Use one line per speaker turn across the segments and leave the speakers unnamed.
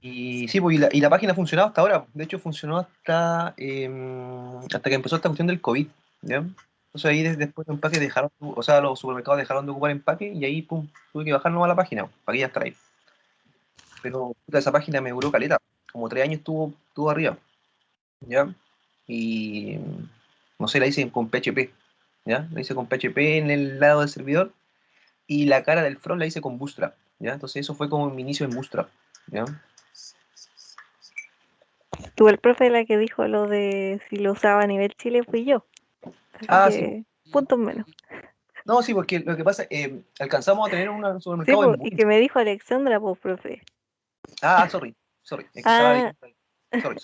Y sí, pues, y la página ha funcionado hasta ahora. De hecho, funcionó hasta que empezó esta cuestión del COVID, ¿ya? Entonces ahí después los empaques dejaron, o sea, los supermercados dejaron de ocupar empaque y ahí, pum, tuve que bajar nomás la página, para que ya estar ahí. Pero puta, esa página me duró caleta, como 3 años estuvo arriba, ¿ya? Y no sé, la hice con PHP, ¿ya? La hice con PHP en el lado del servidor y la cara del front la hice con Bootstrap, ¿ya? Entonces eso fue como mi inicio en Bootstrap, ¿ya?
Tú, el profe, la que dijo lo de si lo usaba a nivel Chile fui yo. Así
Ah, sí,
que, puntos menos.
no, sí, porque lo que pasa, alcanzamos a tener un
Sí,
supermercado
pues,
en
y
Buin.
que me dijo Alexandra, pues, profe.
Ah, sorry, es que estaba
Ah,
leyendo ahí. Sorry.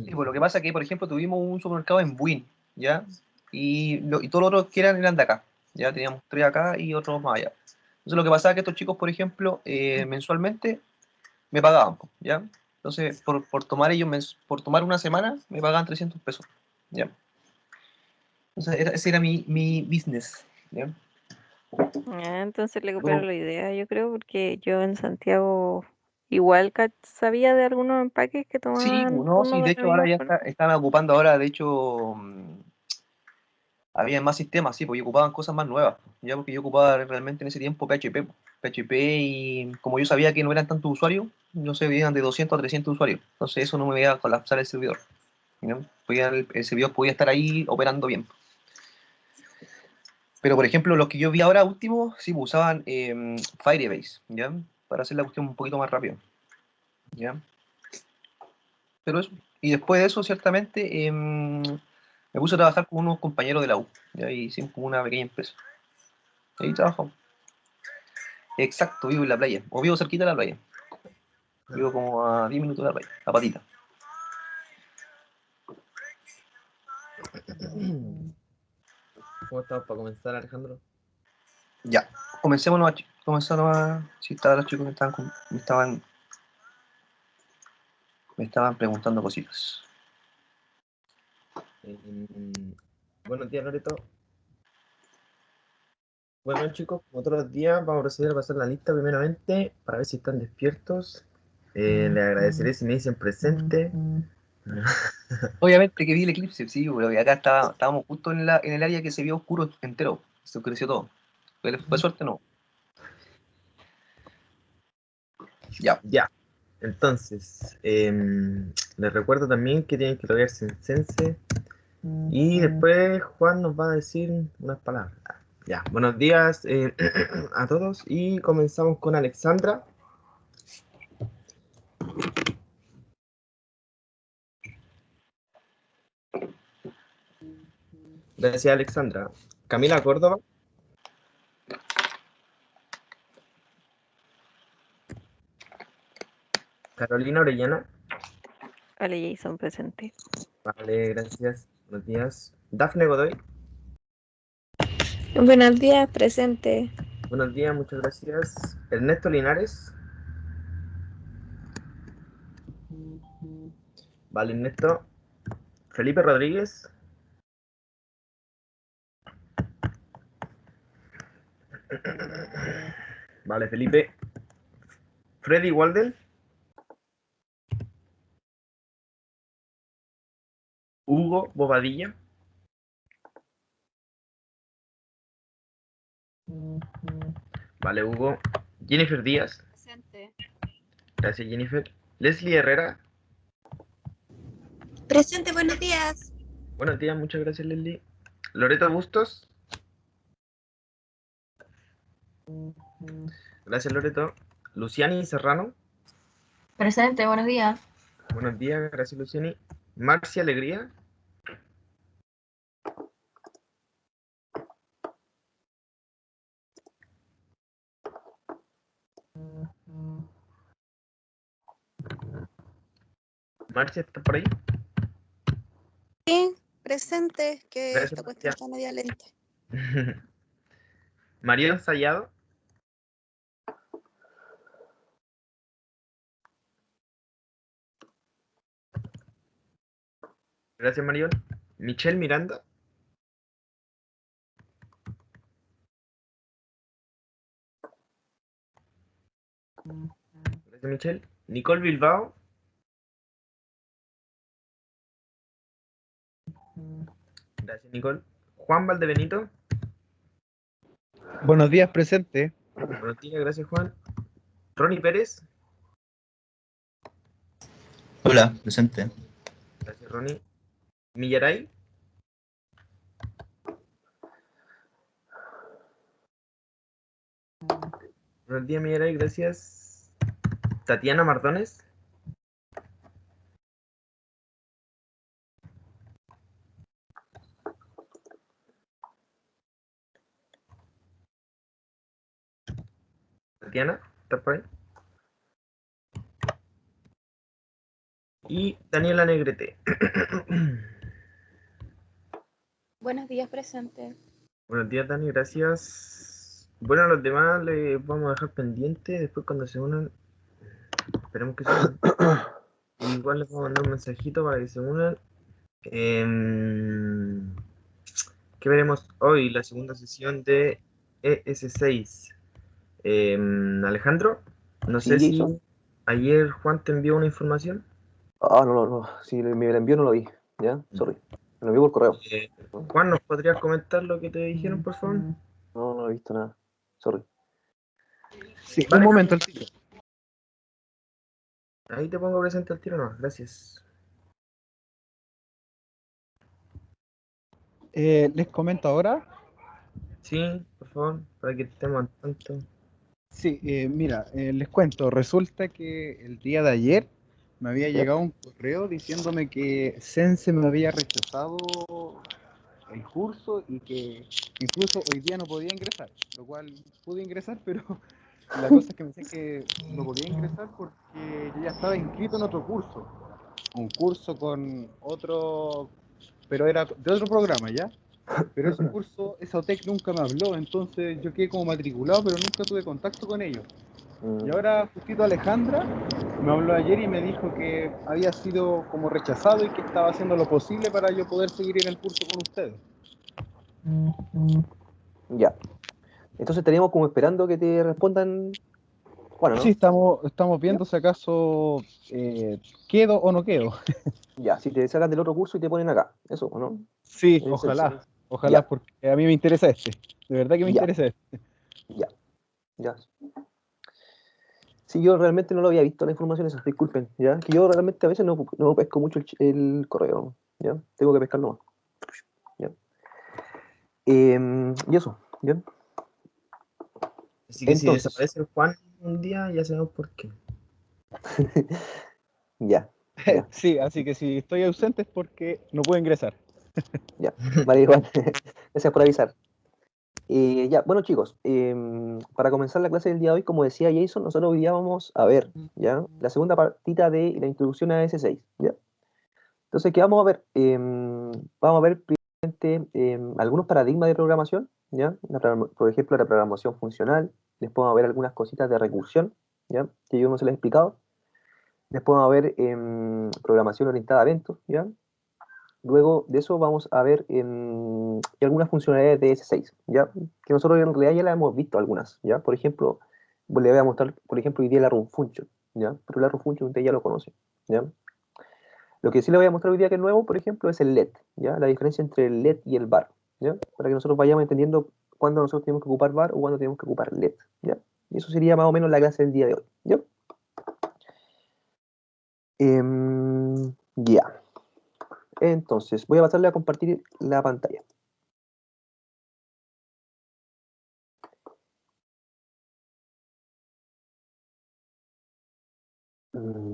Sí, pues lo que pasa es que, por ejemplo, tuvimos un supermercado en Buin, ¿ya? Y todos los otros que eran de acá, ¿ya? Teníamos 3 acá y otros más allá. Entonces lo que pasaba es que estos chicos, por ejemplo, mensualmente me pagaban, po, ¿ya? Entonces, por tomar por tomar una semana, me pagaban 300 pesos, ¿ya? Entonces, ese era mi business, ¿ya?
entonces le coopero la idea, yo creo, porque yo en Santiago igual sabía de algunos empaques que
Sí,
tomaban
no, sí,
turno
de
de
hecho ahora
Navidad,
ya
por ejemplo.
están ocupando ahora, de hecho, había más sistemas, sí, porque ocupaban cosas más nuevas, ya porque yo ocupaba realmente en ese tiempo PHP, PHP y como yo sabía que no eran tantos usuarios, no sé, veían de 200 a 300 usuarios, entonces eso no me veía colapsar el servidor, ¿ya? El servidor podía estar ahí operando bien. Pero por ejemplo, los que yo vi ahora último, sí, pues, usaban Firebase, ¿ya? Para hacer la cuestión un poquito más rápido, ¿ya? Pero eso. Y después de eso, ciertamente, me puse a trabajar con unos compañeros de la U. Y ahí hicimos como una pequeña empresa. Y ahí trabajamos. Exacto, vivo en la playa. O vivo cerquita de la playa. Vivo como a 10 minutos de la playa, a patita.
¿Cómo estamos para comenzar, Alejandro?
Ya, comencemos a. Si estaban los chicos que me estaban preguntando cositas.
Buenos días, Loreto. Bueno, chicos, como todos los días, vamos a proceder a pasar la lista primeramente para ver si están despiertos. Les agradeceré si me dicen presente.
Obviamente que vi el eclipse, sí, pero acá estábamos justo en el área que se vio oscuro entero. Se oscureció todo. ¿Fue suerte? No. Ya.
Ya. Entonces, les recuerdo también que tienen que loguearse en Sense. Y después Juan nos va a decir unas palabras. Ya, buenos días a todos y comenzamos con Alexandra. Gracias, Alexandra. Camila Córdoba. Carolina Orellana.
Vale, Jason presente.
Vale, gracias. Buenos días. Dafne Godoy.
Buenos días, presente.
Buenos días, muchas gracias. Ernesto Linares. Vale, Ernesto. Felipe Rodríguez. Vale, Felipe. Freddy Walden. Hugo Bobadilla. Vale, Hugo. Jennifer Díaz.
Presente.
Gracias, Jennifer. Leslie Herrera.
Presente, buenos días.
Buenos días, muchas gracias, Leslie. Loreto Bustos. Gracias, Loreto. Luciani Serrano.
Presente, buenos días.
Buenos días, gracias, Luciani. Marcia Alegría. Marcia, ¿estás por ahí?
Sí, presente, que
Gracias,
esta cuestión
Marcia.
está media lenta.
Mariel Sayado. Gracias, Mariel. Michelle Miranda. Gracias, Gracias, Michelle. Nicole Bilbao. Gracias, Nicole. Juan Valdebenito.
Buenos días, presente.
Buenos días, gracias, Juan. Ronnie Pérez.
Hola, presente.
Gracias, Ronnie. Millaray. Buenos días, Millaray, gracias. Tatiana Mardones. Tatiana, ¿estás por ahí? Y Daniela Negrete.
Buenos días, presente.
Buenos días, Dani, gracias. Bueno, a los demás les vamos a dejar pendiente. Después, cuando se unan, esperemos que se unan. Igual les vamos a mandar un mensajito para que se unan. ¿Qué veremos hoy? La segunda sesión de ES6. Alejandro, no
Sí,
sé si
Jason.
ayer Juan te envió una información.
Ah, no. Si me la envió no lo vi. ¿Ya? Sorry. Me lo envió por correo.
Juan, ¿nos podrías comentar lo que te dijeron, por favor?
No he visto nada. Sorry.
Sí,
Vale.
un momento, al tiro.
Ahí te pongo presente al tiro, no, gracias.
Les comento ahora.
Sí, por favor, para que estemos al tanto.
Sí, mira, les cuento. Resulta que el día de ayer me había llegado un correo diciéndome que Sense me había rechazado el curso y que incluso hoy día no podía ingresar, lo cual pude ingresar, pero la cosa es que me decía que no podía ingresar porque yo ya estaba inscrito en otro curso, un curso con otro, pero era de otro programa, ¿ya? Pero ese curso, esa OTEC nunca me habló, entonces yo quedé como matriculado, pero nunca tuve contacto con ellos. Y ahora justito Alejandra me habló ayer y me dijo que había sido como rechazado y que estaba haciendo lo posible para yo poder seguir en el curso con ustedes.
Ya. Entonces estaríamos como esperando que te respondan. Bueno, ¿no?
Sí, estamos viendo si acaso quedo o no quedo.
Ya, si te sacan del otro curso y te ponen acá. Eso, ¿o no?
Sí,
En
ojalá,
Ya.
porque a mí me interesa este. De verdad que me
Ya.
interesa este.
Ya. Sí, yo realmente no lo había visto la información esa, disculpen, ¿ya? Que yo realmente a veces no pesco mucho el correo, ¿ya? Tengo que pescarlo más. ¿Ya? Y eso, ¿ya?
Así que si
Entonces,
desaparece el Juan un día, ya sabemos por qué.
ya.
Sí, así que si estoy ausente es porque no puedo ingresar.
Vale, igual. Gracias por avisar. Ya, bueno chicos, para comenzar la clase del día de hoy, como decía Jason, nosotros hoy día vamos a ver, ¿ya? La segunda partita de la introducción a S6, ¿ya? Entonces, ¿qué vamos a ver? Vamos a ver primeramente algunos paradigmas de programación, ¿ya? Por ejemplo, la programación funcional, después vamos a ver algunas cositas de recursión, ¿ya? Que yo no se les he explicado. Después vamos a ver programación orientada a eventos, ¿ya? Luego de eso vamos a ver algunas funcionalidades de S6, ¿ya? Que nosotros en realidad ya las hemos visto algunas, ¿ya? Por ejemplo, le voy a mostrar, por ejemplo, hoy día la run function, ¿ya? Pero la run function usted ya lo conoce, ¿ya? Lo que sí le voy a mostrar hoy día que es nuevo, por ejemplo, es el LED, ¿ya? La diferencia entre el LED y el bar, ¿ya? Para que nosotros vayamos entendiendo cuándo nosotros tenemos que ocupar bar o cuándo tenemos que ocupar LED, ¿ya? Y eso sería más o menos la clase del día de hoy, ¿ya? Ya. Entonces, voy a pasarle a compartir la pantalla.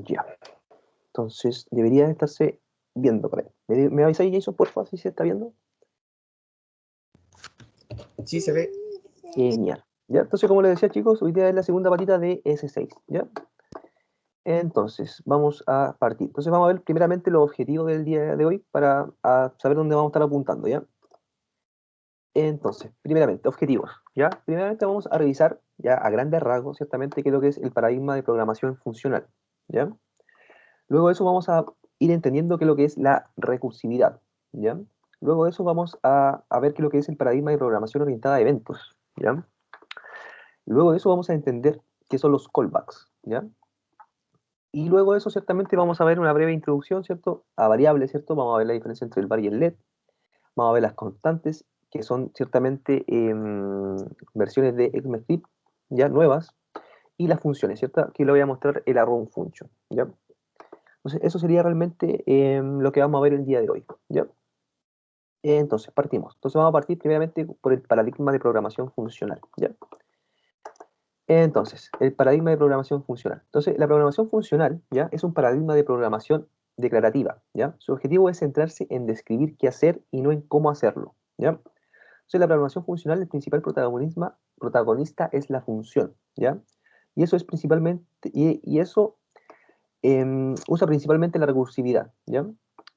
Ya. Entonces, debería estarse viendo por ahí. ¿Me avisáis, Jason, por favor, si se está viendo?
Sí, se ve.
Genial. ¿Ya? Entonces, como les decía, chicos, hoy día es la segunda patita de S6, ¿ya? Entonces, vamos a partir. Entonces, vamos a ver primeramente los objetivos del día de hoy para saber dónde vamos a estar apuntando, ¿ya? Entonces, primeramente, objetivos, ¿ya? Primeramente vamos a revisar, ya a grandes rasgos, ciertamente, qué es lo que es el paradigma de programación funcional, ¿ya? Luego de eso vamos a ir entendiendo qué es lo que es la recursividad, ¿ya? Luego de eso vamos a ver qué es lo que es el paradigma de programación orientada a eventos, ¿ya? Luego de eso vamos a entender qué son los callbacks, ¿ya? Y luego de eso, ciertamente, vamos a ver una breve introducción, ¿cierto? A variables, ¿cierto? Vamos a ver la diferencia entre el var y el let. Vamos a ver las constantes, que son ciertamente versiones de ECMAScript ya nuevas, y las funciones, ¿cierto? Aquí le voy a mostrar el arrow function, ¿ya? Entonces, eso sería realmente lo que vamos a ver el día de hoy, ¿ya? Entonces, partimos. Entonces, vamos a partir primeramente por el paradigma de programación funcional, ¿ya? Entonces, el paradigma de programación funcional. Entonces, la programación funcional, ¿ya? Es un paradigma de programación declarativa, ¿ya? Su objetivo es centrarse en describir qué hacer y no en cómo hacerlo, ¿ya? Entonces, la programación funcional, el principal protagonista es la función, ¿ya? Y eso es principalmente, y eso usa principalmente la recursividad, ¿ya?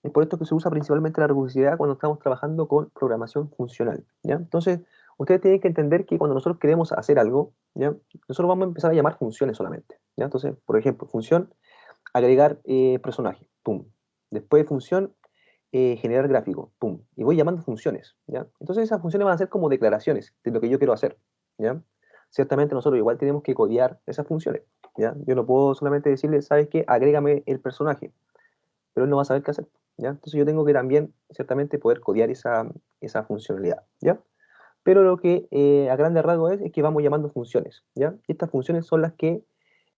Es por esto que se usa principalmente la recursividad cuando estamos trabajando con programación funcional, ¿ya? Entonces, ustedes tienen que entender que cuando nosotros queremos hacer algo, ¿ya? Nosotros vamos a empezar a llamar funciones solamente, ¿ya? Entonces, por ejemplo, función agregar personaje, pum. Después función generar gráfico, pum. Y voy llamando funciones, ¿ya? Entonces esas funciones van a ser como declaraciones de lo que yo quiero hacer, ¿ya? Ciertamente nosotros igual tenemos que codiar esas funciones, ¿ya? Yo no puedo solamente decirle, ¿sabes qué? Agrégame el personaje, pero él no va a saber qué hacer, ¿ya? Entonces yo tengo que también, ciertamente, poder codiar esa funcionalidad, ¿ya? Pero lo que a grandes rasgos es que vamos llamando funciones, ¿ya? Y estas funciones son las que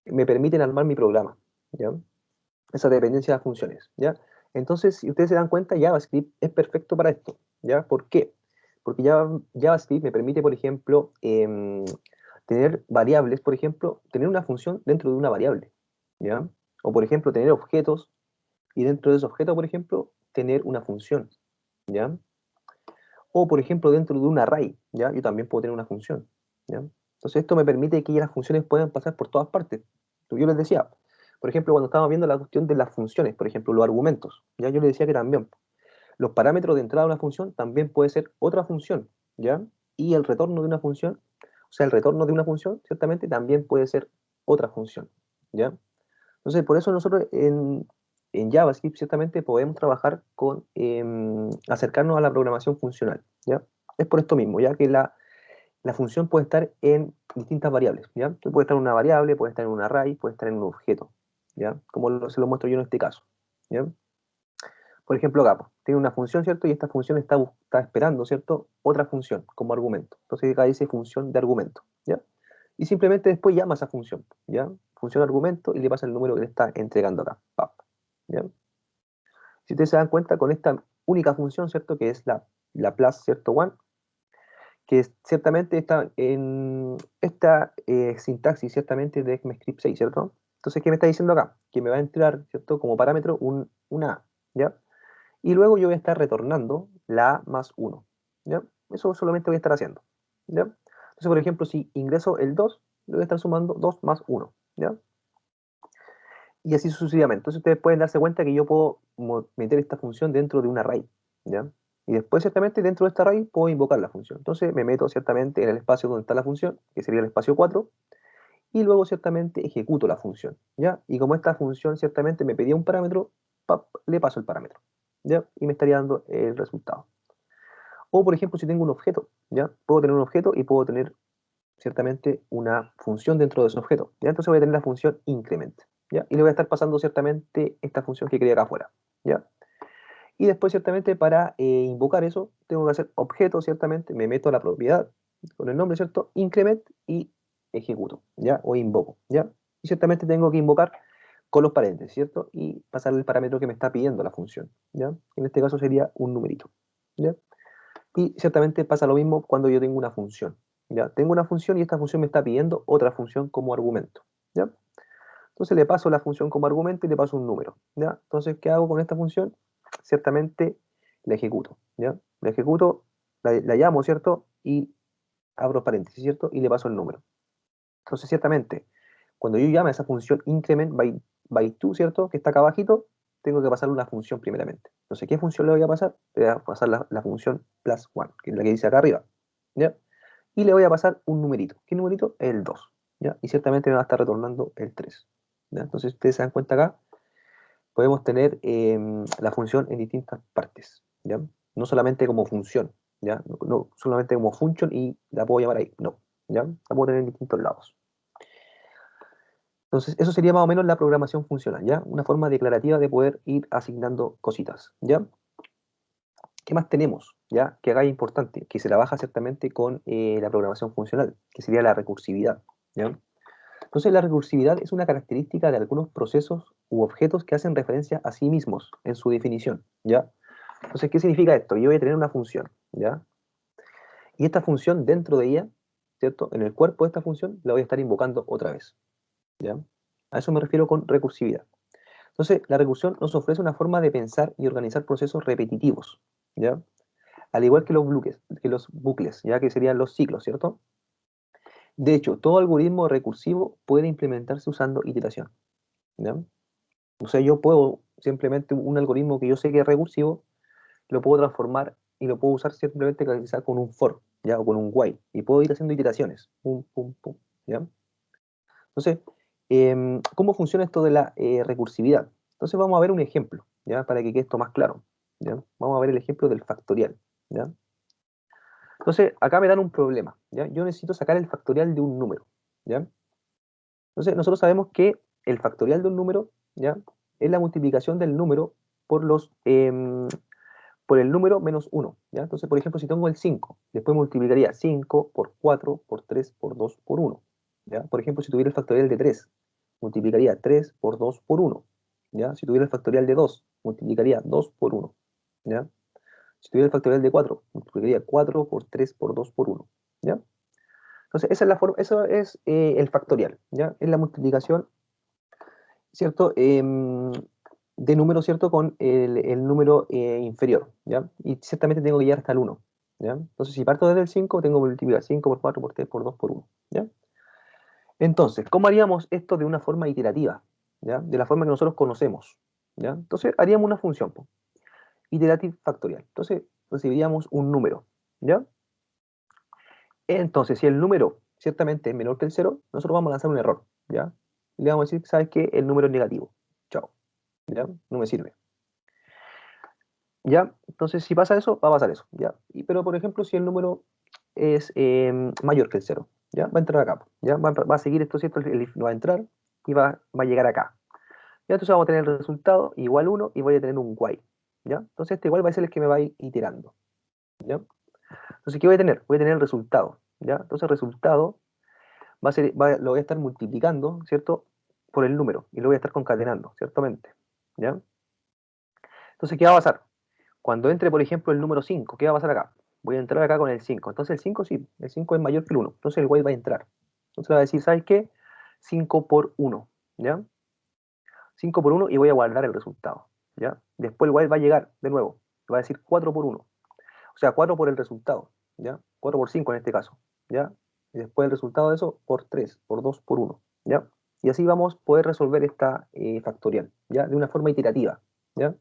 me permiten armar mi programa, ¿ya? Esa dependencia de las funciones, ¿ya? Entonces, si ustedes se dan cuenta, JavaScript es perfecto para esto, ¿ya? ¿Por qué? Porque JavaScript me permite, por ejemplo, tener variables, por ejemplo, tener una función dentro de una variable, ¿ya? O, por ejemplo, tener objetos y dentro de ese objeto, por ejemplo, tener una función, ¿ya? O, por ejemplo, dentro de un array, ¿ya? Yo también puedo tener una función, ¿ya? Entonces, esto me permite que las funciones puedan pasar por todas partes. Yo les decía, por ejemplo, cuando estábamos viendo la cuestión de las funciones, por ejemplo, los argumentos, ya yo les decía que también los parámetros de entrada de una función también puede ser otra función, ¿ya? Y el retorno de una función, o sea, el retorno de una función, ciertamente también puede ser otra función, ¿ya? Entonces, por eso nosotros en JavaScript ciertamente podemos trabajar con acercarnos a la programación funcional, ¿ya? Es por esto mismo, ya que la función puede estar en distintas variables, ¿ya? Puede estar en una variable, puede estar en un array, puede estar en un objeto, ¿ya? Como se lo muestro yo en este caso, ¿ya? Por ejemplo, acá, pues, tiene una función, ¿cierto? Y esta función está esperando, ¿cierto? Otra función como argumento. Entonces acá dice función de argumento, ¿ya? Y simplemente después llama a esa función, ¿ya? Función argumento y le pasa el número que le está entregando acá, pap, ¿ya? Si ustedes se dan cuenta, con esta única función, ¿cierto? Que es la plus, ¿cierto? One, que ciertamente está en esta sintaxis, ciertamente, de ECMAScript 6, ¿cierto? Entonces, ¿qué me está diciendo acá? Que me va a entrar, ¿cierto? Como parámetro una A, ¿ya? Y luego yo voy a estar retornando la A más 1, ¿ya? Eso solamente voy a estar haciendo, ¿ya? Entonces, por ejemplo, si ingreso el 2, le voy a estar sumando 2 más 1, ¿ya? Y así sucesivamente. Entonces ustedes pueden darse cuenta que yo puedo meter esta función dentro de un array, ¿ya? Y después, ciertamente, dentro de este array puedo invocar la función. Entonces me meto, ciertamente, en el espacio donde está la función, que sería el espacio 4, y luego, ciertamente, ejecuto la función, ¿ya? Y como esta función, ciertamente, me pedía un parámetro, ¡pap!, le paso el parámetro, ¿ya? Y me estaría dando el resultado. O, por ejemplo, si tengo un objeto, ¿ya? Puedo tener un objeto y puedo tener, ciertamente, una función dentro de ese objeto, ¿ya? Entonces voy a tener la función increment, ¿ya? Y le voy a estar pasando, ciertamente, esta función que creé acá afuera, ¿ya? Y después, ciertamente, para invocar eso, tengo que hacer objeto, ciertamente, me meto a la propiedad con el nombre, ¿cierto? Increment y ejecuto, ¿ya? O invoco, ¿ya? Y ciertamente tengo que invocar con los paréntesis, ¿cierto? Y pasarle el parámetro que me está pidiendo la función, ¿ya? En este caso sería un numerito, ¿ya? Y ciertamente pasa lo mismo cuando yo tengo una función, ¿ya? Tengo una función y esta función me está pidiendo otra función como argumento, ¿ya? Entonces le paso la función como argumento y le paso un número, ¿ya? Entonces, ¿qué hago con esta función? Ciertamente la ejecuto, ¿ya? La ejecuto, la llamo, ¿cierto? Y abro paréntesis, ¿cierto? Y le paso el número. Entonces, ciertamente, cuando yo llame a esa función increment by 2, ¿cierto? Que está acá abajito, tengo que pasarle una función primeramente. Entonces, ¿qué función le voy a pasar? Le voy a pasar la función plus 1, que es la que dice acá arriba, ¿ya? Y le voy a pasar un numerito. ¿Qué numerito? El 2, ¿ya? Y ciertamente me va a estar retornando el 3, ¿ya? Entonces, ustedes se dan cuenta acá, podemos tener la función en distintas partes, ¿ya? No solamente como función, ¿ya? No solamente como function y la puedo llamar ahí, no, ¿ya? La puedo tener en distintos lados. Entonces, eso sería más o menos la programación funcional, ¿ya? Una forma declarativa de poder ir asignando cositas, ¿ya? ¿Qué más tenemos? ¿Ya? Que acá es importante, que se trabaja ciertamente con la programación funcional, que sería la recursividad, ¿ya? Entonces, la recursividad es una característica de algunos procesos u objetos que hacen referencia a sí mismos en su definición, ¿ya? Entonces, ¿qué significa esto? Yo voy a tener una función, ¿ya? Y esta función dentro de ella, ¿cierto? En el cuerpo de esta función la voy a estar invocando otra vez, ¿ya? A eso me refiero con recursividad. Entonces, la recursión nos ofrece una forma de pensar y organizar procesos repetitivos, ¿ya? Al igual que los bucles, ya que serían los ciclos, ¿cierto? De hecho, todo algoritmo recursivo puede implementarse usando iteración, ¿ya? O sea, yo puedo simplemente un algoritmo que yo sé que es recursivo, lo puedo transformar y lo puedo usar simplemente quizá con un for, ¿ya? O con un while, y puedo ir haciendo iteraciones, pum, pum, pum, ¿ya? Entonces, ¿cómo funciona esto de la recursividad? Entonces vamos a ver un ejemplo, ¿ya? Para que quede esto más claro, ¿ya? Vamos a ver el ejemplo del factorial, ¿ya? Entonces, acá me dan un problema, ¿ya? Yo necesito sacar el factorial de un número, ¿ya? Entonces, nosotros sabemos que el factorial de un número, ¿ya? Es la multiplicación del número por por el número menos 1, ¿ya? Entonces, por ejemplo, si tengo el 5, después multiplicaría 5 por 4, por 3, por 2, por 1, ¿ya? Por ejemplo, si tuviera el factorial de 3, multiplicaría 3 por 2 por 1, ¿ya? Si tuviera el factorial de 2, multiplicaría 2 por 1, ¿ya? Si tuviera el factorial de 4, multiplicaría 4 por 3 por 2 por 1, ¿ya? Entonces, esa es la forma, eso es el factorial, ¿ya? Es la multiplicación, ¿cierto? De número, ¿cierto? Con el número inferior, ¿ya? Y ciertamente tengo que llegar hasta el 1, ¿ya? Entonces, si parto desde el 5, tengo que multiplicar 5 por 4 por 3 por 2 por 1, ¿ya? Entonces, ¿cómo haríamos esto de una forma iterativa? ¿Ya? De la forma que nosotros conocemos, ¿ya? Entonces, haríamos una función, po, iterative factorial. Entonces, recibiríamos un número, ¿ya? Entonces, si el número ciertamente es menor que el 0, nosotros vamos a lanzar un error, ¿ya? Y le vamos a decir, ¿sabes qué? El número es negativo. Chao. ¿Ya? No me sirve. ¿Ya? Entonces, si pasa eso, va a pasar eso, ¿ya? Pero, por ejemplo, si el número es mayor que el 0, ¿ya? Va a entrar acá, ¿ya? Va a seguir esto, ¿cierto? El if va a entrar y va a llegar acá. ¿Ya? Entonces vamos a tener el resultado igual 1 y voy a tener un while, ¿ya? Entonces este igual va a ser el que me va a ir iterando, ¿ya? Entonces, ¿qué voy a tener? Voy a tener el resultado, ¿ya? Entonces el resultado lo voy a estar multiplicando, ¿cierto? Por el número y lo voy a estar concatenando, ¿ciertamente? ¿Ya? Entonces, ¿qué va a pasar? Cuando entre, por ejemplo, el número 5, ¿qué va a pasar acá? Voy a entrar acá con el 5. Entonces el 5 sí, el 5 es mayor que el 1. Entonces el while va a entrar. Entonces va a decir, ¿sabes qué? 5 por 1, ¿ya? 5 por 1 y voy a guardar el resultado, ¿ya? Después el while va a llegar de nuevo. Va a decir 4 por 1. O sea, 4 por el resultado, ¿ya? 4 por 5 en este caso, ¿ya? Y después el resultado de eso por 3, por 2, por 1, ¿ya? Y así vamos a poder resolver esta factorial, ¿ya? De una forma iterativa, ¿ya?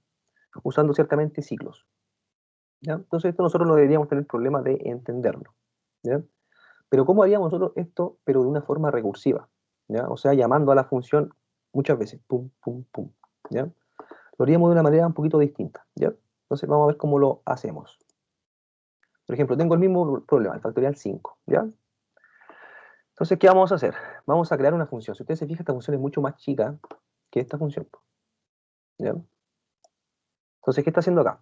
Usando ciertamente ciclos, ¿ya? Entonces esto nosotros no deberíamos tener problema de entenderlo, ¿ya? Pero ¿cómo haríamos nosotros esto, pero de una forma recursiva, ¿ya? O sea, llamando a la función muchas veces, pum, pum, pum, ¿ya? Lo haríamos de una manera un poquito distinta, ¿ya? Entonces vamos a ver cómo lo hacemos. Por ejemplo, tengo el mismo problema, el factorial 5, ¿ya? Entonces, ¿qué vamos a hacer? Vamos a crear una función. Si ustedes se fijan, esta función es mucho más chica que esta función, ¿ya? Entonces, ¿qué está haciendo acá?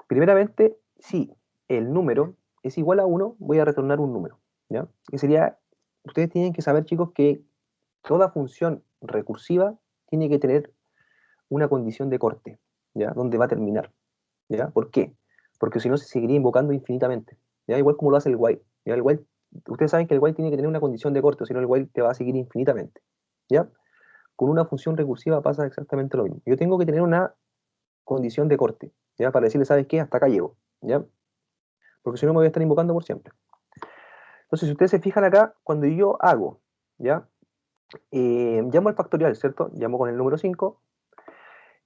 Primeramente, si el número es igual a 1, voy a retornar un número, ¿ya? Que sería, ustedes tienen que saber, chicos, que toda función recursiva tiene que tener una condición de corte, ¿ya? Donde va a terminar, ¿ya? ¿Por qué? Porque si no se seguiría invocando infinitamente, ¿ya? Igual como lo hace el while, ¿ya? El while, ustedes saben que el while tiene que tener una condición de corte, o si no el while te va a seguir infinitamente, ¿ya? Con una función recursiva pasa exactamente lo mismo. Yo tengo que tener una condición de corte, ¿ya? Para decirle, ¿sabes qué? Hasta acá llego, ¿ya? Porque si no me voy a estar invocando por siempre. Entonces, si ustedes se fijan acá, cuando yo hago, ¿ya? Llamo al factorial, ¿cierto? Llamo con el número 5.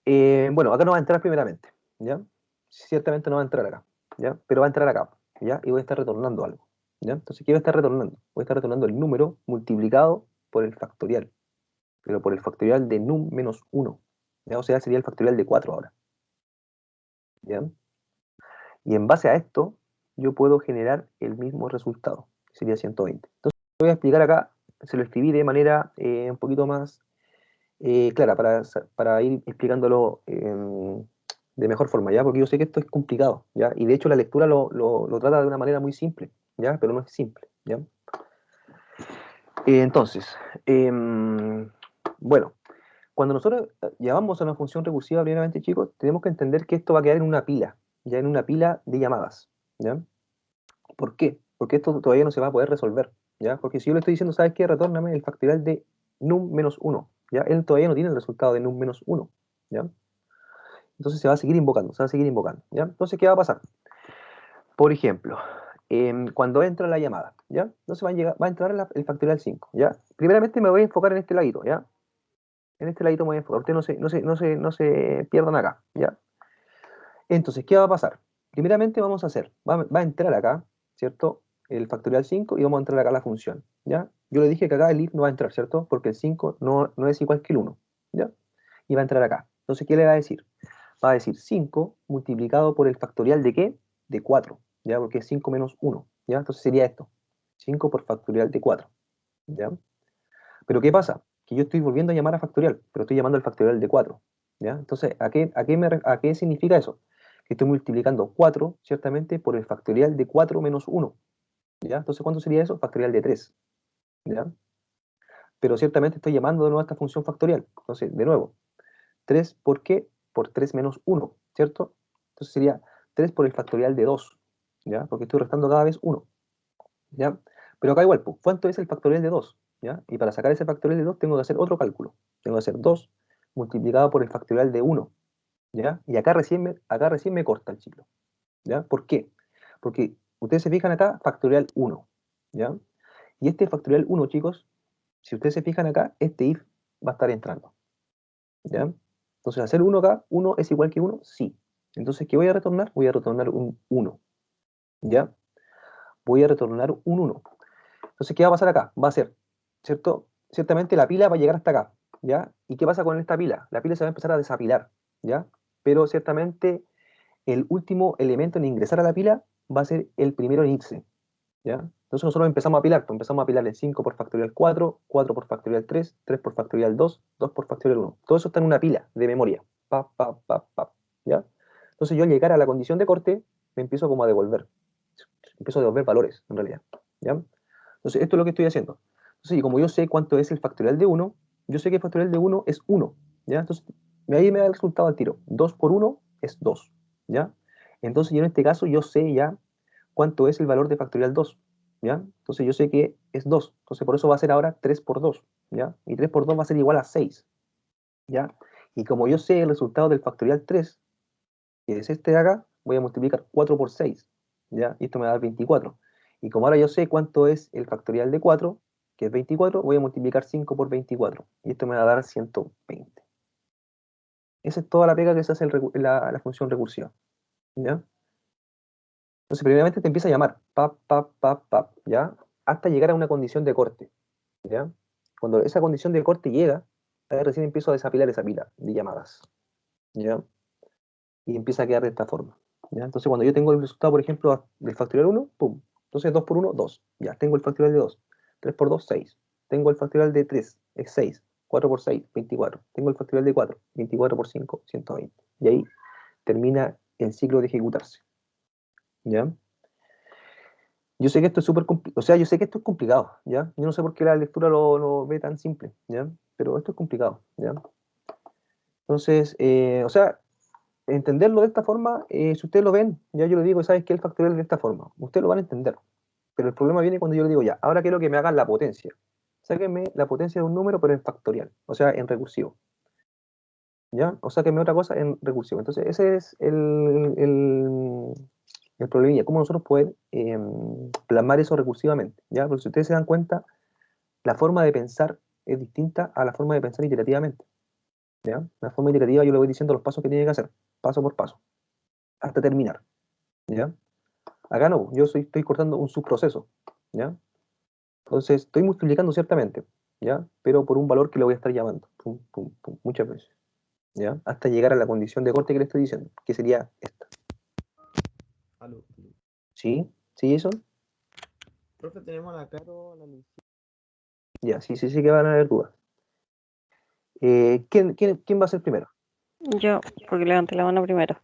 Bueno, acá no va a entrar primeramente, ¿ya? Ciertamente no va a entrar acá, ¿ya? Pero va a entrar acá, ¿ya? Y voy a estar retornando algo, ¿ya? Entonces, ¿qué voy a estar retornando? Voy a estar retornando el número multiplicado por el factorial, pero por el factorial de num menos 1, ¿ya? O sea, sería el factorial de 4 ahora, ¿ya? Y en base a esto, yo puedo generar el mismo resultado, que sería 120. Entonces, voy a explicar acá se lo escribí de manera un poquito más clara para ir explicándolo de mejor forma, ¿ya? Porque yo sé que esto es complicado, ¿ya? Y de hecho la lectura lo trata de una manera muy simple, ¿ya? Pero no es simple, ¿ya? Entonces, bueno, cuando nosotros llamamos a una función recursiva, primeramente, chicos, tenemos que entender que esto va a quedar en una pila, ya en una pila de llamadas, ¿ya? ¿Por qué? Porque esto todavía no se va a poder resolver, ¿ya? Porque si yo le estoy diciendo, ¿sabes qué? Retórname el factorial de num menos 1, ¿ya? Él todavía no tiene el resultado de num menos 1, ¿ya? Entonces se va a seguir invocando, se va a seguir invocando, ¿ya? Entonces, ¿qué va a pasar? Por ejemplo, cuando entra la llamada, ¿ya? Entonces va a entrar el factorial 5, ¿ya? Primeramente me voy a enfocar en este ladito, ¿ya? En este ladito me voy a enfocar, ustedes no se pierdan acá, ¿ya? Entonces, ¿qué va a pasar? Primeramente vamos a hacer, va a entrar acá, ¿cierto? El factorial 5 y vamos a entrar acá a la función, ¿ya? Yo le dije que acá el if no va a entrar, ¿cierto? Porque el 5 no es igual que el 1, ¿ya? Y va a entrar acá. Entonces, ¿qué le va a decir? Va a decir 5 multiplicado por el factorial de ¿qué? De 4, ¿ya? Porque es 5 menos 1, ¿ya? Entonces sería esto, 5 por factorial de 4, ¿ya? Pero ¿qué pasa? Que yo estoy volviendo a llamar a factorial, pero estoy llamando al factorial de 4, ¿ya? Entonces, ¿a qué significa eso? Que estoy multiplicando 4, ciertamente, por el factorial de 4 menos 1, ¿ya? Entonces, ¿cuánto sería eso? Factorial de 3, ¿ya? Pero ciertamente estoy llamando de nuevo a esta función factorial. Entonces, de nuevo, 3, ¿por qué? Por 3 menos 1, ¿cierto? Entonces sería 3 por el factorial de 2, ¿ya? Porque estoy restando cada vez 1, ¿ya? Pero acá igual, pues, ¿cuánto es el factorial de 2? ¿Ya? Y para sacar ese factorial de 2 tengo que hacer otro cálculo. Tengo que hacer 2 multiplicado por el factorial de 1, ¿ya? Y acá recién me corta el ciclo, ¿ya? ¿Por qué? Porque ustedes se fijan acá, factorial 1, ¿ya? Y este factorial 1, chicos, si ustedes se fijan acá, este if va a estar entrando, ¿ya? Entonces, hacer 1 acá, 1 es igual que 1, sí. Entonces, ¿qué voy a retornar? Voy a retornar un 1, ¿ya? Voy a retornar un 1. Entonces, ¿qué va a pasar acá? Va a ser, ¿cierto? Ciertamente la pila va a llegar hasta acá, ¿ya? ¿Y qué pasa con esta pila? La pila se va a empezar a desapilar, ¿ya? Pero ciertamente el último elemento en ingresar a la pila va a ser el primero en irse, ¿ya? Entonces nosotros empezamos a apilar, pues empezamos a apilar el 5 por factorial 4, 4 por factorial 3, 3 por factorial 2, 2 por factorial 1. Todo eso está en una pila de memoria, ¿ya? Entonces yo al llegar a la condición de corte, me empiezo como a devolver, empiezo a devolver valores, en realidad, ¿ya? Entonces esto es lo que estoy haciendo. Entonces, y como yo sé cuánto es el factorial de 1, yo sé que el factorial de 1 es 1, ¿ya? Entonces, ahí me da el resultado al tiro. 2 por 1 es 2, ¿ya? Entonces, yo en este caso, yo sé ya cuánto es el valor de factorial 2, ¿ya? Entonces, yo sé que es 2. Entonces, por eso va a ser ahora 3 por 2, ¿ya? Y 3 por 2 va a ser igual a 6, ¿ya? Y como yo sé el resultado del factorial 3, que es este de acá, voy a multiplicar 4 por 6, ¿ya? Y esto me va a dar 24. Y como ahora yo sé cuánto es el factorial de 4, que es 24, voy a multiplicar 5 por 24. Y esto me va a dar 120. Esa es toda la pega que se hace la función recursiva, ¿ya? Entonces, primeramente te empieza a llamar, ¿ya? Hasta llegar a una condición de corte, ¿ya? Cuando esa condición de corte llega, ahí recién empiezo a desapilar esa pila de llamadas, ¿ya? Y empieza a quedar de esta forma, ¿ya? Entonces, cuando yo tengo el resultado, por ejemplo, del factorial 1, pum. Entonces, 2 por 1, 2. Ya, tengo el factorial de 2. 3 por 2, 6. Tengo el factorial de 3, es 6. 4 por 6, 24. Tengo el factorial de 4, 24 por 5, 120. Y ahí termina el ciclo de ejecutarse, ¿ya? Yo sé que esto es súper complicado, o sea, yo sé que esto es complicado, ¿ya? Yo no sé por qué la lectura lo ve tan simple, ¿ya? Pero esto es complicado, ¿ya? Entonces, o sea, entenderlo de esta forma, si ustedes lo ven, ya yo le digo, ¿sabes qué? El factorial es de esta forma. Ustedes lo van a entender. Pero el problema viene cuando yo le digo, ya, ahora quiero que me hagan la potencia. Sáquenme la potencia de un número, pero en factorial, o sea, en recursivo. ¿Ya? O sáquenme otra cosa en recursivo. Entonces, ese es el problemilla, cómo nosotros podemos plasmar eso recursivamente. ¿Ya? Porque si ustedes se dan cuenta, la forma de pensar es distinta a la forma de pensar iterativamente. ¿Ya? La forma iterativa yo le voy diciendo los pasos que tiene que hacer, paso por paso, hasta terminar. ¿Ya? Acá no, yo estoy cortando un subproceso, ¿ya? Entonces, estoy multiplicando ciertamente, ¿ya? Pero por un valor que le voy a estar llamando, pum, pum, pum, muchas veces, ¿ya? Hasta llegar a la condición de corte que le estoy diciendo, que sería esta.
Aló.
¿Sí? ¿Sí, eso?
Profe, tenemos a la Caro, a la Lucía.
Ya, sí que van a haber dudas. ¿Quién va a ser primero?
Yo, porque levanté la mano primero.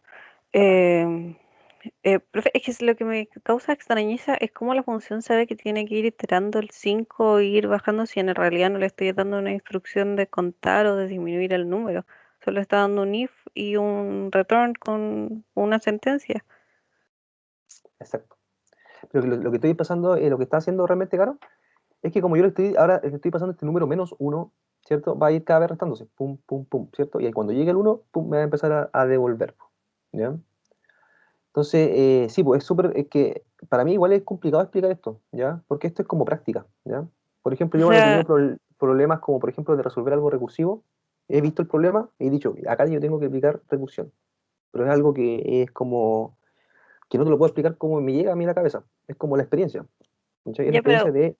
Profe, es que lo que me causa extrañeza es cómo la función sabe que tiene que ir iterando el 5 e ir bajando si en realidad no le estoy dando una instrucción de contar o de disminuir el número. Solo está dando un if y un return con una sentencia.
Exacto. Pero lo que estoy pasando, lo que está haciendo realmente, Caro, es que como yo ahora le estoy pasando este número -1, ¿cierto? Va a ir cada vez restándose, pum, pum, pum, ¿cierto? Y ahí cuando llegue el 1, pum, me va a empezar a devolver, ¿ya? Entonces, sí, pues es que para mí igual es complicado explicar esto, ¿ya? Porque esto es como práctica, ¿ya? Por ejemplo,
O
yo cuando he tenido
sea,
problemas como, por ejemplo, de resolver algo recursivo, he visto el problema y he dicho, acá yo tengo que aplicar recursión. Pero es algo que es como, que no te lo puedo explicar cómo me llega a mí a la cabeza. Es como la experiencia, ¿cachai? Es la
ya,
experiencia
pero
de,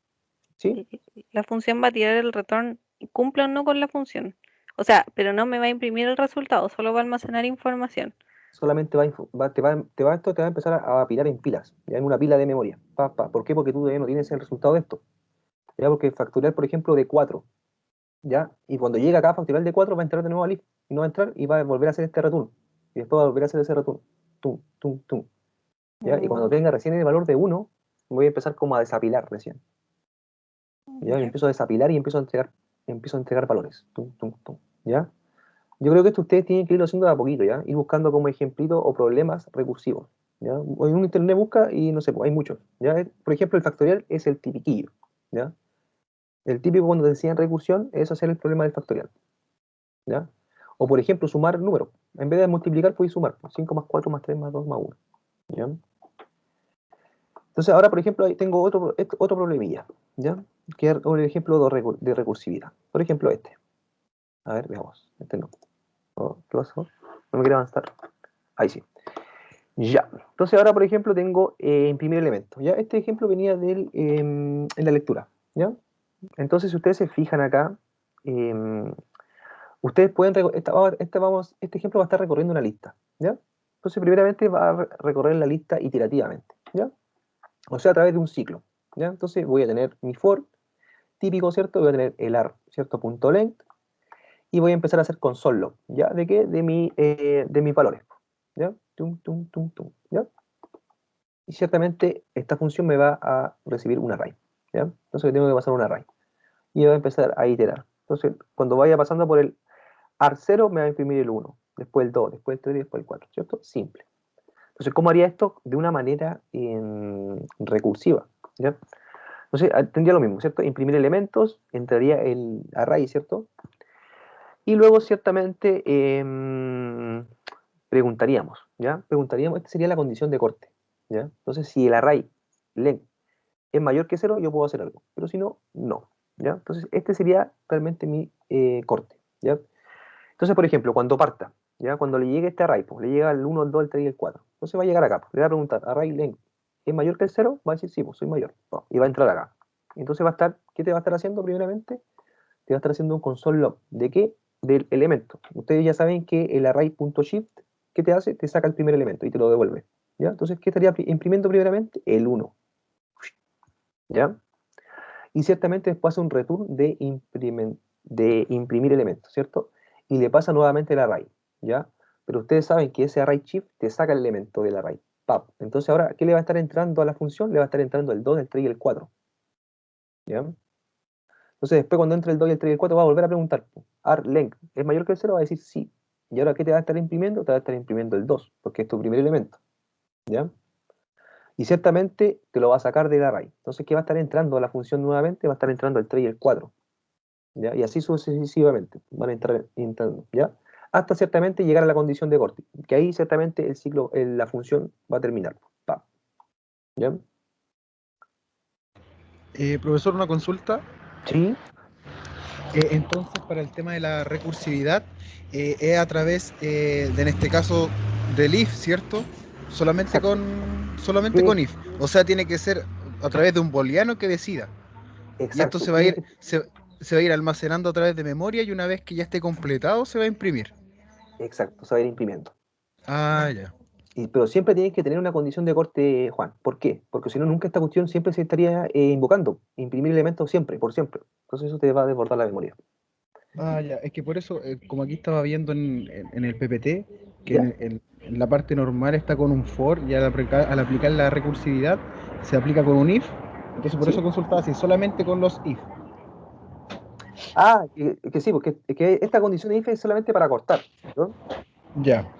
¿sí?
la función va a tirar el return, cumple o no con la función. O sea, pero no me va a imprimir el resultado, solo va a almacenar información.
Solamente esto te va a empezar a pilar en pilas, ya en una pila de memoria. ¿Por qué? Porque tú todavía no tienes el resultado de esto. ¿Ya? Porque factorial, por ejemplo, de 4, ¿ya? Y cuando llega acá a factorial de 4 va a entrar de nuevo al if, y no va a entrar y va a volver a hacer este return. Y después va a volver a hacer ese return. Tum, tum, tum. ¿Ya? Y cuando
Mm,
tenga recién el valor de 1, voy a empezar como a desapilar recién. ¿Ya? Y
ya.
empiezo a desapilar y empiezo a entregar valores. Tum, tum, tum. ¿Ya? Yo creo que esto ustedes tienen que irlo haciendo de a poquito, ¿ya? Ir buscando como ejemplitos o problemas recursivos, ¿ya? O en un internet busca y no sé, pues hay muchos, ¿ya? Por ejemplo, el factorial es el tipiquillo, ¿ya? El típico cuando te enseñan recursión es hacer el problema del factorial, ¿ya? O por ejemplo, sumar números. En vez de multiplicar, puedes sumar. 5 más 4 más 3 más 2 más 1, ¿ya? Entonces ahora, por ejemplo, ahí tengo otro problemilla, ¿ya? Que es un ejemplo de recursividad. Por ejemplo, este. A ver, veamos. Este no. ¿Qué pasó? No me quiere avanzar. Ahí sí. Ya. Entonces ahora, por ejemplo, tengo imprimir elementos. ¿Ya? Este ejemplo venía en la lectura. ¿Ya? Entonces, si ustedes se fijan acá, ustedes pueden... Este ejemplo va a estar recorriendo una lista. ¿Ya? Entonces, primeramente va a recorrer la lista iterativamente. ¿Ya? O sea, a través de un ciclo. ¿Ya? Entonces voy a tener mi for típico, ¿cierto? Voy a tener el ar, ¿cierto? Punto length. Y voy a empezar a hacer console log. ¿Ya? ¿De qué? De mis valores. ¿Ya? Tum, tum, tum, tum. ¿Ya? Y ciertamente esta función me va a recibir un array, ¿ya? Entonces le tengo que pasar un array y voy a empezar a iterar. Entonces, cuando vaya pasando por el AR0 me va a imprimir el 1, después el 2, después el 3 y después el 4, ¿cierto? Simple. Entonces, ¿cómo haría esto? De una manera recursiva, ¿ya? Entonces, tendría lo mismo, ¿cierto? Imprimir elementos, entraría el array, ¿cierto? Y luego, ciertamente, preguntaríamos, ¿ya? Preguntaríamos, esta sería la condición de corte, ¿ya? Entonces, si el array length es mayor que 0, yo puedo hacer algo, pero si no, no, ¿ya? Entonces, este sería realmente mi corte, ¿ya? Entonces, por ejemplo, cuando parta, ¿ya? Cuando le llegue este array, pues, le llega el 1, el 2, el 3 y el 4, entonces va a llegar acá, pues, le va a preguntar, array length, ¿es mayor que el 0? Va a decir, sí, pues soy mayor, pues, y va a entrar acá. Entonces va a estar, ¿qué te va a estar haciendo primeramente? Te va a estar haciendo un console log, ¿de qué? Del elemento. Ustedes ya saben que el array.shift, ¿qué te hace? Te saca el primer elemento y te lo devuelve, ¿ya? Entonces, ¿qué estaría imprimiendo primeramente? El 1, ¿ya? Y ciertamente después hace un return de imprimir elementos, ¿cierto? Y le pasa nuevamente el array, ¿ya? Pero ustedes saben que ese array shift te saca el elemento del array. ¡Pap! Entonces ahora, ¿qué le va a estar entrando a la función? Le va a estar entrando el 2, el 3 y el 4, ¿ya? Entonces después cuando entre el 2 y el 3 y el 4 va a volver a preguntar, length, ¿es mayor que el 0? Va a decir sí. ¿Y ahora qué te va a estar imprimiendo? Te va a estar imprimiendo el 2, porque es tu primer elemento, ¿ya? Y ciertamente te lo va a sacar del array. Entonces, ¿qué va a estar entrando a la función nuevamente? Va a estar entrando el 3 y el 4, ¿ya? Y así sucesivamente van a entrar entrando, ¿ya? Hasta ciertamente llegar a la condición de corte, que ahí ciertamente el ciclo, la función va a terminar. ¡Pam! ¿Ya?
Profesor, una consulta.
Sí,
Entonces, para el tema de la recursividad, es a través en este caso, del if, ¿cierto?
exacto.
Solamente
Tiene,
con if. O sea, tiene que ser a través de un booleano que decida. Y esto
exacto,
se va a ir, se va a ir almacenando a través de memoria y una vez que ya esté completado, se va a imprimir.
exacto, se va a ir imprimiendo.
Ah, ya.
Pero siempre tienes que tener una condición de corte, Juan. ¿Por qué? Porque si no, nunca esta cuestión siempre se estaría invocando. Imprimir elementos siempre, por siempre. Entonces eso te va a desbordar la memoria.
Ah, ya, es que por eso, como aquí estaba viendo en el PPT, que
¿Ya?
en la parte normal está con un for y al aplicar la recursividad se aplica con un if. Entonces por
¿Sí?
eso consultaba si solamente con los if.
Ah, que sí, porque que esta condición de if es solamente para cortar, ¿no?
Ya,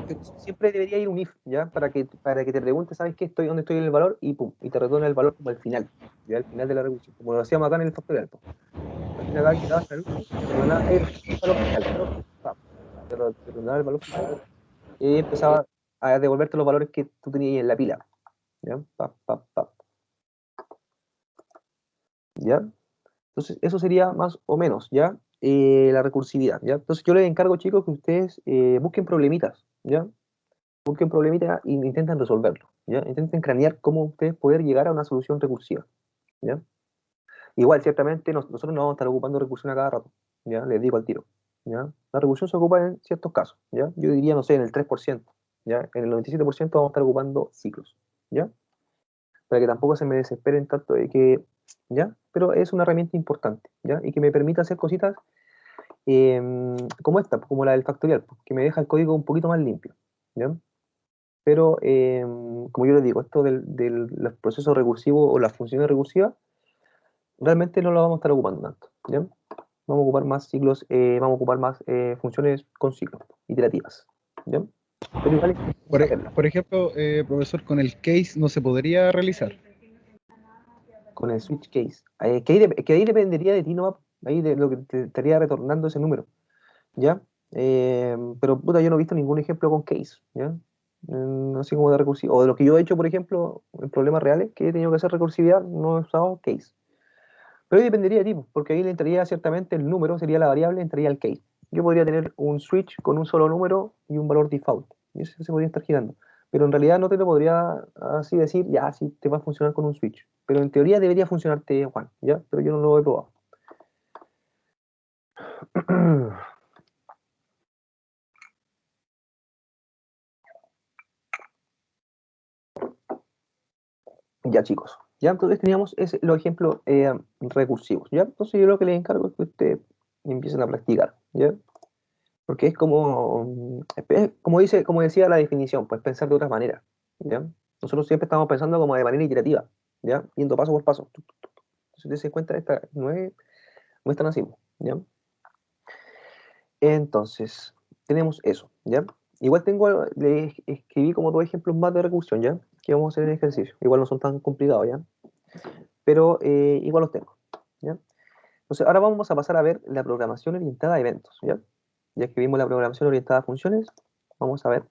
Pero siempre debería ir un if, ¿ya? Para que te preguntes, ¿sabes qué? Dónde estoy en el valor, y pum, y te retorna el valor como al final, ¿ya? Al final de la recursión, como lo hacíamos acá en el factorial, pues. Entonces acá quitabas el último, te retornaba el valor final, pero, pam, te retornaba el valor final, y empezaba a devolverte los valores que tú tenías en la pila, ¿ya? Pa, pa, pa, ¿ya? Entonces, eso sería más o menos, ¿ya? La recursividad, ¿ya? Entonces, yo les encargo, chicos, que ustedes busquen problemitas, ¿ya? Busquen problemitas y intenten resolverlo, ¿ya? Intenten cranear cómo ustedes poder llegar a una solución recursiva, ¿ya? Igual, ciertamente, nosotros no vamos a estar ocupando recursión a cada rato, ¿ya? Les digo al tiro, ¿ya? La recursión se ocupa en ciertos casos, ¿ya? Yo diría, no sé, en el 3%, ¿ya? En el 97% vamos a estar ocupando ciclos, ¿ya? Para que tampoco se me desesperen tanto de que, ¿ya? Pero es una herramienta importante, ¿ya? Y que me permita hacer cositas eh, como esta, como la del factorial, que me deja el código un poquito más limpio, ¿ya? Pero, como yo les digo, esto los procesos recursivos o las funciones recursivas, realmente no lo vamos a estar ocupando tanto, ¿ya? Vamos a ocupar más ciclos, vamos a ocupar más funciones con ciclos, iterativas, ¿ya? Pero igual es
por,
importante saberlo.
por ejemplo, profesor, con el case no se podría realizar.
Con el switch case. Que ahí dependería de ti, ¿no? Ahí de lo que te estaría retornando ese número, ¿ya? Pero puta, yo no he visto ningún ejemplo con case, ¿ya? Así como de recursivo. O de lo que yo he hecho, por ejemplo, en problemas reales, que he tenido que hacer recursividad, no he usado case. Pero ahí dependería de ti, porque ahí le entraría ciertamente el número, sería la variable, entraría el case. Yo podría tener un switch con un solo número y un valor default. Y ese se podría estar girando. Pero en realidad no te lo podría así decir, ya, sí te va a funcionar con un switch. Pero en teoría debería funcionarte, Juan, ¿ya? Pero yo no lo he probado. Ya, chicos. Ya, entonces teníamos los ejemplos recursivos, ¿ya? Entonces yo lo que les encargo es que ustedes empiecen a practicar, ¿ya? Porque es como decía la definición, pues pensar de otra manera, ¿ya? Nosotros siempre estamos pensando como de manera iterativa, ¿ya? Yendo paso por paso. Entonces, te das cuenta, no es tan así, ¿ya? Entonces, tenemos eso, ¿ya? Igual le escribí como dos ejemplos más de recursión, ¿ya? Que vamos a hacer en el ejercicio. Igual no son tan complicados, ¿ya? Pero igual los tengo, ¿ya? Entonces, ahora vamos a pasar a ver la programación orientada a eventos, ¿ya? Ya que vimos la programación orientada a funciones, vamos a ver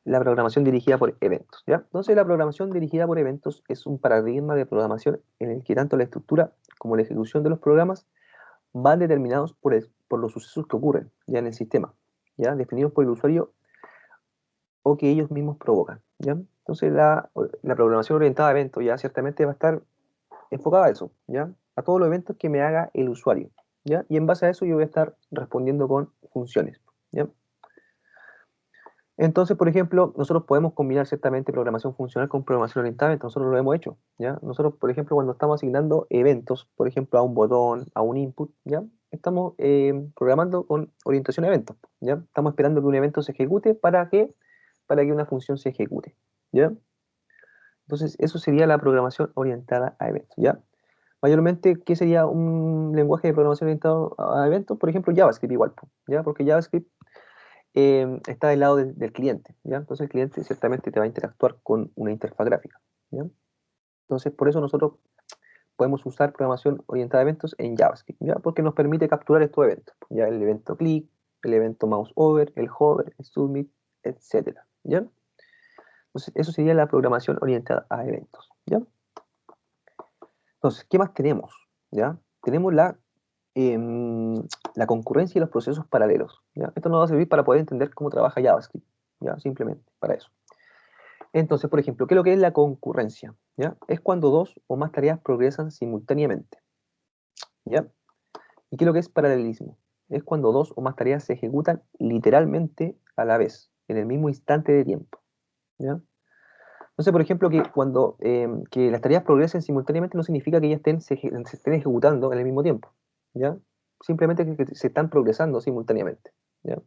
la programación dirigida por eventos, ¿ya? Entonces, la programación dirigida por eventos es un paradigma de programación en el que tanto la estructura como la ejecución de los programas van determinados por los sucesos que ocurren ya en el sistema, ¿ya? Definidos por el usuario o que ellos mismos provocan, ¿ya? Entonces, la programación orientada a eventos ya ciertamente va a estar enfocada a eso, ¿ya? A todos los eventos que me haga el usuario, ¿ya? Y en base a eso yo voy a estar respondiendo con funciones, ¿ya? Entonces, por ejemplo, nosotros podemos combinar ciertamente programación funcional con programación orientada, entonces nosotros lo hemos hecho, ¿ya? Nosotros, por ejemplo, cuando estamos asignando eventos, por ejemplo, a un botón, a un input, ¿ya? Estamos programando con orientación a eventos, ¿ya? Estamos esperando que un evento se ejecute para que una función se ejecute, ¿ya? Entonces, eso sería la programación orientada a eventos, ¿ya? Mayormente, ¿qué sería un lenguaje de programación orientado a eventos? Por ejemplo, JavaScript igual, ¿ya? Porque JavaScript está del lado del cliente, ¿ya? Entonces el cliente ciertamente te va a interactuar con una interfaz gráfica, ¿ya? Entonces por eso nosotros podemos usar programación orientada a eventos en JavaScript, ¿ya? Porque nos permite capturar estos eventos, ¿ya? El evento click, el evento mouse over, el hover, el submit, etcétera, ¿ya? Entonces eso sería la programación orientada a eventos, ¿ya? Entonces, ¿qué más tenemos? ¿Ya? Tenemos la concurrencia y los procesos paralelos, ¿ya? Esto nos va a servir para poder entender cómo trabaja JavaScript, ¿ya? Simplemente para eso. Entonces, por ejemplo, ¿qué es lo que es la concurrencia? ¿Ya? Es cuando dos o más tareas progresan simultáneamente, ¿ya? ¿Y qué es lo que es paralelismo? Es cuando dos o más tareas se ejecutan literalmente a la vez, en el mismo instante de tiempo, ¿ya? Entonces, por ejemplo, que cuando que las tareas progresen simultáneamente no significa que ellas se estén ejecutando en el mismo tiempo, ¿ya? Simplemente que se están progresando simultáneamente, ¿ya?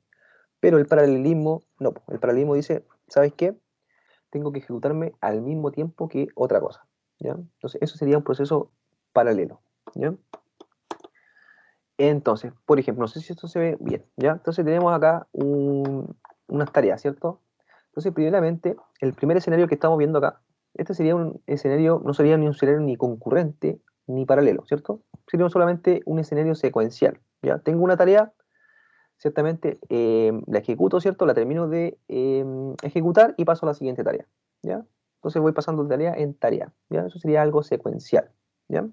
Pero el paralelismo, no, el paralelismo dice, ¿sabes qué? Tengo que ejecutarme al mismo tiempo que otra cosa, ¿ya? Entonces, eso sería un proceso paralelo, ¿ya? Entonces, por ejemplo, no sé si esto se ve bien, ¿ya? Entonces tenemos acá unas tareas, ¿cierto? Entonces, primeramente, el primer escenario que estamos viendo acá, este sería un escenario, no sería ni un escenario ni concurrente ni paralelo, ¿cierto? Sería solamente un escenario secuencial, ¿ya? Tengo una tarea, ciertamente la ejecuto, ¿cierto? La termino de ejecutar y paso a la siguiente tarea, ¿ya? Entonces voy pasando de tarea en tarea, ¿ya? Eso sería algo secuencial, ¿ya?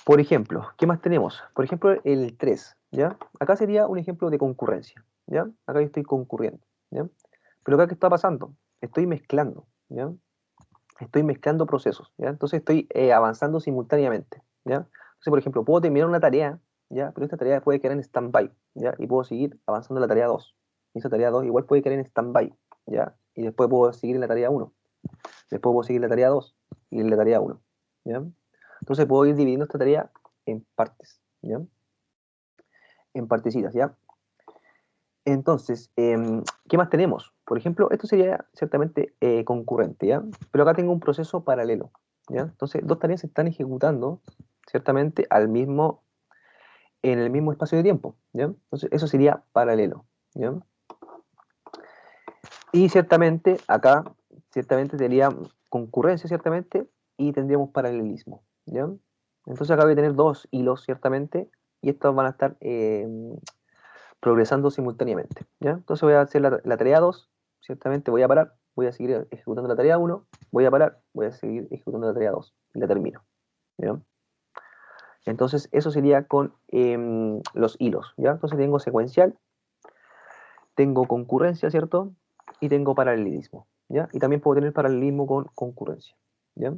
Por ejemplo, ¿qué más tenemos? Por ejemplo, el 3, ¿ya? Acá sería un ejemplo de concurrencia, ¿ya? Acá yo estoy concurriendo, ¿ya? Pero acá, ¿qué está pasando? Estoy mezclando, ¿ya? Estoy mezclando procesos, ¿ya? Entonces estoy avanzando simultáneamente, ¿ya? Entonces, por ejemplo, puedo terminar una tarea, ¿ya? Pero esta tarea puede quedar en stand-by, ¿ya? Y puedo seguir avanzando en la tarea 2. Y esa tarea 2 igual puede quedar en stand-by, ¿ya? Y después puedo seguir en la tarea 1. Después puedo seguir en la tarea 2 y en la tarea 1, ¿ya? Entonces puedo ir dividiendo esta tarea en partes, ¿ya? En partecitas, ¿ya? Entonces, ¿qué más tenemos? Por ejemplo, esto sería ciertamente concurrente, ¿ya? Pero acá tengo un proceso paralelo, ¿ya? Entonces, dos tareas se están ejecutando ciertamente en el mismo espacio de tiempo, ¿ya? Entonces, eso sería paralelo, ¿ya? Y ciertamente, acá, ciertamente tendría concurrencia, ciertamente, y tendríamos paralelismo, ¿ya? Entonces, acá voy a tener dos hilos, ciertamente, y estos van a estar progresando simultáneamente, ¿ya? Entonces voy a hacer la tarea 2, ciertamente voy a parar, voy a seguir ejecutando la tarea 1, voy a parar, voy a seguir ejecutando la tarea 2 y la termino, ¿ya? Entonces eso sería con los hilos, ¿ya? Entonces tengo secuencial, tengo concurrencia, ¿cierto? Y tengo paralelismo, ¿ya? Y también puedo tener paralelismo con concurrencia, ¿ya?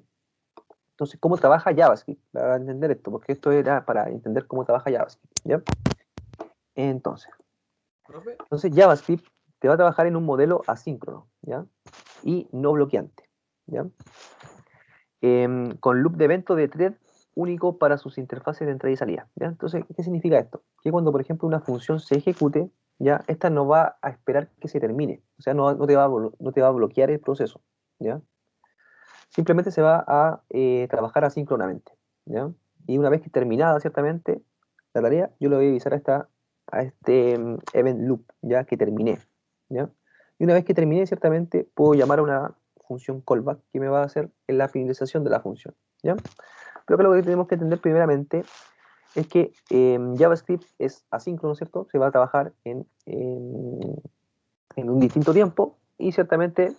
Entonces, ¿cómo trabaja JavaScript? Para entender esto, porque esto era para entender cómo trabaja JavaScript, ¿ya? Entonces,
¿Profe?
JavaScript te va a trabajar en un modelo asíncrono, ¿ya? Y no bloqueante, ¿ya? Con loop de evento de thread único para sus interfaces de entrada y salida, ¿ya? Entonces, ¿qué significa esto? Que cuando, por ejemplo, una función se ejecute, ¿ya? Esta no va a esperar que se termine, o sea, no te va a bloquear el proceso, ¿ya? Simplemente se va a trabajar asíncronamente, ¿ya? Y una vez que terminada, ciertamente, la tarea, yo le voy a avisar a este event loop, ya que terminé, ¿ya? Y una vez que terminé, ciertamente, puedo llamar a una función callback que me va a hacer en la finalización de la función, ¿ya? Pero que lo que tenemos que entender primeramente es que JavaScript es asíncrono, ¿cierto? Se va a trabajar en un distinto tiempo y ciertamente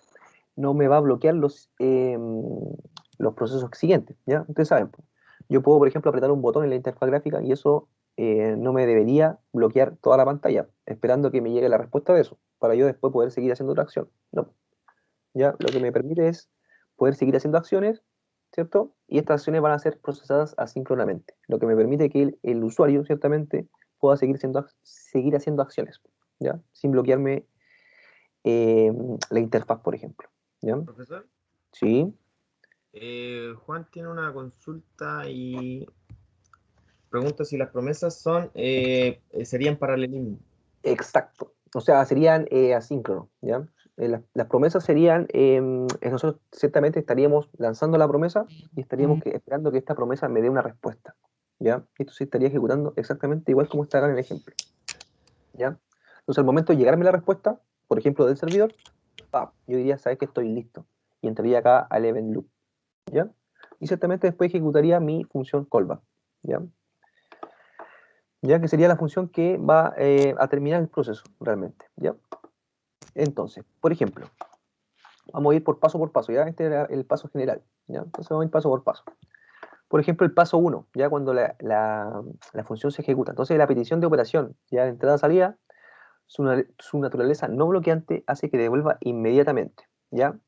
no me va a bloquear los procesos siguientes, ¿ya? Ustedes saben, po. Yo puedo, por ejemplo, apretar un botón en la interfaz gráfica y eso no me debería bloquear toda la pantalla, esperando que me llegue la respuesta de eso, para yo después poder seguir haciendo otra acción. No, ¿ya? Lo que me permite es poder seguir haciendo acciones, ¿cierto? Y estas acciones van a ser procesadas asíncronamente, lo que me permite que el usuario, ciertamente, pueda seguir haciendo acciones, ¿ya? Sin bloquearme eh, la interfaz, por ejemplo, ¿ya?
Profesor,
Sí,
Juan tiene una consulta y pregunta si las promesas serían paralelismo.
exacto. O sea, serían asíncronos, ¿ya? Las promesas serían, nosotros ciertamente estaríamos lanzando la promesa y estaríamos esperando que esta promesa me dé una respuesta, ¿ya? Esto se estaría ejecutando exactamente igual como está acá en el ejemplo, ¿ya? Entonces, al momento de llegarme la respuesta, por ejemplo, del servidor, ¡pam! Yo diría, ¿sabes que estoy listo? Y entraría acá al event loop, ¿ya? Y ciertamente después ejecutaría mi función callback, ¿ya? ¿Ya? Que sería la función que va a terminar el proceso realmente, ¿ya? Entonces, por ejemplo, vamos a ir por paso, ¿ya? Este era el paso general, ¿ya? Entonces vamos a ir paso por paso. Por ejemplo, el paso 1, ya cuando la función se ejecuta. Entonces, la petición de operación, ya de entrada-salida, su naturaleza no bloqueante hace que devuelva inmediatamente, ¿ya?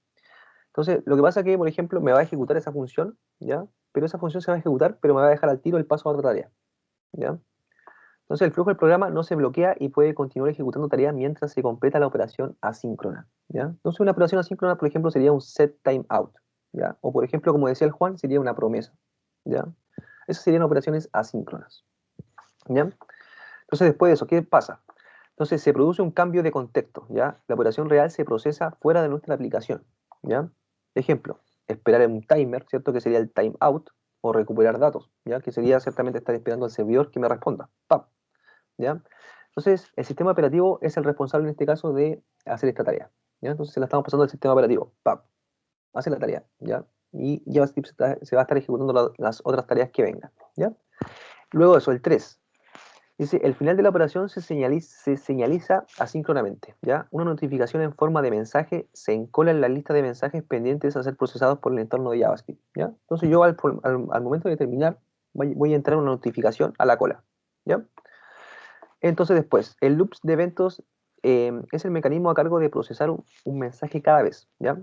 Entonces, lo que pasa es que, por ejemplo, me va a ejecutar esa función, ¿ya? Pero esa función se va a ejecutar, pero me va a dejar al tiro el paso a otra tarea, ¿ya? Entonces el flujo del programa no se bloquea y puede continuar ejecutando tareas mientras se completa la operación asíncrona, ¿ya? Entonces una operación asíncrona, por ejemplo, sería un set timeout, ¿ya? O por ejemplo, como decía el Juan, sería una promesa, ¿ya? Esas serían operaciones asíncronas, ¿ya? Entonces después de eso, ¿qué pasa? Entonces se produce un cambio de contexto, ¿ya? La operación real se procesa fuera de nuestra aplicación, ¿ya? Ejemplo, esperar en un timer, ¿cierto? Que sería el timeout, o recuperar datos, ¿ya? Que sería ciertamente estar esperando al servidor que me responda, ¡pam! ¿Ya? Entonces, el sistema operativo es el responsable en este caso de hacer esta tarea, ¿ya? Entonces se la estamos pasando al sistema operativo, ¡pam! Hace la tarea, ¿ya? Y JavaScript se va a estar ejecutando las otras tareas que vengan, ¿ya? Luego de eso, el 3. Dice, el final de la operación se señaliza asíncronamente, ¿ya? Una notificación en forma de mensaje se encola en la lista de mensajes pendientes a ser procesados por el entorno de JavaScript, ¿ya? Entonces yo al momento de terminar voy a entrar una notificación a la cola, ¿ya? Entonces después, el loops de eventos es el mecanismo a cargo de procesar un mensaje cada vez, ¿ya?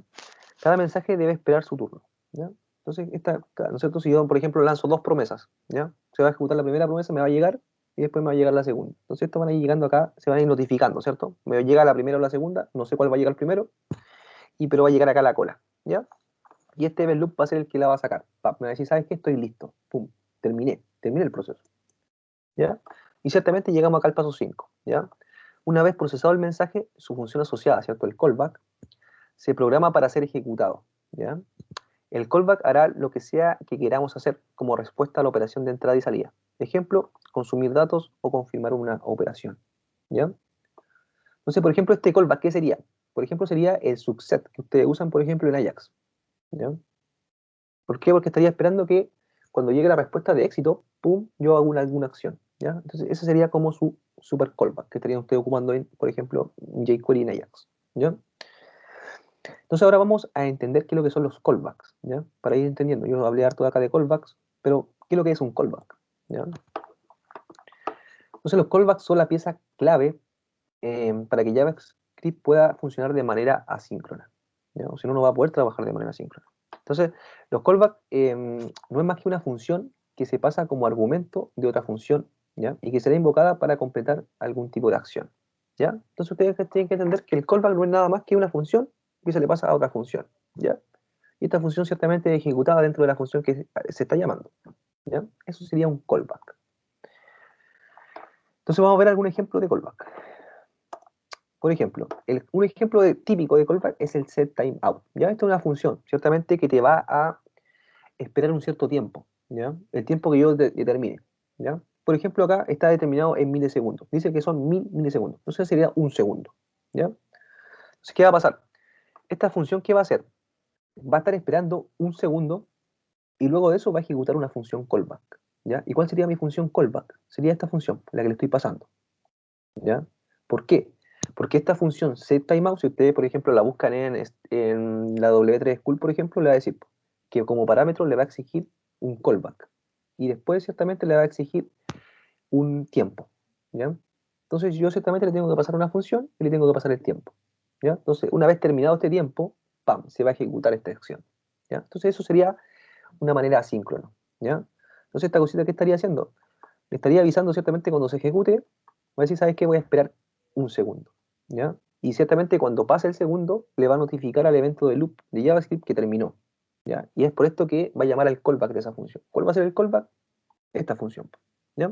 Cada mensaje debe esperar su turno, ¿ya? Entonces, ¿no es cierto? Si yo, por ejemplo, lanzo 2 promesas, ¿ya? Se va a ejecutar la primera promesa, me va a llegar, y después me va a llegar la segunda. Entonces, estos van a ir llegando acá, se van a ir notificando, ¿cierto? Me llega la primera o la segunda, no sé cuál va a llegar primero, pero va a llegar acá a la cola, ¿ya? Y este event loop va a ser el que la va a sacar. Me va a decir, ¿sabes qué? Estoy listo. Pum, terminé el proceso, ¿ya? Y ciertamente llegamos acá al paso 5, ¿ya? Una vez procesado el mensaje, su función asociada, ¿cierto? El callback, se programa para ser ejecutado, ¿ya? El callback hará lo que sea que queramos hacer como respuesta a la operación de entrada y salida. Ejemplo, consumir datos o confirmar una operación, ¿ya? Entonces, por ejemplo, este callback, ¿qué sería? Por ejemplo, sería el subset que ustedes usan, por ejemplo, en Ajax, ¿ya? ¿Por qué? Porque estaría esperando que cuando llegue la respuesta de éxito, pum, yo hago alguna acción, ¿ya? Entonces, ese sería como su super callback que estarían ustedes ocupando en, por ejemplo, jQuery en Ajax, ¿ya? Entonces ahora vamos a entender qué es lo que son los callbacks, ¿ya? Para ir entendiendo. Yo hablé harto acá de callbacks, pero ¿qué es lo que es un callback? ¿Ya? Entonces los callbacks son la pieza clave para que JavaScript pueda funcionar de manera asíncrona, ¿ya? O si no, no va a poder trabajar de manera asíncrona. Entonces, los callbacks no es más que una función que se pasa como argumento de otra función, ¿ya? Y que será invocada para completar algún tipo de acción, ¿ya? Entonces ustedes tienen que entender que el callback no es nada más que una función que se le pasa a otra función, ¿ya? Y esta función ciertamente es ejecutada dentro de la función que se está llamando, ¿ya? Eso sería un callback. Entonces vamos a ver algún ejemplo de callback. Por ejemplo, un ejemplo típico de callback es el setTimeout, ¿ya? Esta es una función, ciertamente, que te va a esperar un cierto tiempo, ¿ya? El tiempo que yo determine, ¿ya? Por ejemplo, acá está determinado en milisegundos. Dice que son 1000 milisegundos. Entonces sería un segundo, ¿ya? Entonces, ¿qué va a pasar? Esta función, ¿qué va a hacer? Va a estar esperando un segundo y luego de eso va a ejecutar una función callback, ¿ya? ¿Y cuál sería mi función callback? Sería esta función, la que le estoy pasando, ¿ya? ¿Por qué? Porque esta función setTimeout, si ustedes, por ejemplo, la buscan en la W3 School, por ejemplo, le va a decir que como parámetro le va a exigir un callback. Y después, ciertamente, le va a exigir un tiempo, ¿ya? Entonces, yo ciertamente le tengo que pasar una función y le tengo que pasar el tiempo, ¿ya? Entonces, una vez terminado este tiempo, ¡pam!, se va a ejecutar esta acción, ¿ya? Entonces, eso sería una manera asíncrona, ¿ya? Entonces, esta cosita que estaría haciendo, le estaría avisando ciertamente cuando se ejecute, voy a decir, ¿sabes qué? Voy a esperar un segundo, ¿ya? Y ciertamente cuando pase el segundo, le va a notificar al evento de loop de JavaScript que terminó, ¿ya? Y es por esto que va a llamar al callback de esa función. ¿Cuál va a ser el callback? Esta función, ¿ya?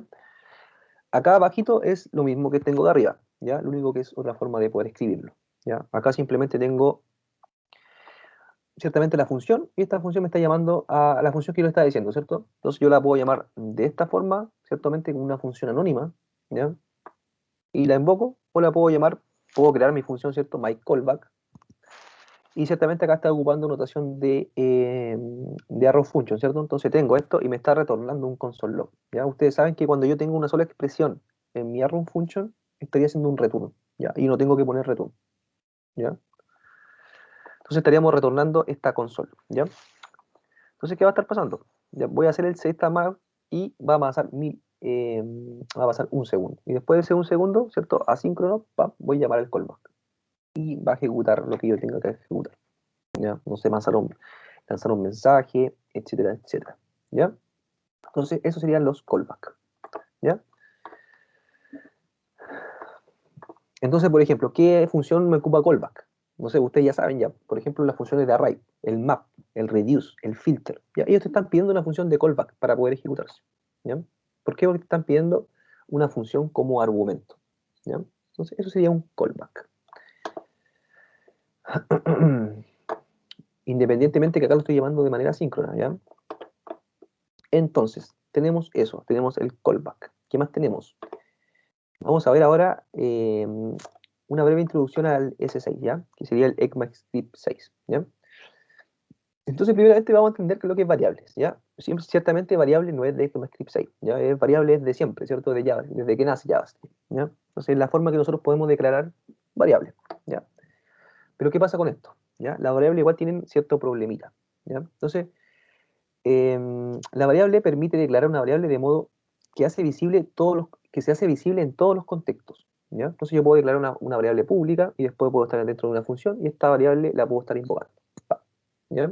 Acá abajito es lo mismo que tengo de arriba, ¿ya? Lo único que es otra forma de poder escribirlo, ¿ya? Acá simplemente tengo ciertamente la función, y esta función me está llamando a la función que yo le estaba diciendo, ¿cierto? Entonces yo la puedo llamar de esta forma, ciertamente con una función anónima, ¿ya? Y la invoco, o la puedo llamar, puedo crear mi función, ¿cierto? MyCallback, y ciertamente acá está ocupando notación de arrow function, ¿cierto? Entonces tengo esto y me está retornando un console log, ¿ya? Ustedes saben que cuando yo tengo una sola expresión en mi arrow function, estaría haciendo un return, ¿ya? Y no tengo que poner return, ¿ya? Entonces estaríamos retornando esta console, ¿ya? Entonces, ¿qué va a estar pasando? Ya voy a hacer el setTimeout y va a pasar va a pasar un segundo. Y después de ese un segundo, ¿cierto? Asíncrono, voy a llamar al callback. Y va a ejecutar lo que yo tenga que ejecutar, ¿ya? No sé, lanzar un mensaje, etcétera, etcétera, ¿ya? Entonces, esos serían los callbacks, ¿ya?
Entonces, por ejemplo, ¿qué función me ocupa callback? No sé, ustedes ya saben ya. Por ejemplo, las funciones de array, el map, el reduce, el filter. ¿Ya? Ellos te están pidiendo una función de callback para poder ejecutarse. ¿Ya? ¿Por qué? Porque te están pidiendo una función como argumento. ¿Ya? Entonces, eso sería un callback. Independientemente que acá lo estoy llamando de manera síncrona. ¿Ya? Entonces, tenemos eso, tenemos el callback. ¿Qué más tenemos? Vamos a ver ahora una breve introducción al S6, ¿ya? Que sería el ECMAScript 6, ¿ya? Entonces, primeramente vamos a entender qué es lo que es variables, ¿ya? Ciertamente variable no es de ECMAScript 6, ¿ya? Es variable de siempre, ¿cierto? De Java, desde que nace JavaScript, ¿ya? Entonces, la forma que nosotros podemos declarar variables, ¿ya? Pero, ¿qué pasa con esto? ¿Ya? La variable igual tiene cierto problemita, ¿ya? Entonces, la variable permite declarar una variable de modo que se hace visible en todos los contextos, ¿ya? Entonces yo puedo declarar una variable pública y después puedo estar dentro de una función y esta variable la puedo estar invocando, ¿ya?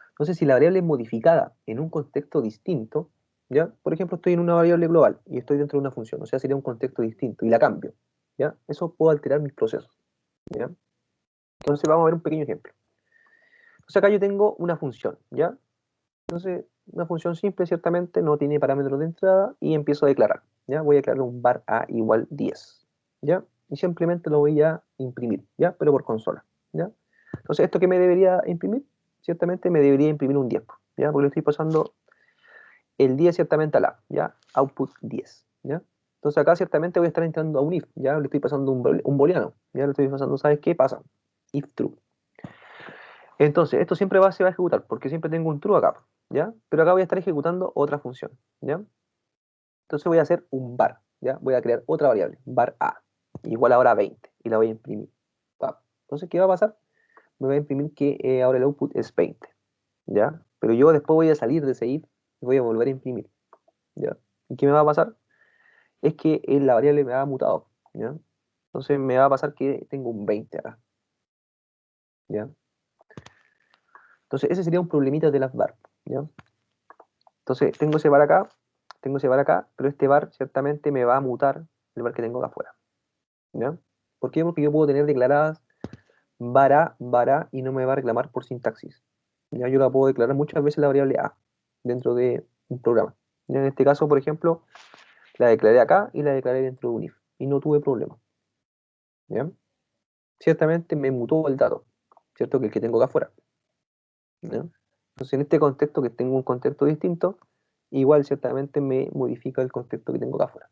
Entonces si la variable es modificada en un contexto distinto, ¿ya? Por ejemplo, estoy en una variable global y estoy dentro de una función, o sea, sería un contexto distinto y la cambio, ¿ya? Eso puede alterar mis procesos, ¿ya? Entonces vamos a ver un pequeño ejemplo. Entonces acá yo tengo una función, ¿ya? Entonces, una función simple ciertamente no tiene parámetros de entrada y empiezo a declarar, ¿ya? Voy a declarar un var a igual 10, ¿ya? Y simplemente lo voy a imprimir, ¿ya? Pero por consola, ¿ya? Entonces, ¿esto qué me debería imprimir? Ciertamente me debería imprimir un 10, ¿ya? Porque le estoy pasando el 10 ciertamente a la, ¿ya? Output 10, ¿ya? Entonces acá ciertamente voy a estar entrando a un if, ¿ya? Le estoy pasando un booleano, ¿ya? Le estoy pasando, ¿sabes qué pasa? If true. Entonces, esto siempre se va a ejecutar, porque siempre tengo un true acá, ¿ya? Pero acá voy a estar ejecutando otra función, ¿ya? Entonces voy a hacer un var, ¿ya? Voy a crear otra variable, var a, igual ahora a 20, y la voy a imprimir. Entonces, ¿qué va a pasar? Me va a imprimir que ahora el output es 20, ¿ya? Pero yo después voy a salir de ese if y voy a volver a imprimir, ¿ya? ¿Y qué me va a pasar? Es que la variable me ha mutado, ¿ya? Entonces me va a pasar que tengo un 20 acá, ¿ya? Entonces ese sería un problemita de las var, ¿ya? Entonces tengo ese var acá, pero este var ciertamente me va a mutar el var que tengo acá afuera, ¿ya? ¿Por qué? Porque yo puedo tener declaradas var a y no me va a reclamar por sintaxis, ¿ya? Yo la puedo declarar muchas veces la variable a dentro de un programa, ¿ya? En este caso, por ejemplo, la declaré acá y la declaré dentro de un if y no tuve problema, ¿ya? Ciertamente me mutó el dato, ¿cierto? Que el que tengo acá afuera, ¿ya? Entonces en este contexto, que tengo un contexto distinto, igual ciertamente me modifica el contexto que tengo acá afuera,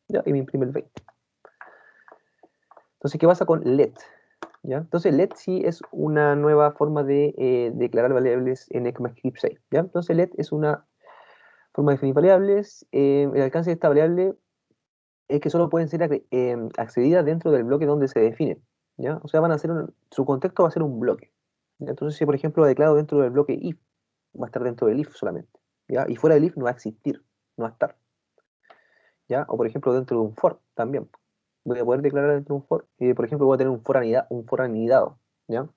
¿ya? Y me imprime el 20. Entonces, ¿qué pasa con let? ¿Ya? Entonces, let sí es una nueva forma de declarar variables en ECMAScript 6, ¿ya? Entonces, let es una forma de definir variables. El alcance de esta variable es que solo pueden ser accedidas dentro del bloque donde se definen, ¿ya? O sea, su contexto va a ser un bloque, ¿ya? Entonces, si por ejemplo lo declaro dentro del bloque if, va a estar dentro del if solamente, ¿ya? Y fuera del if no va a existir, no va a estar, ¿ya? O por ejemplo dentro de un for también. Voy a poder declarar dentro de un for, y por ejemplo voy a tener un for anidado, ¿ya?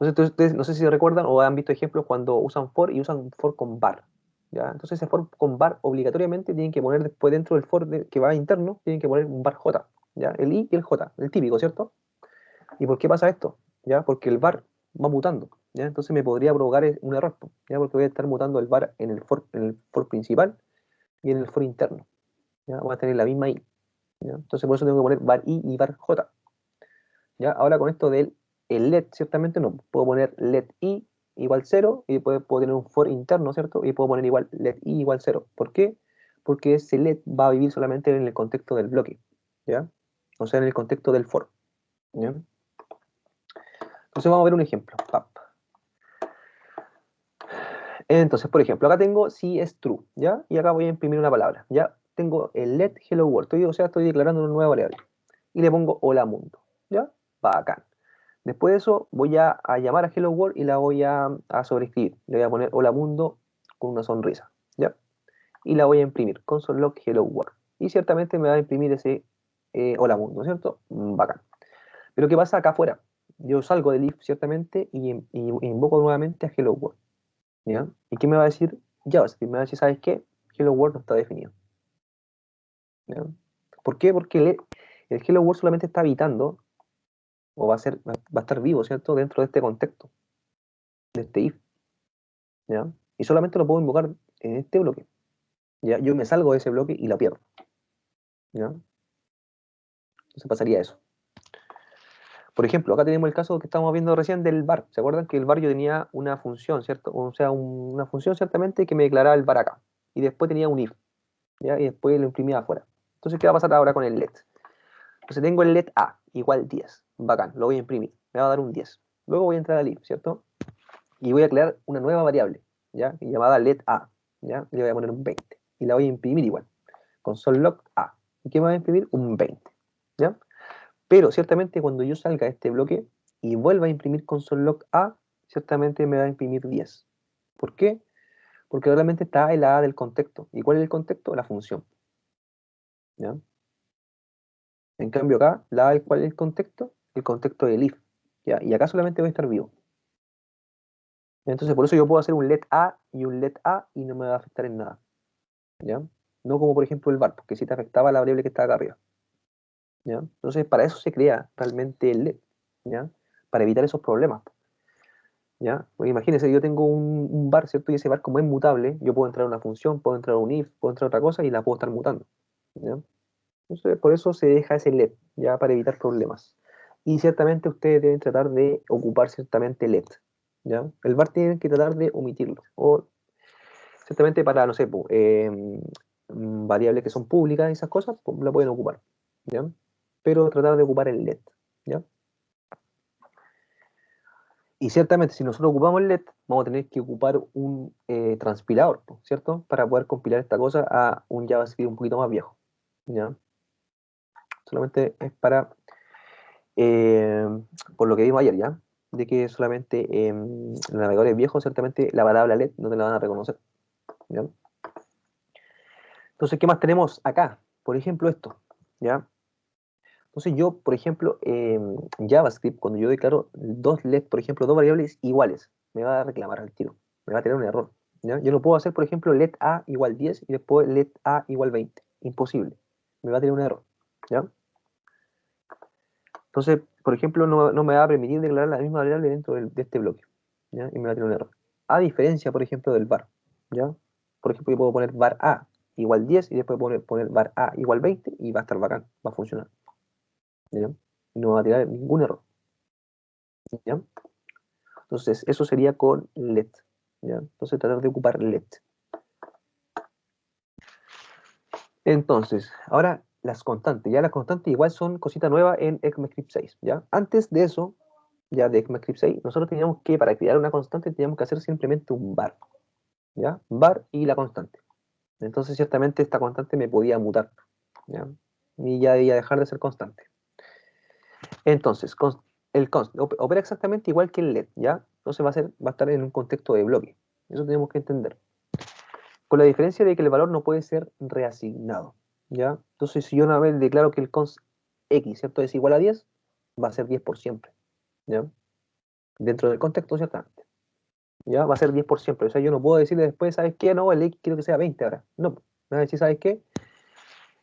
Entonces ustedes no sé si recuerdan o han visto ejemplos cuando usan for y usan for con var, ¿ya? Entonces ese for con var obligatoriamente tienen que poner después dentro del for que va interno, tienen que poner un var j, ¿ya? El i y el j, el típico, ¿cierto? ¿Y por qué pasa esto? ¿Ya? Porque el var va mutando, ¿ya? Entonces me podría provocar un error, ¿ya? Porque voy a estar mutando el var en el for principal y en el for interno, ¿ya? Voy a tener la misma i, ¿ya? Entonces por eso tengo que poner var i y var j, ¿ya? Ahora con esto del el let, ciertamente no, puedo poner let i igual 0 y después puedo tener un for interno, ¿cierto? Y puedo poner igual let i igual 0. ¿Por qué? Porque ese let va a vivir solamente en el contexto del bloque, ¿ya? O sea, en el contexto del for, ¿ya? Entonces vamos a ver un ejemplo. Pap. Entonces, por ejemplo, acá tengo si es true, ¿ya? Y acá voy a imprimir una palabra, ¿ya? Tengo el let hello world, o sea, estoy declarando una nueva variable. Y le pongo hola mundo, ¿ya? Bacán. Después de eso voy a llamar a Hello World y la voy a sobreescribir. Le voy a poner hola mundo con una sonrisa, ¿ya? Y la voy a imprimir, console.log Hello World. Y ciertamente me va a imprimir ese hola mundo, ¿cierto? Bacán. Pero ¿qué pasa acá afuera? Yo salgo del if ciertamente y invoco nuevamente a Hello World, ¿ya? ¿Y qué me va a decir JavaScript? Me va a decir, ¿sabes qué? Hello World no está definido, ¿ya? ¿Por qué? Porque El hello world solamente está habitando, o va a estar vivo, ¿cierto? Dentro de este contexto, de este if, ¿ya? Y solamente lo puedo invocar en este bloque, ¿ya? Yo me salgo de ese bloque y la pierdo, ¿ya? Entonces pasaría eso. Por ejemplo, acá tenemos el caso que estábamos viendo recién del var. ¿Se acuerdan que el var yo tenía una función, ¿cierto? O sea, una función ciertamente que me declaraba el var acá. Y después tenía un if, ¿ya? Y después lo imprimía afuera. Entonces, ¿qué va a pasar ahora con el let? Entonces tengo el let a igual 10. Bacán, lo voy a imprimir. Me va a dar un 10. Luego voy a entrar al if, ¿cierto? Y voy a crear una nueva variable, ¿ya? Llamada let a, ¿ya? Y le voy a poner un 20. Y la voy a imprimir igual. Console.log a. ¿Y qué me va a imprimir? Un 20, ¿ya? Pero ciertamente cuando yo salga de este bloque y vuelva a imprimir console.log a, ciertamente me va a imprimir 10. ¿Por qué? Porque realmente está el a del contexto. ¿Y cuál es el contexto? La función, ¿ya? En cambio acá, ¿cuál es el contexto? El contexto del if, ¿ya? Y acá solamente va a estar vivo. Entonces por eso yo puedo hacer un let a y un let a y no me va a afectar en nada, ¿ya? No como por ejemplo el var, porque sí te afectaba la variable que está acá arriba, ¿ya? Entonces para eso se crea realmente el let, ¿ya? Para evitar esos problemas, ¿ya? Porque imagínense, yo tengo un var, ¿cierto? Y ese var como es mutable, yo puedo entrar a una función, puedo entrar a un if, puedo entrar a otra cosa y la puedo estar mutando, ¿ya? Entonces por eso se deja ese let, ya para evitar problemas. Y ciertamente ustedes deben tratar de ocupar ciertamente let, ¿ya? El var tienen que tratar de omitirlo, o ciertamente para, no sé, variables que son públicas y esas cosas, pues, la pueden ocupar, ¿ya? Pero tratar de ocupar el let, ¿ya? Y ciertamente, si nosotros ocupamos el let, vamos a tener que ocupar un transpilador, ¿cierto? Para poder compilar esta cosa a un JavaScript un poquito más viejo, ¿ya? Solamente es para, por lo que vimos ayer, ¿ya? De que solamente en navegadores viejos, ciertamente la palabra let no te la van a reconocer, ¿ya? Entonces, ¿qué más tenemos acá? Por ejemplo, esto, ¿ya? Entonces yo, por ejemplo, en JavaScript, cuando yo declaro dos let, por ejemplo, dos variables iguales, me va a reclamar al tiro, me va a tener un error, ¿ya? Yo no puedo hacer, por ejemplo, let a igual 10 y después let a igual 20, imposible, me va a tener un error, ¿ya? Entonces, por ejemplo, no me va a permitir declarar la misma variable dentro de este bloque, ¿ya? Y me va a tener un error. A diferencia, por ejemplo, del var, ¿ya? Por ejemplo, yo puedo poner var a igual 10 y después poner var a igual 20 y va a estar bacán, va a funcionar, ¿ya? No va a tirar ningún error, ¿ya? Entonces, eso sería con let, ¿ya? Entonces, tratar de ocupar let. Entonces, ahora las constantes, ya las constantes igual son cosita nueva en ECMAScript 6, ¿ya? Antes de eso, ya de ECMAScript 6, nosotros teníamos que, para crear una constante, teníamos que hacer simplemente un var, ¿ya? Var y la constante. Entonces, ciertamente, esta constante me podía mutar, ¿ya? Y ya debía dejar de ser constante. Entonces, el const opera exactamente igual que el let, ¿ya? Entonces va a estar en un contexto de bloque. Eso tenemos que entender. Con la diferencia de que el valor no puede ser reasignado, ¿ya? Entonces, si yo una vez declaro que el const x, ¿cierto?, es igual a 10, va a ser 10 por siempre, ¿ya? Dentro del contexto, ciertamente, ¿ya? Va a ser 10 por siempre. O sea, yo no puedo decirle después, ¿sabes qué? No, el x quiero que sea 20 ahora. No, me va a decir, ¿sabes qué?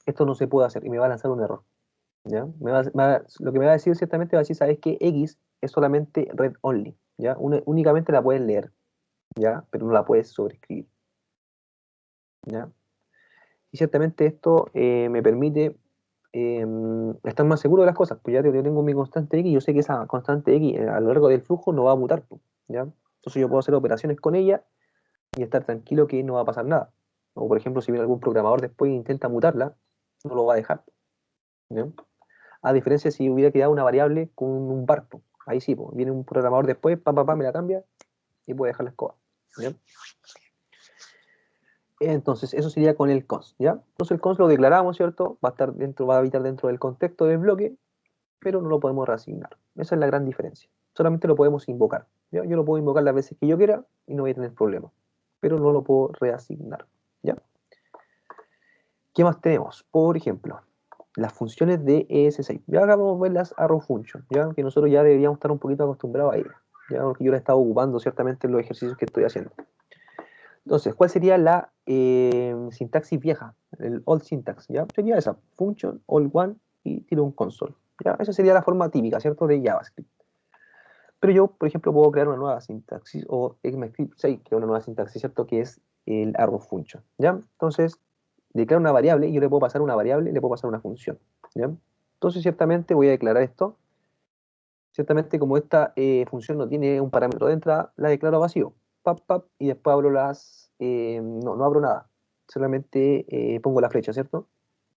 Esto no se puede hacer y me va a lanzar un error, ¿ya? Lo que me va a decir ciertamente va a decir, ¿sabes qué? X es solamente read only, ¿ya? Únicamente la puedes leer, ¿ya? Pero no la puedes sobreescribir, ¿ya? Y ciertamente esto me permite estar más seguro de las cosas, pues ya yo tengo mi constante X, yo sé que esa constante X a lo largo del flujo no va a mutar, pues, ¿ya? Entonces yo puedo hacer operaciones con ella y estar tranquilo que no va a pasar nada. O por ejemplo, si viene algún programador después e intenta mutarla, no lo va a dejar, ¿ya? A diferencia si hubiera creado una variable con un var, pues, ahí sí, pues, viene un programador después, me la cambia y puede dejar la escoba, ¿ya? Entonces, eso sería con el const, ¿ya? Entonces el const lo declaramos, ¿cierto? Va a habitar dentro del contexto del bloque, pero no lo podemos reasignar. Esa es la gran diferencia. Solamente lo podemos invocar, ¿ya? Yo lo puedo invocar las veces que yo quiera y no voy a tener problema, pero no lo puedo reasignar, ¿ya? ¿Qué más tenemos? Por ejemplo, las funciones de ES6. Ya acá vamos a ver las arrow functions, ¿ya? Que nosotros ya deberíamos estar un poquito acostumbrados a ellas, ¿ya? Porque yo la he estado ocupando ciertamente en los ejercicios que estoy haciendo. Entonces, ¿cuál sería la sintaxis vieja? El old syntax, ¿ya? Sería esa, function, all one y tiro un console. ¿Ya? Esa sería la forma típica, ¿cierto? De JavaScript. Pero yo, por ejemplo, puedo crear una nueva sintaxis, o ECMAScript 6 crea una nueva sintaxis, ¿cierto? Que es el arrow function, ¿ya? Entonces, declaro una variable y yo le puedo pasar una variable, le puedo pasar una función, ¿ya? Entonces, ciertamente voy a declarar esto. Ciertamente, como esta función no tiene un parámetro de entrada, la declaro vacío. Pap, pap, y después abro las... no abro nada. Solamente pongo la flecha, ¿cierto?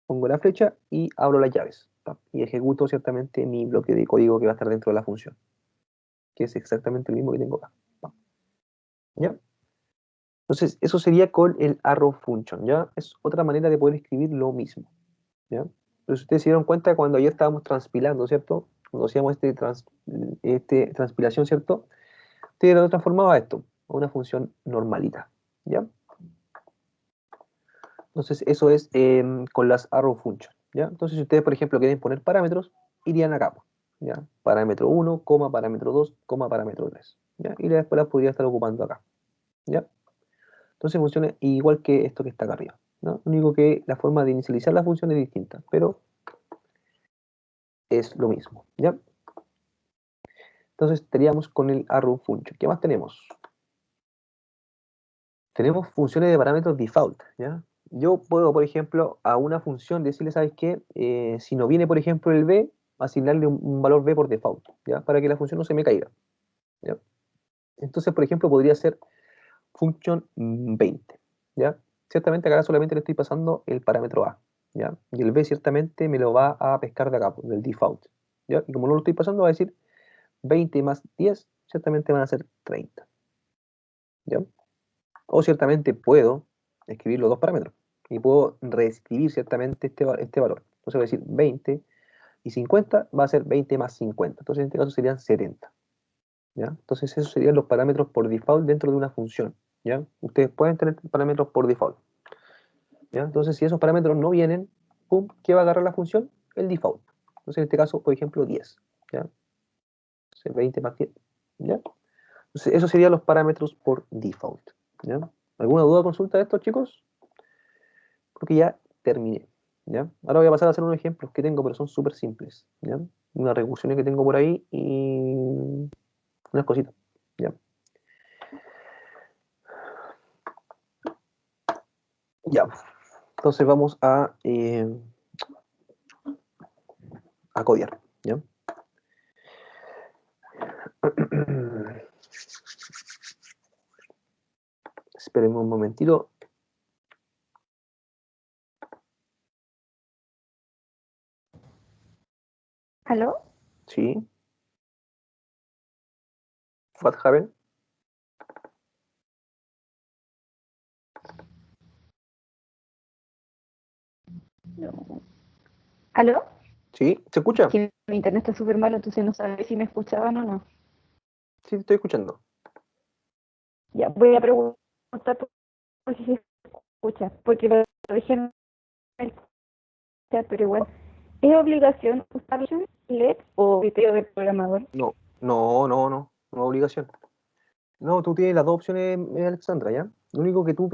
Pongo la flecha y abro las llaves. Pap, y ejecuto ciertamente mi bloque de código que va a estar dentro de la función, que es exactamente el mismo que tengo acá. Pap. ¿Ya? Entonces, eso sería con el arrow function, ¿ya? Es otra manera de poder escribir lo mismo, ¿ya? Entonces, ustedes se dieron cuenta cuando ayer estábamos transpilando, ¿cierto? Cuando hacíamos transpilación, ¿cierto? Ustedes lo transformaba esto a una función normalita, ¿ya? Entonces, eso es con las arrow function, ¿ya? Entonces, si ustedes, por ejemplo, quieren poner parámetros, irían acá, ¿ya? Parámetro 1, parámetro 2, parámetro 3, ¿ya? Y después las podría estar ocupando acá, ¿ya? Entonces funciona igual que esto que está acá arriba, ¿no? Lo único que la forma de inicializar la función es distinta, pero es lo mismo, ¿ya? Entonces estaríamos con el arrow function. ¿Qué más tenemos? Tenemos funciones de parámetros default, ¿ya? Yo puedo, por ejemplo, a una función decirle, ¿sabes qué? Si no viene, por ejemplo, el b, asignarle un valor b por default, ¿ya? Para que la función no se me caiga, ¿ya? Entonces, por ejemplo, podría ser function 20, ¿ya? Ciertamente acá solamente le estoy pasando el parámetro a, ¿ya? Y el b ciertamente me lo va a pescar de acá, del default, ¿ya? Y como no lo estoy pasando, va a decir 20 más 10, ciertamente van a ser 30, ¿ya? O ciertamente puedo escribir los dos parámetros y puedo reescribir ciertamente este valor. Entonces voy a decir 20 y 50 va a ser 20 más 50. Entonces en este caso serían 70, ¿ya? Entonces esos serían los parámetros por default dentro de una función, ¿ya? Ustedes pueden tener parámetros por default, ¿ya? Entonces si esos parámetros no vienen, pum, ¿qué va a agarrar la función? El default. Entonces en este caso, por ejemplo, 10, ¿ya? Entonces 20 más 10, ¿ya? Entonces esos serían los parámetros por default, ¿ya? ¿Alguna duda o consulta de esto, chicos? Porque ya terminé, ¿ya? Ahora voy a pasar a hacer unos ejemplos que tengo, pero son súper simples, ¿ya? Unas recursiones que tengo por ahí y unas cositas, ¿ya? Ya, entonces vamos a codear, ¿ya? Espérenme un momentito.
¿Aló?
Sí. What happened?
No. ¿Aló?
Sí, ¿se
Es
escucha?
que mi internet está súper malo, entonces no sabía si me escuchaban o no.
Sí, te estoy escuchando.
Ya, voy a preguntar por si se escucha, porque lo dije en el chat, pero igual. ¿Es obligación usar LED o video del programador?
No, no obligación. No, tú tienes las dos opciones, Alexandra, ¿ya? Lo único que yo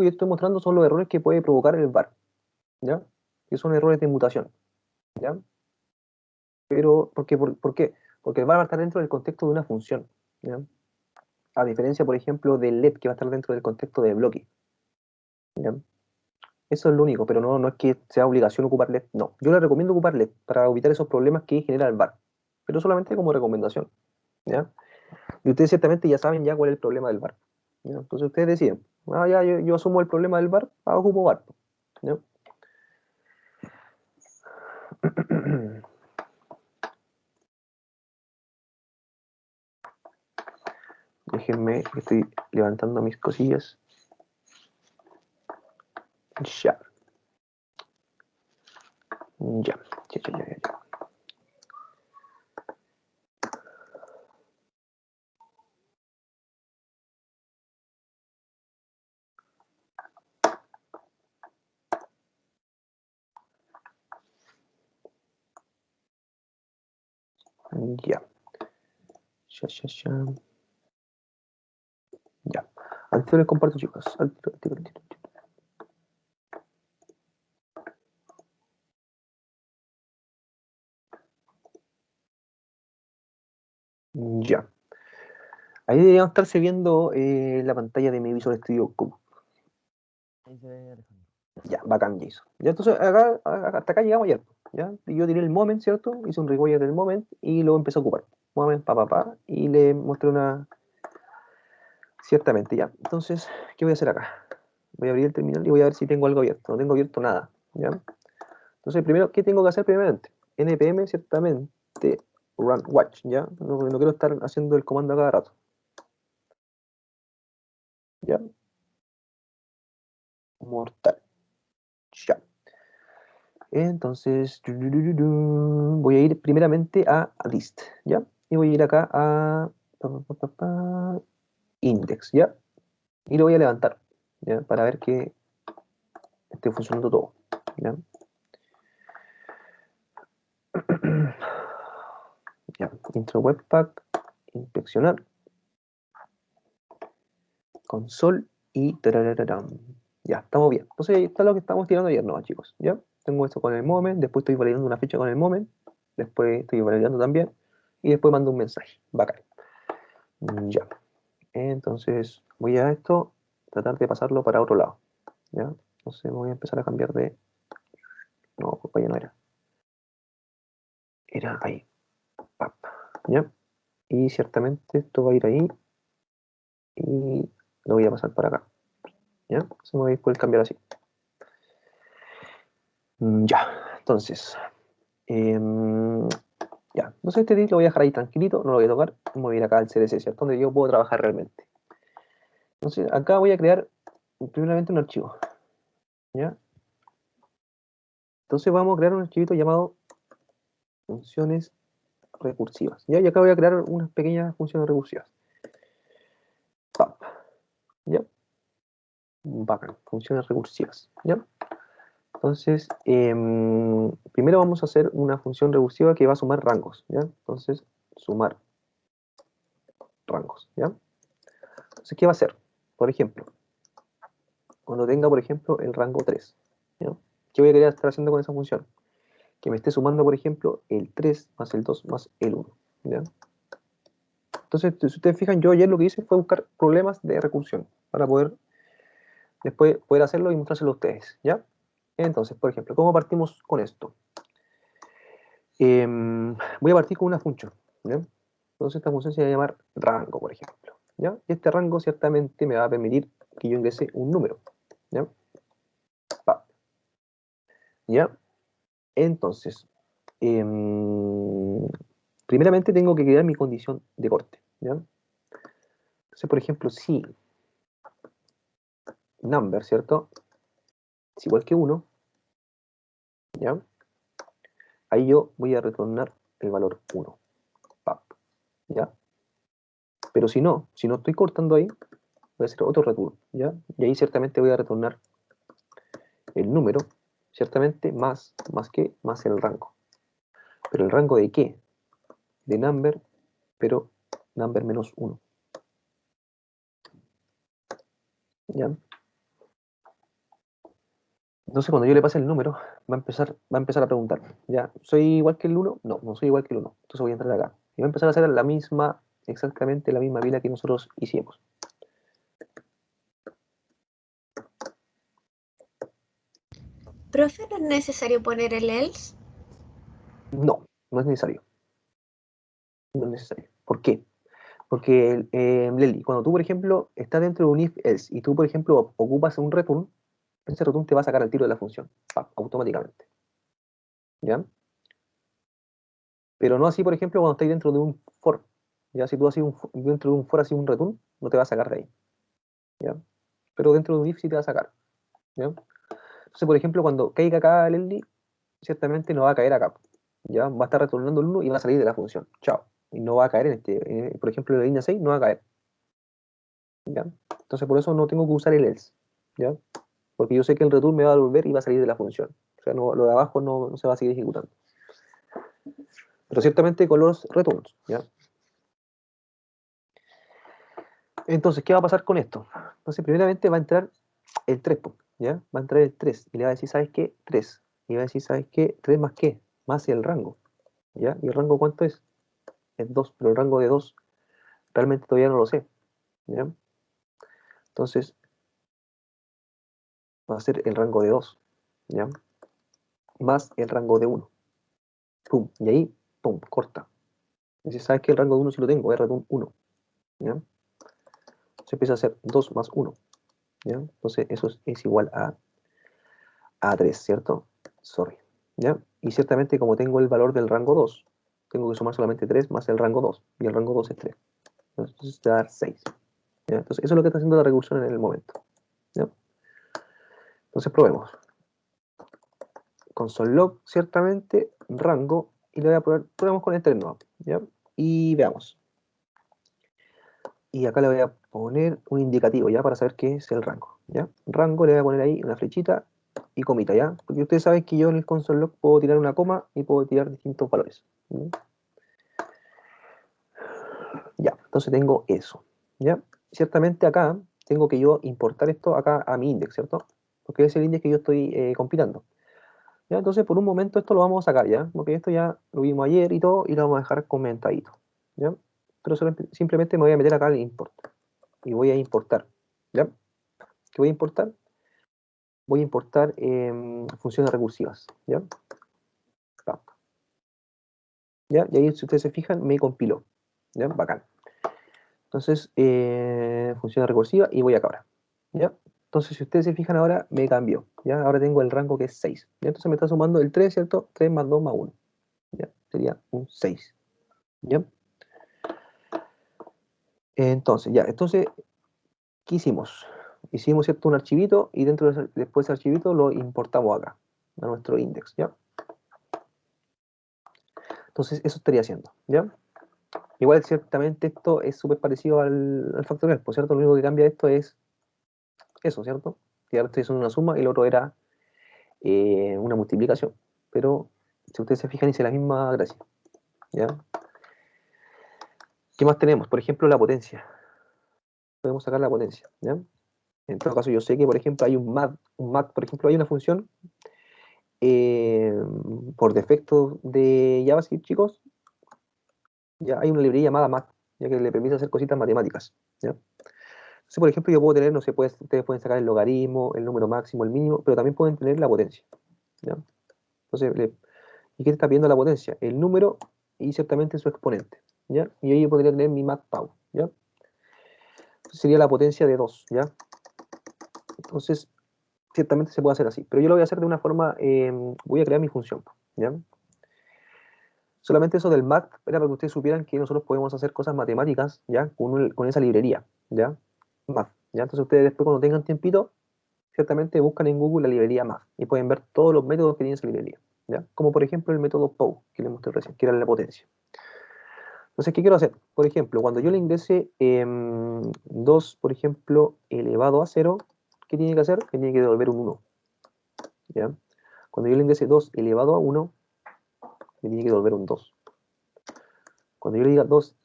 estoy mostrando son los errores que puede provocar el VAR, ¿ya? Que son errores de mutación, ¿ya? Pero, ¿por qué? Porque el VAR va a estar dentro del contexto de una función, ¿ya? A diferencia, por ejemplo, del LED que va a estar dentro del contexto de bloque, ¿ya? Eso es lo único, pero no es que sea obligación ocupar LED, no. Yo le recomiendo ocupar LED para evitar esos problemas que genera el VAR, pero solamente como recomendación, ¿ya? Y ustedes ciertamente ya saben ya cuál es el problema del VAR, ¿ya? Entonces ustedes deciden, ya, yo asumo el problema del VAR, ocupo VAR, ¿ya? Déjenme, que estoy levantando mis cosillas. Ya. Ya. Ya. Ya. Al tiro les comparto, chicos. Al tiro. Ahí deberíamos estarse viendo la pantalla de mi Visual Studio Code.
Ahí se ve Alejandro.
Ya, bacán, Jason. Ya, entonces, hasta acá llegamos ayer. ¿Ya? Y yo tiré el moment, ¿cierto? Hice un rewire del moment y luego empecé a ocupar. Moment, y le mostré una... Ciertamente, ya. Entonces, ¿qué voy a hacer acá? Voy a abrir el terminal y voy a ver si tengo algo abierto. No tengo abierto nada, ¿ya? Entonces, primero, ¿qué tengo que hacer primeramente? npm, ciertamente, run watch, ¿ya? No quiero estar haciendo el comando a cada rato. ¿Ya? Mortal. Ya. Entonces, voy a ir primeramente a list, ¿ya? Y voy a ir acá a index, ¿ya? Y lo voy a levantar, ¿ya? Para ver que esté funcionando todo, ¿ya? Ya, intro webpack, inspeccionar, console y tarararán. Ya, estamos bien. Entonces, ahí está lo que estamos tirando ayer, ¿no, chicos? ¿Ya? Tengo esto con el moment, después estoy validando una fecha con el moment, después estoy validando también, y después mando un mensaje. Bacán. Ya. Entonces, voy a esto, tratar de pasarlo para otro lado. ¿Ya? Entonces, voy a empezar a cambiar de... No, pues ya no era. Era ahí. Pap. ¿Ya? Y ciertamente esto va a ir ahí, y lo voy a pasar para acá. ¿Ya? Se me voy a poder cambiar así. Ya, entonces, ya, entonces este div lo voy a dejar ahí tranquilito, no lo voy a tocar, me voy a ir acá al CDC, ¿cierto? Donde yo puedo trabajar realmente. Entonces, acá voy a crear primeramente un archivo, ¿ya? Entonces vamos a crear un archivito llamado funciones recursivas, ¿ya? Y acá voy a crear unas pequeñas funciones recursivas. Pap, ¿ya? Bacán, funciones recursivas, ¿ya? Entonces, primero vamos a hacer una función recursiva que va a sumar rangos, ¿ya? Entonces, sumar rangos, ¿ya? Entonces, ¿qué va a hacer? Por ejemplo, cuando tenga, por ejemplo, el rango 3, ¿ya? ¿Qué voy a querer estar haciendo con esa función? Que me esté sumando, por ejemplo, el 3 más el 2 más el 1, ¿ya? Entonces, si ustedes fijan, yo ayer lo que hice fue buscar problemas de recursión para poder después poder hacerlo y mostrárselo a ustedes, ¿ya? Entonces, por ejemplo, ¿cómo partimos con esto? Voy a partir con una función, ¿ya? Entonces esta función se va a llamar rango, por ejemplo, ¿ya? Y este rango ciertamente me va a permitir que yo ingrese un número, ¿ya? ¿Ya? Entonces, primeramente tengo que crear mi condición de corte, ¿ya? Entonces, por ejemplo, si number, ¿cierto? Es igual que 1, ¿ya? Ahí yo voy a retornar el valor 1, ¿ya? Pero si no estoy cortando ahí, voy a hacer otro return, ¿ya? Y ahí ciertamente voy a retornar el número, ciertamente, más el rango. ¿Pero el rango de qué? De number, pero number menos 1. ¿Ya? Entonces cuando yo le pase el número, va a empezar a preguntar, ¿ya? ¿Soy igual que el 1? No, no soy igual que el 1. Entonces voy a entrar acá. Y va a empezar a hacer exactamente la misma pila que nosotros hicimos.
Profe, ¿no es necesario poner el else?
No, no es necesario. No es necesario. ¿Por qué? Porque, Lely, cuando tú, por ejemplo, estás dentro de un if else y tú, por ejemplo, ocupas un return, ese return te va a sacar al tiro de la función, automáticamente. ¿Ya? Pero no así, por ejemplo, cuando estás dentro de un for. ¿Ya? Si tú haces dentro de un for así un return, no te va a sacar de ahí. ¿Ya? Pero dentro de un if sí te va a sacar. ¿Ya? Entonces, por ejemplo, cuando caiga acá el Lely, ciertamente no va a caer acá. ¿Ya? Va a estar retornando el 1 y va a salir de la función. Chao. Y no va a caer por ejemplo, en la línea 6 no va a caer. ¿Ya? Entonces, por eso no tengo que usar el else. ¿Ya? Porque yo sé que el return me va a devolver y va a salir de la función. O sea, lo de abajo no se va a seguir ejecutando. Pero ciertamente con los returns, ¿ya? Entonces, ¿qué va a pasar con esto? Entonces, primeramente va a entrar el 3, ¿ya? Va a entrar el 3 y le va a decir, ¿sabes qué? 3. Y va a decir, ¿sabes qué? 3 más qué? Más el rango, ¿ya? ¿Y el rango cuánto es? Es 2, pero el rango de 2 realmente todavía no lo sé, ¿ya? Entonces, va a ser el rango de 2, ¿ya? Más el rango de 1. Pum, y ahí, pum, corta. Entonces, ¿sabes que el rango de 1 sí lo tengo? R de un 1, ¿ya? Se empieza a hacer 2 más 1, ¿ya? Entonces, eso es igual a 3, ¿cierto? Sorry, ¿ya? Y ciertamente, como tengo el valor del rango 2, tengo que sumar solamente 3 más el rango 2, y el rango 2 es 3. Entonces, te va a dar 6, ¿ya? Entonces, eso es lo que está haciendo la recursión en el momento, ¿ya? Entonces, probemos. Console log, ciertamente, rango, y le voy a poner, probemos con enter nuevo, ¿ya? Y veamos. Y acá le voy a poner un indicativo, ¿ya? Para saber qué es el rango, ¿ya? Rango, le voy a poner ahí una flechita y comita, ¿ya? Porque ustedes saben que yo en el console log puedo tirar una coma y puedo tirar distintos valores, ¿ya? Ya, entonces tengo eso, ¿ya? Ciertamente acá tengo que yo importar esto acá a mi index, ¿cierto? Porque es el index que yo estoy compilando. ¿Ya? Entonces, por un momento esto lo vamos a sacar, ¿ya? Porque esto ya lo vimos ayer y todo, y lo vamos a dejar comentadito, ¿ya? Pero simplemente me voy a meter acá al import, y voy a importar, ¿ya? ¿Qué voy a importar? Voy a importar funciones recursivas, ¿ya? ¿Ya? Y ahí, si ustedes se fijan, me compiló, ¿ya? Bacán. Entonces, función recursiva y voy acá ahora, ¿ya? Entonces, si ustedes se fijan ahora, me cambió, ¿ya? Ahora tengo el rango que es 6, ¿ya? Entonces me está sumando el 3, ¿cierto? 3 más 2 más 1, ¿ya? Sería un 6, ¿ya? Entonces, ¿qué hicimos? Hicimos, ¿cierto? Un archivito y después de ese archivito lo importamos acá, a nuestro index, ¿ya? Entonces, eso estaría haciendo, ¿ya? Igual, ciertamente, esto es súper parecido al factorial, por cierto, lo único que cambia esto es eso, ¿cierto? Que ahora estoy haciendo una suma y el otro era una multiplicación. Pero si ustedes se fijan, hice la misma gracia, ¿ya? ¿Qué más tenemos? Por ejemplo, la potencia. Podemos sacar la potencia, ¿ya? En todo caso, yo sé que, por ejemplo, hay un math, por ejemplo, hay una función eh, por defecto de JavaScript, chicos, ya hay una librería llamada math, ya que le permite hacer cositas matemáticas, ¿ya? Entonces, por ejemplo, yo puedo tener, no sé, ustedes pueden sacar el logaritmo, el número máximo, el mínimo, pero también pueden tener la potencia, ¿ya? Entonces, ¿y qué te está pidiendo la potencia? El número y ciertamente su exponente, ¿ya? Y ahí yo podría tener mi mathpower, ¿ya? Entonces sería la potencia de 2, ¿ya? Entonces, ciertamente se puede hacer así, pero yo lo voy a hacer de una forma, voy a crear mi función, ¿ya? Solamente eso del math era para que ustedes supieran que nosotros podemos hacer cosas matemáticas, ¿ya? Con esa librería, ¿ya? Math, ¿ya? Entonces ustedes después cuando tengan tiempito, ciertamente buscan en Google la librería math y pueden ver todos los métodos que tiene esa librería, ¿ya? Como por ejemplo el método POW, que les mostré recién, que era la potencia. Entonces, ¿qué quiero hacer? Por ejemplo, cuando yo le ingrese 2, por ejemplo, elevado a 0, ¿qué tiene que hacer? Que tiene que devolver un 1, ¿ya? Cuando yo le ingrese 2 elevado a 1, me tiene que devolver un 2. Cuando yo le diga 2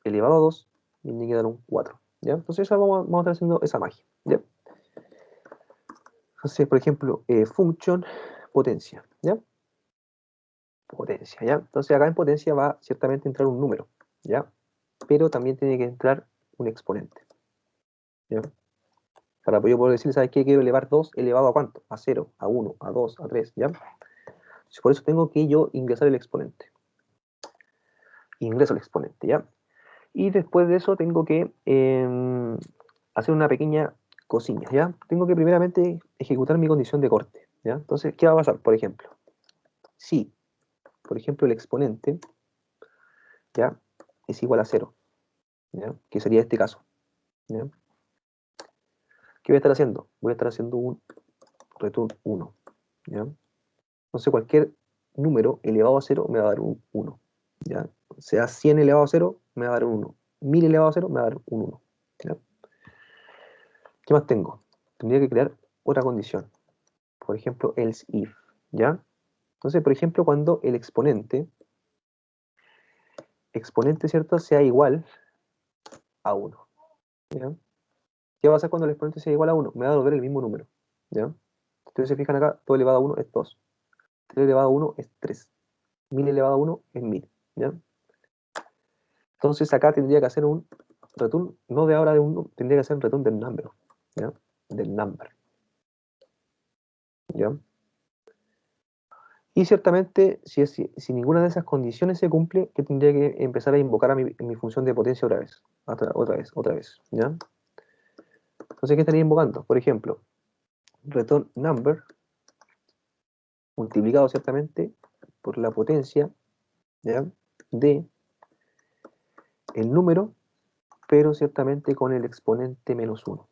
elevado a 2, me tiene que dar un 4, ¿ya? Entonces, vamos a estar haciendo esa magia, ¿ya? Entonces, por ejemplo, function potencia, ¿ya? Potencia, ¿ya? Entonces, acá en potencia va ciertamente a entrar un número, ¿ya? Pero también tiene que entrar un exponente, ¿ya? Para yo poder decir, ¿sabes qué? Quiero elevar 2 elevado a cuánto? A 0, a 1, a 2, a 3, ¿ya? Por eso tengo que yo ingresar el exponente. Ingreso el exponente, ¿ya? Y después de eso tengo que hacer una pequeña cosilla, ¿ya? Tengo que primeramente ejecutar mi condición de corte, ¿ya? Entonces, ¿qué va a pasar? Por ejemplo, si, por ejemplo, el exponente, ¿ya? Es igual a 0, ¿ya? Que sería este caso, ¿ya? ¿Qué voy a estar haciendo? Voy a estar haciendo un return 1, ¿ya? Entonces cualquier número elevado a 0 me va a dar un 1, ¿ya? Sea 100 elevado a 0, me va a dar un 1. 1000 elevado a 0, me va a dar un 1, ¿ya? ¿Qué más tengo? Tendría que crear otra condición. Por ejemplo, else if, ¿ya? Entonces, por ejemplo, cuando el exponente, ¿cierto?, sea igual a 1, ¿ya? ¿Qué va a pasar cuando el exponente sea igual a 1? Me va a devolver el mismo número, ¿ya? Ustedes se fijan acá, 2 elevado a 1 es 2. 3 elevado a 1 es 3. 1000 elevado a 1 es 1000, ¿ya? Entonces acá tendría que hacer un return, no de ahora de un, tendría que ser return del number, ¿ya? Del number, ¿ya? Y ciertamente, si ninguna de esas condiciones se cumple, yo tendría que empezar a invocar a mi función de potencia otra vez, otra vez, ¿ya? Entonces, ¿qué estaría invocando? Por ejemplo, return number multiplicado ciertamente por la potencia, ¿ya? De el número, pero ciertamente con el exponente menos 1,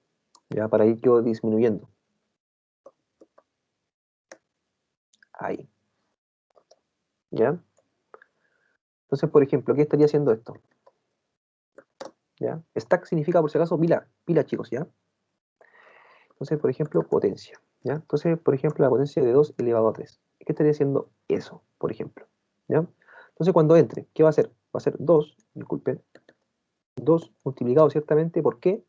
¿ya? Para ir yo disminuyendo. Ahí. ¿Ya? Entonces, por ejemplo, ¿qué estaría haciendo esto? ¿Ya? Stack significa, por si acaso, pila, chicos, ¿ya? Entonces, por ejemplo, potencia, ¿ya? Entonces, por ejemplo, la potencia de 2 elevado a 3. ¿Qué estaría haciendo eso, por ejemplo? ¿Ya? Entonces, cuando entre, ¿qué va a hacer? Va a ser 2, disculpen, 2 multiplicado ciertamente, ¿por qué?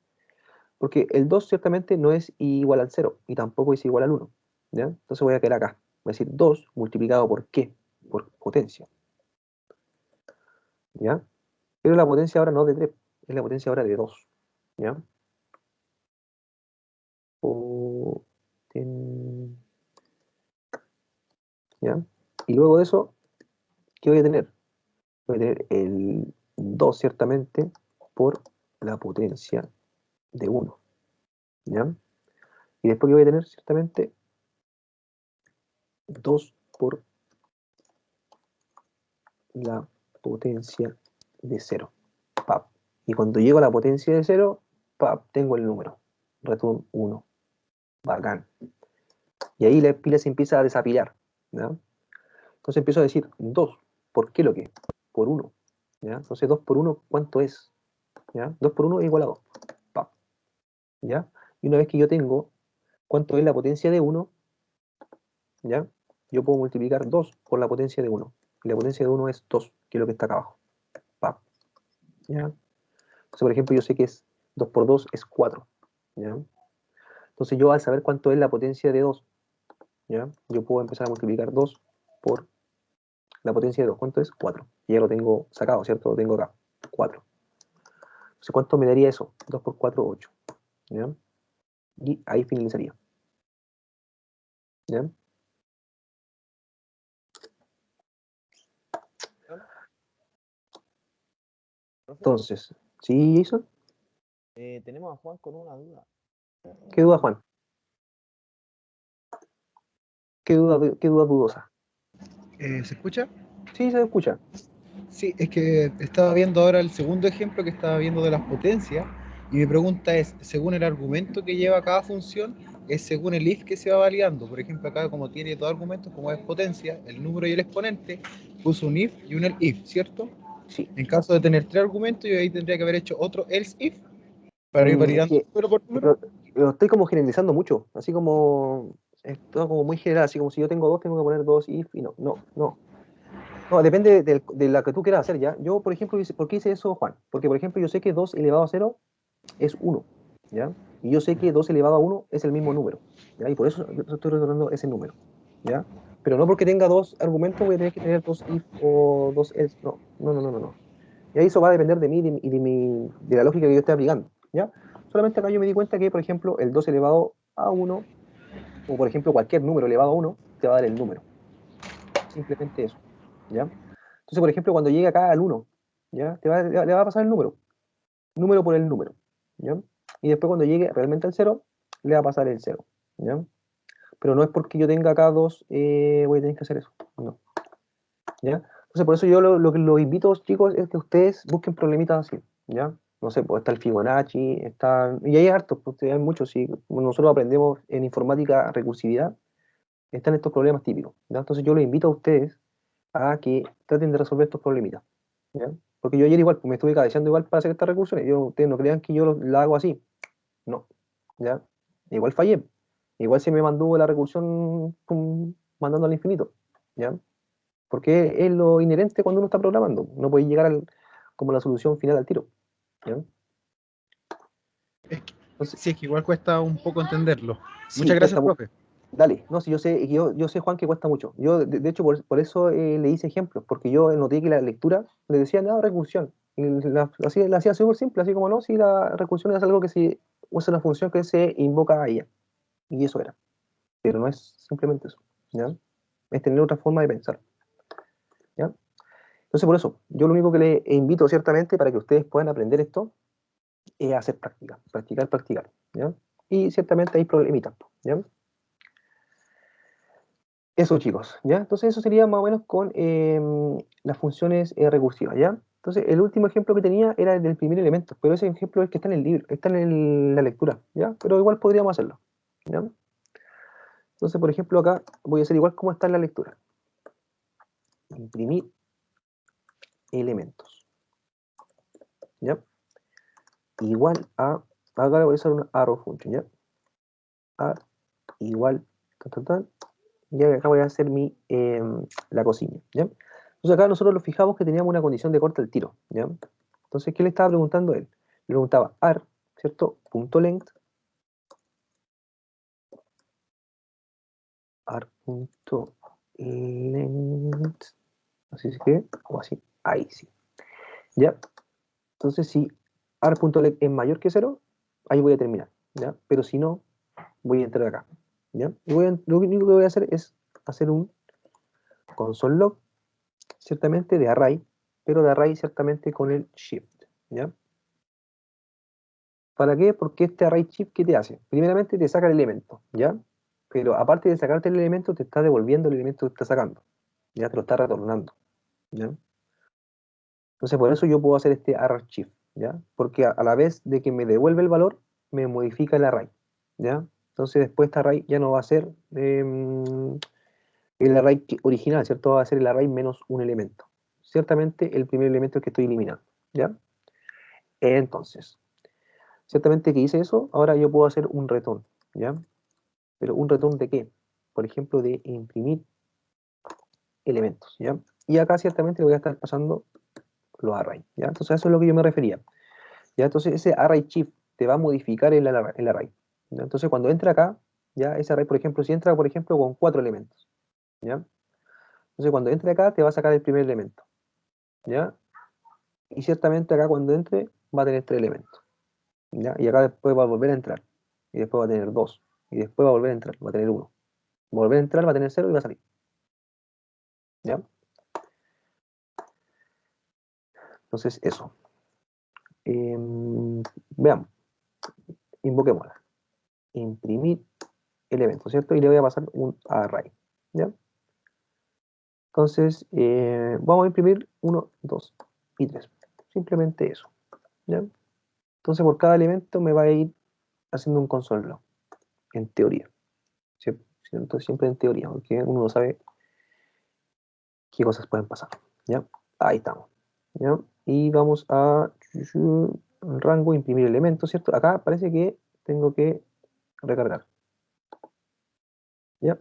Porque el 2 ciertamente no es igual al 0 y tampoco es igual al 1, ¿ya? Entonces voy a quedar acá. Voy a decir 2 multiplicado por ¿qué? Por potencia, ¿ya? Pero la potencia ahora no de 3, es la potencia ahora de 2, ¿ya? ¿Ya? Y luego de eso, ¿qué voy a tener? Voy a tener el 2 ciertamente por la potencia de 1, ¿ya? Y después que voy a tener ciertamente 2 por la potencia de 0. Pap. Y cuando llego a la potencia de 0, pap, tengo el número. Return 1. Bacán. Y ahí la pila se empieza a desapilar, ¿ya? Entonces empiezo a decir 2. ¿Por qué lo que? Por 1. ¿Ya? Entonces 2 por 1, ¿cuánto es? ¿Ya? 2 por 1 es igual a 2. Pap. ¿Ya? Y una vez que yo tengo cuánto es la potencia de 1, ¿ya? Yo puedo multiplicar 2 por la potencia de 1. Y la potencia de 1 es 2, que es lo que está acá abajo. ¡Pap! ¿Ya? Entonces, por ejemplo, yo sé que es 2 por 2 es 4. ¿Ya? Entonces, yo al saber cuánto es la potencia de 2, ¿ya? Yo puedo empezar a multiplicar 2 por la potencia de 2. ¿Cuánto es? 4. Y ya lo tengo sacado, ¿cierto? Lo tengo acá. 4. Entonces, ¿cuánto me daría eso? 2 por 4, 8. ¿Ya? Y ahí finalizaría. ¿Ya? Entonces, ¿sí, Jason?
Tenemos a Juan con una duda.
¿Qué duda, Juan? ¿Qué duda dudosa?
¿Se escucha?
Sí, se escucha.
Sí, es que estaba viendo ahora el segundo ejemplo que estaba viendo de las potencias y mi pregunta es, según el argumento que lleva cada función, es según el if que se va validando. Por ejemplo, acá como tiene dos argumentos, como es potencia, el número y el exponente, puso un if y un el if, ¿cierto?
Sí.
En caso de tener tres argumentos, yo ahí tendría que haber hecho otro else if para ir
Es
validando
que
número por número.
lo estoy como generalizando mucho, así como es todo como muy general, así como si yo tengo 2, tengo que poner 2 if y no. No, depende de la que tú quieras hacer ya. Yo, por ejemplo, ¿por qué hice eso, Juan? Porque, por ejemplo, yo sé que 2 elevado a 0 es 1, ¿ya? Y yo sé que 2 elevado a 1 es el mismo número, ¿ya? Y por eso estoy retornando ese número, ¿ya? Pero no porque tenga dos argumentos voy a tener que tener 2 if o 2 else, no. Y ahí eso va a depender de mí y de la lógica que yo esté aplicando, ¿ya? Solamente acá yo me di cuenta que, por ejemplo, el 2 elevado a 1, o por ejemplo cualquier número elevado a 1, te va a dar el número. Simplemente eso, ¿ya? Entonces, por ejemplo, cuando llegue acá al 1, ¿ya? Le va a pasar el número por el número, ¿ya? Y después cuando llegue realmente al 0, le va a pasar el 0, ¿ya? Pero no es porque yo tenga acá 2, voy a tener que hacer eso, no, ¿ya? Entonces, por eso yo lo que los invito, chicos, es que ustedes busquen problemitas así, ¿ya? No sé, pues está el Fibonacci, y hay hartos, pues, hay muchos, sí. Nosotros aprendemos en informática recursividad, están estos problemas típicos, ¿ya? Entonces yo los invito a ustedes a que traten de resolver estos problemitas, ¿ya? Porque yo ayer igual, pues, me estuve cabeceando igual para hacer estas recursiones, ustedes no crean que yo la hago así, no, ¿ya? Igual fallé, igual se me mandó la recursión mandando al infinito, ¿ya? Porque es lo inherente cuando uno está programando. No puede llegar como la solución final al tiro, ¿ya? Entonces,
Sí, es que igual cuesta un poco entenderlo.
sí,
Muchas gracias,
cuesta
profe.
Dale, no, si yo sé, Juan, que cuesta mucho. Yo, de hecho, por eso le hice ejemplos, porque yo noté que la lectura le decía, no, recursión. Así la hacía súper simple, así como no, si la recursión es algo que se usa una función que se invoca a ella. Y eso era. Pero no es simplemente eso, ¿ya? Es tener otra forma de pensar, ¿ya? Entonces, por eso, yo lo único que les invito ciertamente para que ustedes puedan aprender esto es hacer práctica, practicar, ¿ya? Y ciertamente hay problemitas, ¿ya? Eso, chicos, ¿ya? Entonces, eso sería más o menos con las funciones recursivas, ¿ya? Entonces, el último ejemplo que tenía era el del primer elemento, pero ese ejemplo es el que está en el libro, está en la lectura, ¿ya? Pero igual podríamos hacerlo, ¿ya? Entonces, por ejemplo, acá voy a hacer igual como está en la lectura. Imprimir elementos, ¿ya? Igual a, acá voy a usar una arrow function, ¿ya? A igual, y acá voy a hacer la cosilla, ¿ya? Entonces acá nosotros lo fijamos que teníamos una condición de corte al tiro, ¿ya? Entonces, ¿qué le estaba preguntando él? Le preguntaba ar, ¿cierto? Punto length, ar punto length, así es que, o así, ahí sí, ¿ya? Entonces, si ar.length es mayor que 0, ahí voy a terminar, ¿ya? Pero si no, voy a entrar acá, ¿ya? Y lo único que voy a hacer es hacer un console log, ciertamente de array, pero de array ciertamente con el shift, ¿ya? ¿Para qué? Porque este array shift, ¿qué te hace? Primeramente te saca el elemento, ¿ya? Pero aparte de sacarte el elemento, te está devolviendo el elemento que está sacando, ¿ya? Te lo está retornando, ¿ya? Entonces por eso yo puedo hacer este array shift, ¿ya? Porque a la vez de que me devuelve el valor, me modifica el array, ¿ya? Entonces después este array ya no va a ser el array original, ¿cierto? Va a ser el array menos un elemento. Ciertamente el primer elemento es que estoy eliminando, ¿ya? Entonces, ciertamente que hice eso, ahora yo puedo hacer un return, ¿ya? Pero ¿un return de qué? Por ejemplo, de imprimir elementos, ¿ya? Y acá ciertamente le voy a estar pasando los arrays, ¿ya? Entonces a eso es lo que yo me refería, ¿ya? Entonces ese array shift te va a modificar el array, ¿ya? Entonces cuando entra acá, ¿ya? Ese array, por ejemplo, si entra, por ejemplo, con 4 elementos, ¿ya? Entonces cuando entre acá te va a sacar el primer elemento, ¿ya? Y ciertamente acá cuando entre va a tener 3 elementos, ¿ya? Y acá después va a volver a entrar, y después va a tener 2, y después va a volver a entrar, va a tener 1, va a volver a entrar, va a tener 0 y va a salir, ¿ya? Entonces eso. Veamos, invoquémosla. Imprimir elemento, ¿cierto? Y le voy a pasar un array, ¿ya? Entonces, vamos a imprimir 1, 2 y 3. Simplemente eso, ¿ya? Entonces, por cada elemento me va a ir haciendo un console log, en teoría, ¿cierto? Siempre en teoría, porque uno no sabe qué cosas pueden pasar, ¿ya? Ahí estamos, ¿ya? Y vamos a rango, imprimir elementos, ¿cierto? Acá parece que tengo que recargar, ¿ya?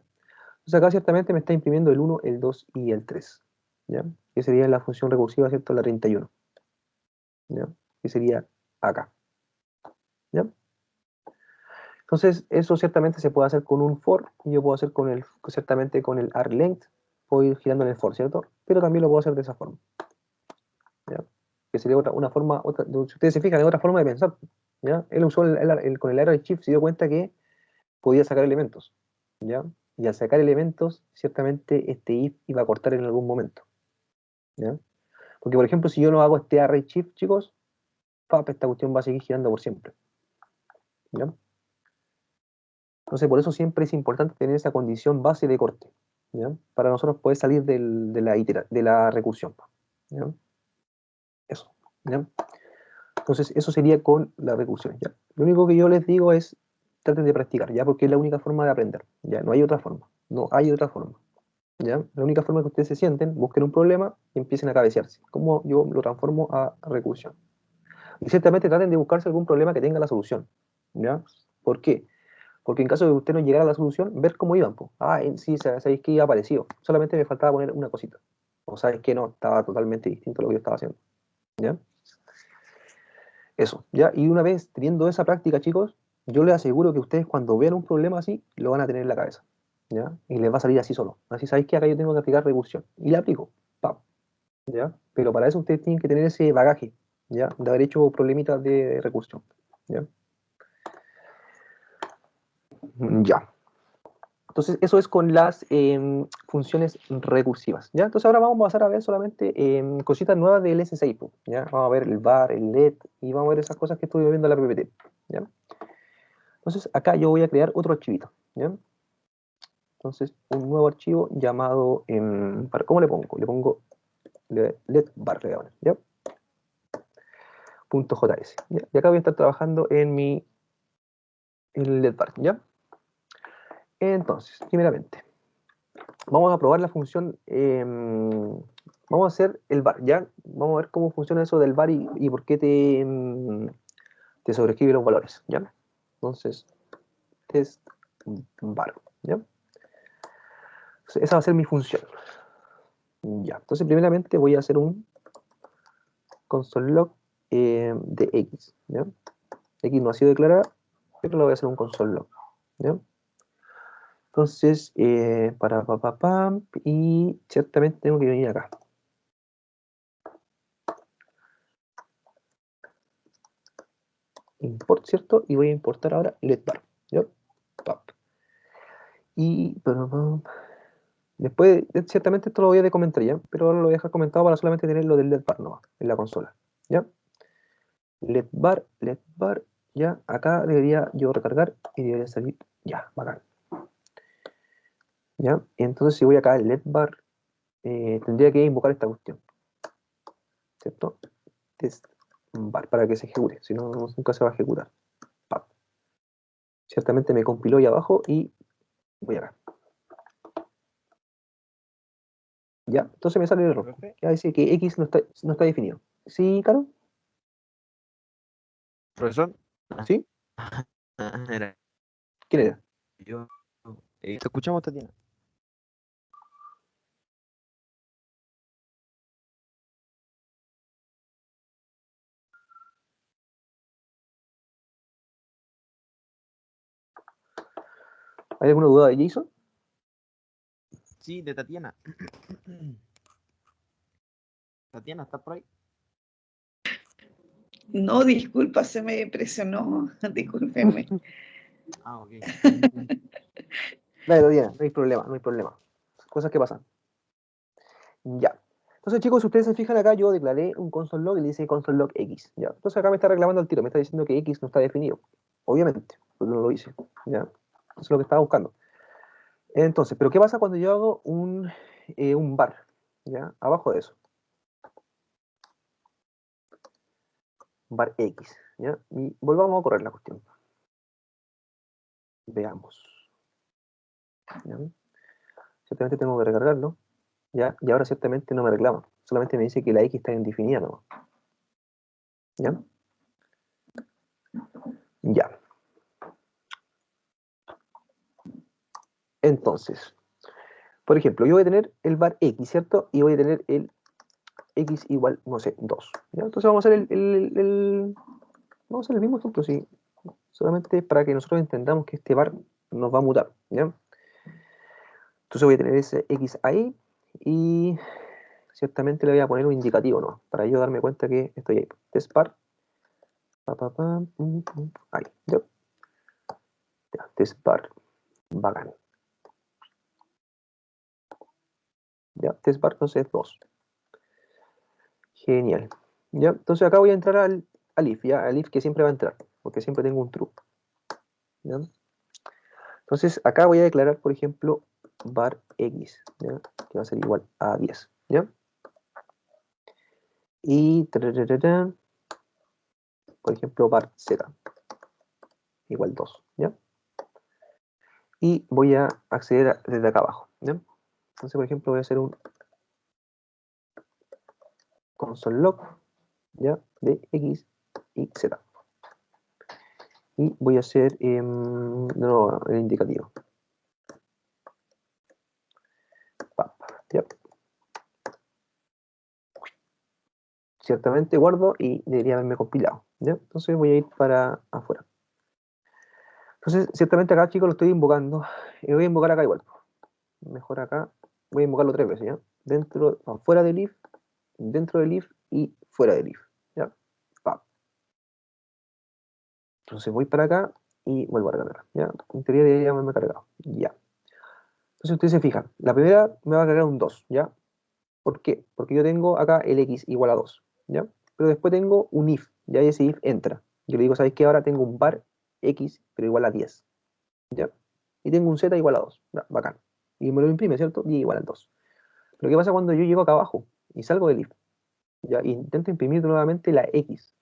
Entonces acá ciertamente me está imprimiendo el 1, el 2 y el 3, ¿ya? Que sería la función recursiva, ¿cierto? La 31, ¿ya? Que sería acá, ¿ya? Entonces eso ciertamente se puede hacer con un for, y yo puedo hacer ciertamente con el arLength, puedo ir girando en el for, ¿cierto? Pero también lo puedo hacer de esa forma, ¿ya? Que sería una forma, si ustedes se fijan, es otra forma de pensar, ¿ya? Él usó con el array shift, se dio cuenta que podía sacar elementos, ¿ya? Y al sacar elementos, ciertamente este if iba a cortar en algún momento, ¿ya? Porque, por ejemplo, si yo no hago este array shift, chicos, esta cuestión va a seguir girando por siempre, ¿ya? Entonces, por eso siempre es importante tener esa condición base de corte, ¿ya? Para nosotros poder salir de la recursión, ¿ya? Eso, ¿ya? Entonces, eso sería con la recursión, ¿ya? Lo único que yo les digo es, traten de practicar, ¿ya? Porque es la única forma de aprender, ¿ya? No hay otra forma, no hay otra forma, ¿ya? La única forma que ustedes se sienten, busquen un problema y empiecen a cabecearse. ¿Cómo yo lo transformo a recursión? Y ciertamente traten de buscarse algún problema que tenga la solución, ¿ya? ¿Por qué? Porque en caso de que usted no llegara a la solución, ver cómo iban, po. Sí, sabéis que iba parecido, solamente me faltaba poner una cosita. O sabéis que no, estaba totalmente distinto a lo que yo estaba haciendo, ¿ya? Eso, ¿ya? Y una vez teniendo esa práctica, chicos, yo les aseguro que ustedes cuando vean un problema así, lo van a tener en la cabeza, ¿ya? Y les va a salir así solo. Así sabéis que acá yo tengo que aplicar recursión. Y la aplico, ¡pam! ¿ya? Pero para eso ustedes tienen que tener ese bagaje, ¿ya? De haber hecho problemitas de recursión, ¿ya? Ya. Entonces, eso es con las funciones recursivas, ¿ya? Entonces, ahora vamos a pasar a ver solamente cositas nuevas del S6, ¿ya? Vamos a ver el var, el let, y vamos a ver esas cosas que estuve viendo en la PPT, ¿ya? Entonces, acá yo voy a crear otro archivito, ¿ya? Entonces, un nuevo archivo llamado, ¿cómo le pongo? Le pongo letbar, le voy a poner, ¿ya? .js, ¿ya? Y acá voy a estar trabajando en el letbar, ¿ya? Entonces, primeramente, vamos a probar la función, vamos a hacer el var, ¿ya? Vamos a ver cómo funciona eso del var y por qué te sobreescribe los valores, ¿ya? Entonces, test var, ¿ya? Entonces, esa va a ser mi función. Ya, entonces primeramente voy a hacer un console log de x, ¿ya? X no ha sido declarada, pero lo voy a hacer un console log, ¿ya? Entonces, y ciertamente tengo que venir acá. Import, ¿cierto? Y voy a importar ahora letbar, ¿ya? Pap. Y después, ciertamente esto lo voy a comentar ya, pero ahora lo voy a dejar comentado para solamente tener lo del letbar nomás, en la consola, ¿ya? Letbar, ya, acá debería yo recargar y debería salir, ya, bacán. ¿Ya? Y entonces si voy acá al letbar, tendría que invocar esta cuestión, ¿cierto? Test bar para que se ejecute, si no, nunca se va a ejecutar. Pap. Ciertamente me compiló ahí abajo y voy acá. ¿Ya? Entonces me sale el error.
¿Profe?
Ya dice que X no está definido. ¿Sí, Caro?
¿Profesor?
¿Sí?
Era
¿Quién era?
yo. Te escuchamos, Tatiana.
¿Hay alguna duda de Jason?
Sí, de Tatiana. Tatiana, ¿estás por ahí?
No, disculpa, se me presionó. Discúlpenme.
Ah, ok.
Dale, Tatiana, no hay problema, no hay problema. Cosas que pasan. Ya. Entonces, chicos, si ustedes se fijan acá, yo declaré un console log y le dice console log X. ¿Ya? Entonces acá me está reclamando al tiro, me está diciendo que X no está definido. Obviamente, pues no lo hice. ¿Ya? Eso es lo que estaba buscando. Entonces, ¿pero qué pasa cuando yo hago un var? ¿Ya? Abajo de eso. Var X. ¿Ya? Y volvamos a correr la cuestión. Veamos. ¿Ya? Ciertamente tengo que recargarlo. ¿Ya? Y ahora ciertamente no me reclama. Solamente me dice que la X está indefinida, ¿no? ¿Ya? Ya. Entonces, por ejemplo, yo voy a tener el var X, ¿cierto? Y voy a tener el X igual, no sé, 2. ¿Ya? Entonces vamos a hacer vamos a hacer el mismo ejemplo, sí. Solamente para que nosotros entendamos que este var nos va a mutar, ¿ya? Entonces voy a tener ese X ahí y ciertamente le voy a poner un indicativo, ¿no? Para yo darme cuenta que estoy ahí. Test var. Ahí, ¿ya? Ya, test var. Bacán. Ya, test var, entonces 2. Genial. Ya, entonces acá voy a entrar al if, ya, al if que siempre va a entrar, porque siempre tengo un true. ¿Ya? Entonces acá voy a declarar, por ejemplo, var x, ¿ya? Que va a ser igual a 10. ¿Ya? Y, por ejemplo, var z igual 2. ¿Ya? Y voy a acceder desde acá abajo. ¿Ya? Entonces, por ejemplo, voy a hacer un console log, ¿ya? De x y z. Y voy a hacer no, el indicativo. ¿Ya? Ciertamente guardo y debería haberme compilado, ¿ya? Entonces voy a ir para afuera. Entonces, ciertamente acá, chicos, lo estoy invocando. Y voy a invocar acá igual. Mejor acá. Voy a invocarlo 3 veces, ¿ya? Dentro, afuera del if, dentro del if y fuera del if, ¿ya? Pa. Entonces voy para acá y vuelvo a recargar, ¿ya? En teoría debería haberme cargado, ya. Entonces ustedes se fijan, la primera me va a cargar un 2, ¿ya? ¿Por qué? Porque yo tengo acá el x igual a 2, ¿ya? Pero después tengo un if, ya, y ese if entra. Yo le digo, ¿sabéis qué? Ahora tengo un var x, pero igual a 10, ¿ya? Y tengo un z igual a 2, ya, bacán. Y me lo imprime, ¿cierto? Y igual a 2. Pero ¿qué pasa cuando yo llego acá abajo y salgo del if? ¿Ya? Y intento imprimir nuevamente la x,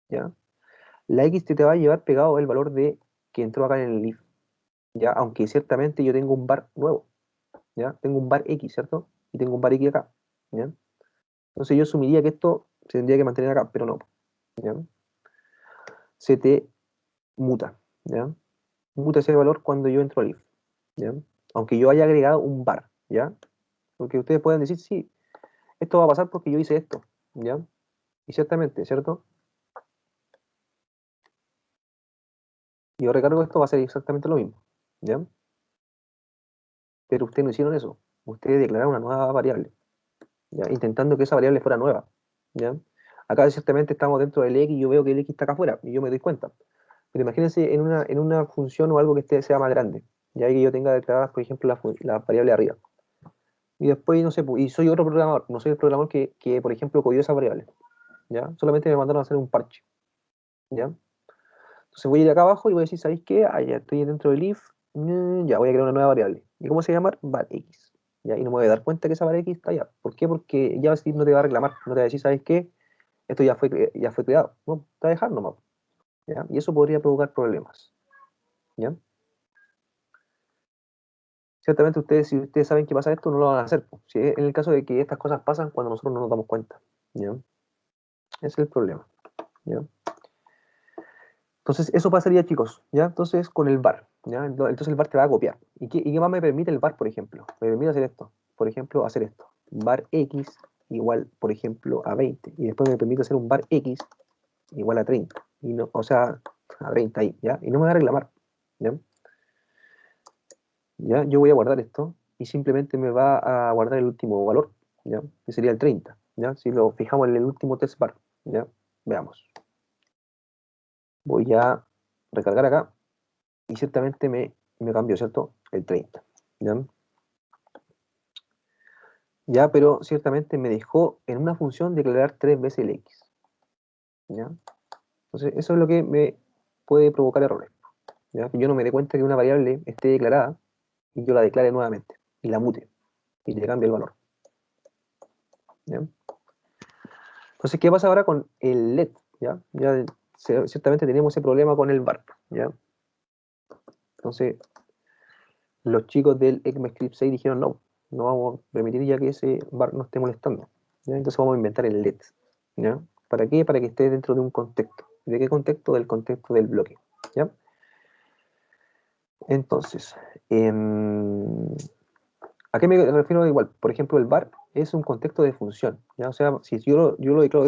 ¿ya? La x te va a llevar pegado el valor de que entró acá en el if, ¿ya? Aunque ciertamente yo tengo un var nuevo, ¿ya? Tengo un var x, ¿cierto? Y tengo un var x acá, ¿ya? Entonces yo asumiría que esto se tendría que mantener acá, pero no, ¿ya? Se te muta, ¿ya? Muta ese valor cuando yo entro al if, ¿ya? Aunque yo haya agregado un var, ¿ya? Porque ustedes pueden decir, sí, esto va a pasar porque yo hice esto, ¿ya? Y ciertamente, ¿cierto? Y yo recargo esto, va a ser exactamente lo mismo, ¿ya? Pero ustedes no hicieron eso. Ustedes declararon una nueva variable, ¿ya? Intentando que esa variable fuera nueva, ¿ya? Acá ciertamente estamos dentro del x y yo veo que el x está acá afuera y yo me doy cuenta. Pero imagínense en una función o algo que sea más grande, ya que yo tenga declaradas, por ejemplo, la variable de arriba. Y después, no sé, y soy otro programador, no soy el programador que por ejemplo, codió esa variable, ¿ya? Solamente me mandaron a hacer un parche, ¿ya? Entonces voy a ir acá abajo y voy a decir, ¿sabéis qué? Ah, ya estoy dentro del if, ya voy a crear una nueva variable. ¿Y cómo se llama? Var x, ¿ya? Y no me voy a dar cuenta que esa var x está allá. ¿Por qué? Porque JavaScript no te va a reclamar, no te va a decir, ¿sabéis qué? Esto ya fue creado. No, te va a dejar nomás, ¿ya? Y eso podría provocar problemas, ¿ya? Ciertamente ustedes, si ustedes saben que pasa esto, no lo van a hacer, po. Si es en el caso de que estas cosas pasan cuando nosotros no nos damos cuenta, ¿ya? Ese es el problema, ¿ya? Entonces, eso pasaría, chicos, ¿ya? Entonces, con el var, ¿ya? Entonces el var te va a copiar. ¿Y qué más me permite el var, por ejemplo? Me permite hacer esto, por ejemplo, hacer esto. Var x igual, por ejemplo, a 20. Y después me permite hacer un var x igual a 30. Y no, o sea, a 30 ahí, ¿ya? Y no me va a reclamar, ¿ya? ¿Ya? Yo voy a guardar esto y simplemente me va a guardar el último valor, ¿ya? Que sería el 30, ¿ya? Si lo fijamos en el último test bar, ¿ya? Veamos. Voy a recargar acá y ciertamente me cambió, ¿cierto? El 30, ¿ya? Ya, pero ciertamente me dejó en una función declarar 3 veces el x, ¿ya? Entonces, eso es lo que me puede provocar errores, ¿ya? Que yo no me dé cuenta que una variable esté declarada y yo la declare nuevamente y la mute y le cambie el valor, ¿ya? Entonces, ¿qué pasa ahora con el let? ¿Ya? Ciertamente tenemos ese problema con el var, ¿ya? Entonces, los chicos del ECMAScript 6 dijeron, no vamos a permitir ya que ese var no esté molestando, ¿ya? Entonces vamos a inventar el let, ¿ya? ¿Para qué? Para que esté dentro de un contexto. ¿De qué contexto? Del contexto del bloque, ¿ya? Entonces, ¿a qué me refiero igual? Por ejemplo, el var es un contexto de función, ¿ya? O sea, si yo lo declaro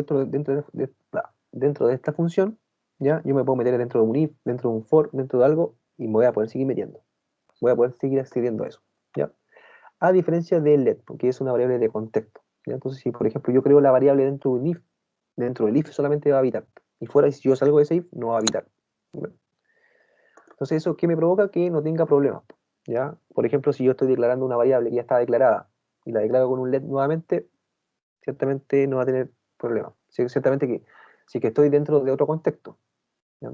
dentro de esta función, ¿ya? Yo me puedo meter dentro de un if, dentro de un for, dentro de algo, y me voy a poder seguir metiendo. Voy a poder seguir accediendo a eso, ¿ya? A diferencia del let, porque es una variable de contexto, ¿ya? Entonces, si por ejemplo yo creo la variable dentro de un if, dentro del if solamente va a habitar, y fuera, si yo salgo de ese if, no va a habitar, ¿ya? Entonces, ¿eso qué me provoca? Que no tenga problemas, ¿ya? Por ejemplo, si yo estoy declarando una variable que ya está declarada, y la declaro con un let nuevamente, ciertamente no va a tener problemas. Ciertamente que sí que estoy dentro de otro contexto, ¿ya?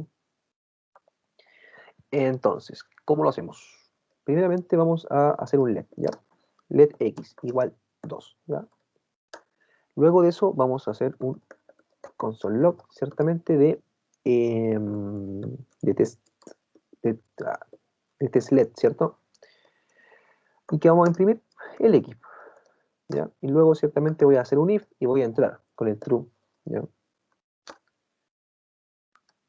Entonces, ¿cómo lo hacemos? Primeramente vamos a hacer un let, ¿ya? Let x igual 2, ¿ya? Luego de eso vamos a hacer un console log, ciertamente de test, de, de test let, ¿cierto? ¿Y qué vamos a imprimir? El x, ¿ya? Y luego ciertamente voy a hacer un if y voy a entrar con el true, ¿ya?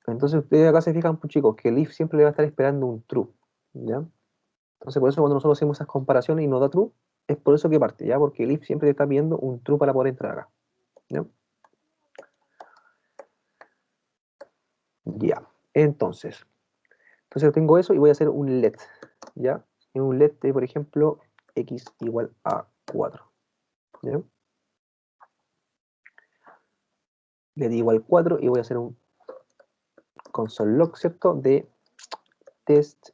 Entonces ustedes acá se fijan, pues, chicos, que el if siempre le va a estar esperando un true, ¿ya? Entonces por eso cuando nosotros hacemos esas comparaciones y nos da true, es por eso que parte, ¿ya? Porque el if siempre le está pidiendo un true para poder entrar acá, ¿ya? Ya, entonces tengo eso y voy a hacer un let, ¿ya? En un let de, por ejemplo, x igual a 4, ¿ya? LED igual 4 y voy a hacer un console log, ¿cierto? De test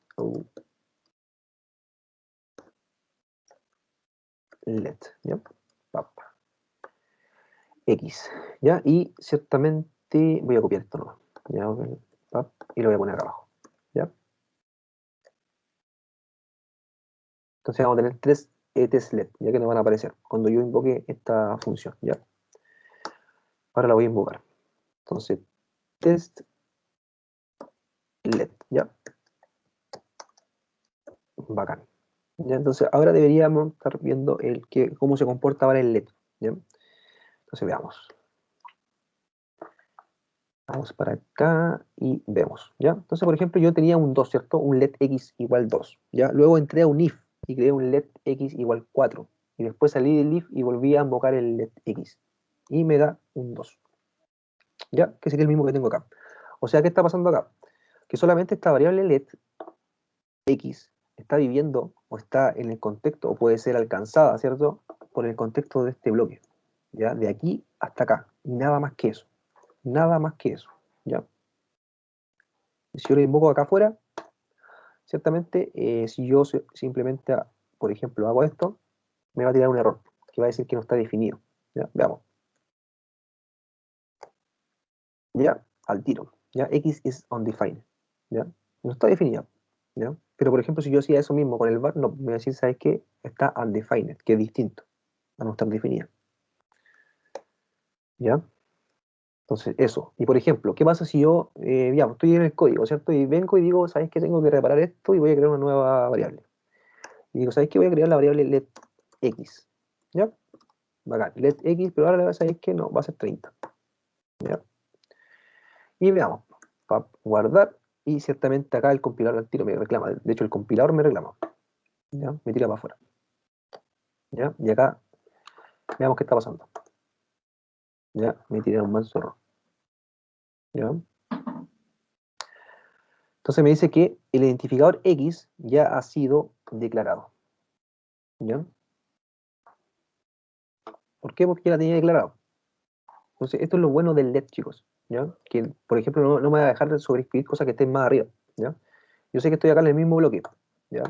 LED, ¿ya? X, ¿ya? Y ciertamente voy a copiar esto nomás, ¿ya? Y lo voy a poner acá abajo, ¿ya? Entonces vamos a tener 3 test LED, ya que nos van a aparecer cuando yo invoque esta función, ¿ya? Ahora la voy a invocar. Entonces, test LED, ¿ya? Bacán. ¿Ya? Entonces, ahora deberíamos estar viendo cómo se comporta ahora el LED, ¿ya? Entonces, veamos. Vamos para acá y vemos, ¿ya? Entonces, por ejemplo, yo tenía un 2, ¿cierto? Un LED X igual 2, ¿ya? Luego entré a un if y creé un LED X igual 4. Y después salí del if y volví a invocar el LED X. Y me da un 2. ¿Ya? Que sería el mismo que tengo acá. O sea, ¿qué está pasando acá? Que solamente esta variable LED X está viviendo o está en el contexto, o puede ser alcanzada, ¿cierto? Por el contexto de este bloque, ¿ya? De aquí hasta acá, y nada más que eso, nada más que eso, ¿ya? Si yo lo invoco acá afuera, ciertamente, si yo simplemente, por ejemplo, hago esto, me va a tirar un error, que va a decir que no está definido, ¿ya? Veamos. Ya, al tiro, ¿ya? X is undefined, ¿ya? No está definido, ¿ya? Pero, por ejemplo, si yo hacía eso mismo con el var, no, me va a decir, ¿sabes qué? Está undefined, que es distinto a no estar definida, ¿ya? Entonces, eso. Y, por ejemplo, ¿qué pasa si yo, ya, estoy en el código, ¿cierto? Y vengo y digo, ¿sabes qué? Tengo que reparar esto y voy a crear una nueva variable. Y digo, ¿sabes qué? Voy a crear la variable let x, ¿ya? Bacán, let x, pero ahora ¿sabes qué? No, va a ser 30, ¿ya? Y veamos, para guardar, y ciertamente acá el compilador al tiro me reclama. De hecho, el compilador me reclama, ¿ya? Me tira para afuera, ¿ya? Y acá, veamos qué está pasando. ¿Ya? Me tira un manso error, ¿ya? Entonces me dice que el identificador X ya ha sido declarado, ¿ya? ¿Por qué? Porque ya la tenía declarado. Entonces, esto es lo bueno del let, chicos, ¿ya? Que, por ejemplo, no me va a dejar de sobreescribir cosas que estén más arriba, ¿ya? Yo sé que estoy acá en el mismo bloque, ¿ya?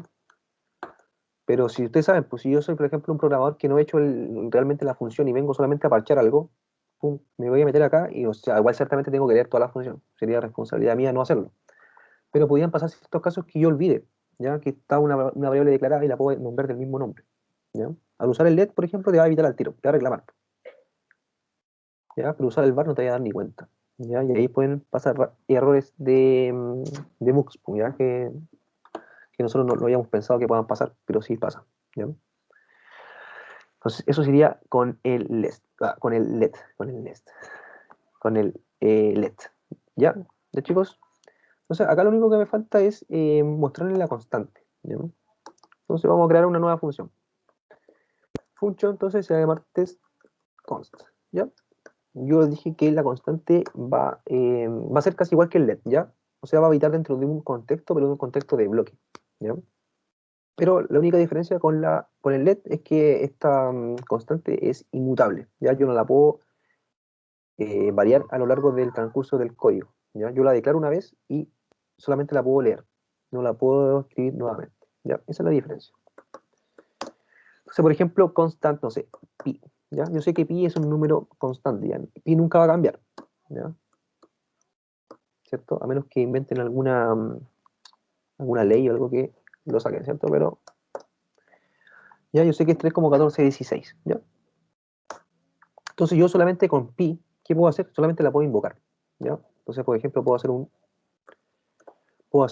Pero si ustedes saben, pues si yo soy, por ejemplo, un programador que no he hecho realmente la función y vengo solamente a parchar algo, pum, me voy a meter acá y, o sea, igual ciertamente tengo que leer toda la función. Sería responsabilidad mía no hacerlo. Pero podrían pasar ciertos casos que yo olvide, ¿ya? Que está una variable declarada y la puedo nombrar del mismo nombre, ¿ya? Al usar el let, por ejemplo, te va a evitar al tiro, te va a reclamar, ¿ya? Pero usar el var no te va a dar ni cuenta, ¿ya? Y ahí pueden pasar errores de MUX, ¿ya? Que nosotros no habíamos pensado que puedan pasar, pero sí pasan, ¿ya? Entonces, eso sería con el lest, con el let, con el nest, con el let, ¿ya? ¿Ya, chicos? Entonces, acá lo único que me falta es mostrarles la constante, ¿ya? Entonces, vamos a crear una nueva función. Function, entonces, se va a llamar testConst, ¿ya? Yo les dije que la constante va a ser casi igual que el let, ¿ya? O sea, va a habitar dentro de un contexto, pero de un contexto de bloque, ¿ya? Pero la única diferencia con el let es que esta constante es inmutable, ¿ya? Yo no la puedo variar a lo largo del transcurso del código, ¿ya? Yo la declaro una vez y solamente la puedo leer, no la puedo escribir nuevamente, ¿ya? Esa es la diferencia. Entonces, por ejemplo, constant, no sé, pi, ¿ya? Yo sé que pi es un número constante, ¿ya? Pi nunca va a cambiar, ¿ya? ¿Cierto? A menos que inventen alguna ley o algo que lo saquen, ¿cierto? Pero ya yo sé que es 3,1416, ¿ya? Entonces yo solamente con pi, ¿qué puedo hacer? Solamente la puedo invocar, ¿ya? Entonces, por ejemplo, puedo hacer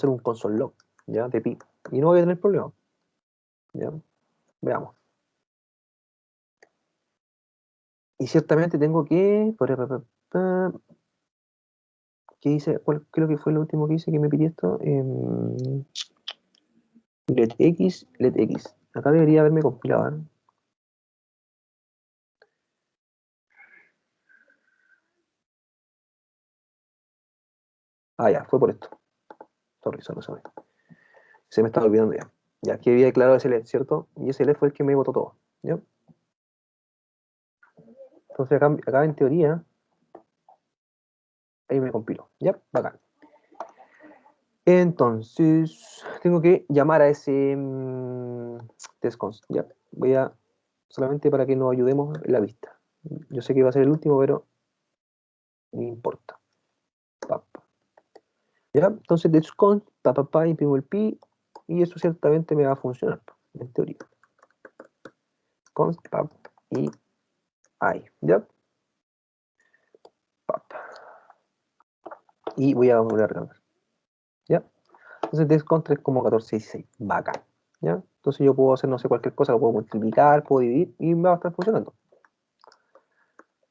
un console log, ¿ya? De pi, y no voy a tener problema, ¿ya? Veamos. Y ciertamente tengo que... ¿Qué hice? ¿Cuál creo que fue lo último que hice que me pidió esto? Let X. Acá debería haberme compilado, ¿eh? Ah, ya, fue por esto. Sorry. Se me estaba olvidando ya. Ya, que había declarado ese LED, ¿cierto? Y ese LED fue el que me botó todo, ¿ya? Entonces acá en teoría ahí me compiló, ¿ya? Bacán. Entonces, tengo que llamar a ese testconst, ¿ya? Voy a, solamente para que nos ayudemos en la vista. Yo sé que va a ser el último, pero no importa. Pap. ¿Ya? Entonces, testconst, imprimo el pi, y eso ciertamente me va a funcionar, en teoría. Const, pap, y ahí, ¿ya? Pap. Y voy a volver a recargar, ¿ya? Entonces, testconst 3,1416, bacán, ¿ya? Entonces yo puedo hacer, no sé, cualquier cosa, lo puedo multiplicar, puedo dividir, y me va a estar funcionando.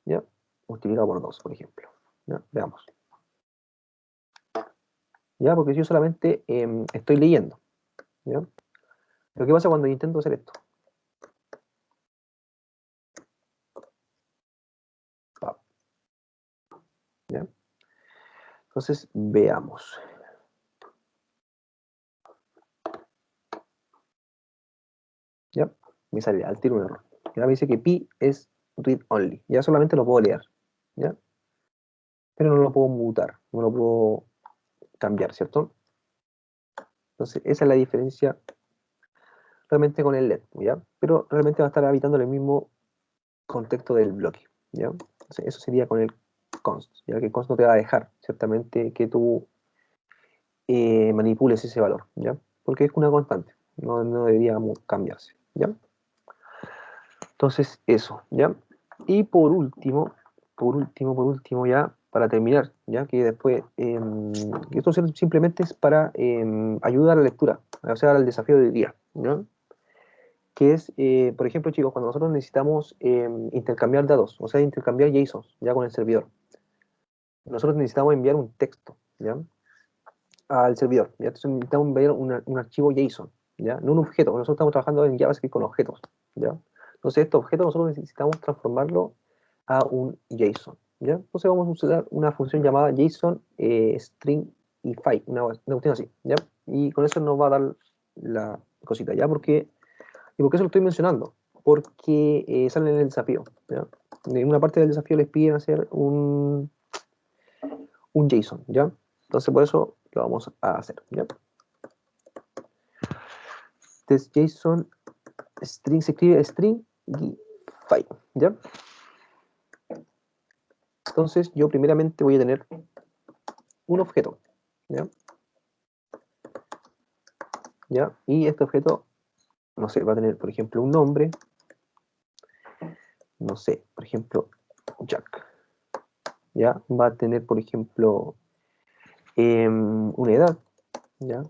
¿Ya? Multiplicado por 2, por ejemplo. ¿Ya? Veamos. ¿Ya? Porque yo solamente estoy leyendo. ¿Ya? Pero ¿qué pasa cuando intento hacer esto? ¿Ya? Entonces, veamos. ¿Ya? Me sale al tiro un error. Ya me dice que pi es read only. Ya solamente lo puedo leer. ¿Ya? Pero no lo puedo mutar. No lo puedo cambiar, ¿cierto? Entonces, esa es la diferencia realmente con el LED. ¿Ya? Pero realmente va a estar habitando el mismo contexto del bloque. ¿Ya? Entonces, eso sería con el const, ya que const no te va a dejar ciertamente que tú manipules ese valor, ¿ya? Porque es una constante, no debería cambiarse, ¿ya? Entonces, eso, ¿ya? Y por último, ya, para terminar, ¿ya? Que después, esto simplemente es para ayudar a la lectura, o sea, al desafío del día, ¿ya? Que es, por ejemplo, chicos, cuando nosotros necesitamos intercambiar datos, o sea, intercambiar JSONs, ya con el servidor, nosotros necesitamos enviar un texto, ¿ya? Al servidor, ¿ya? Entonces necesitamos enviar un archivo JSON, ¿ya? No un objeto, nosotros estamos trabajando en JavaScript con objetos, ¿ya? Entonces este objeto nosotros necesitamos transformarlo a un JSON, ¿ya? Entonces vamos a usar una función llamada JSON stringify, una cuestión así, ¿ya? Y con eso nos va a dar la cosita, ¿ya? ¿Y por qué eso lo estoy mencionando? Porque sale en el desafío, ¿ya? En una parte del desafío les piden hacer un JSON, ¿ya? Entonces por eso lo vamos a hacer, ¿ya? Test JSON string se escribe stringify, ¿ya? Entonces yo primeramente voy a tener un objeto, ¿ya? ¿Ya? Y este objeto, no sé, va a tener, por ejemplo, un nombre, no sé, por ejemplo, Jack, ¿ya? Va a tener, por ejemplo, una edad, ¿ya?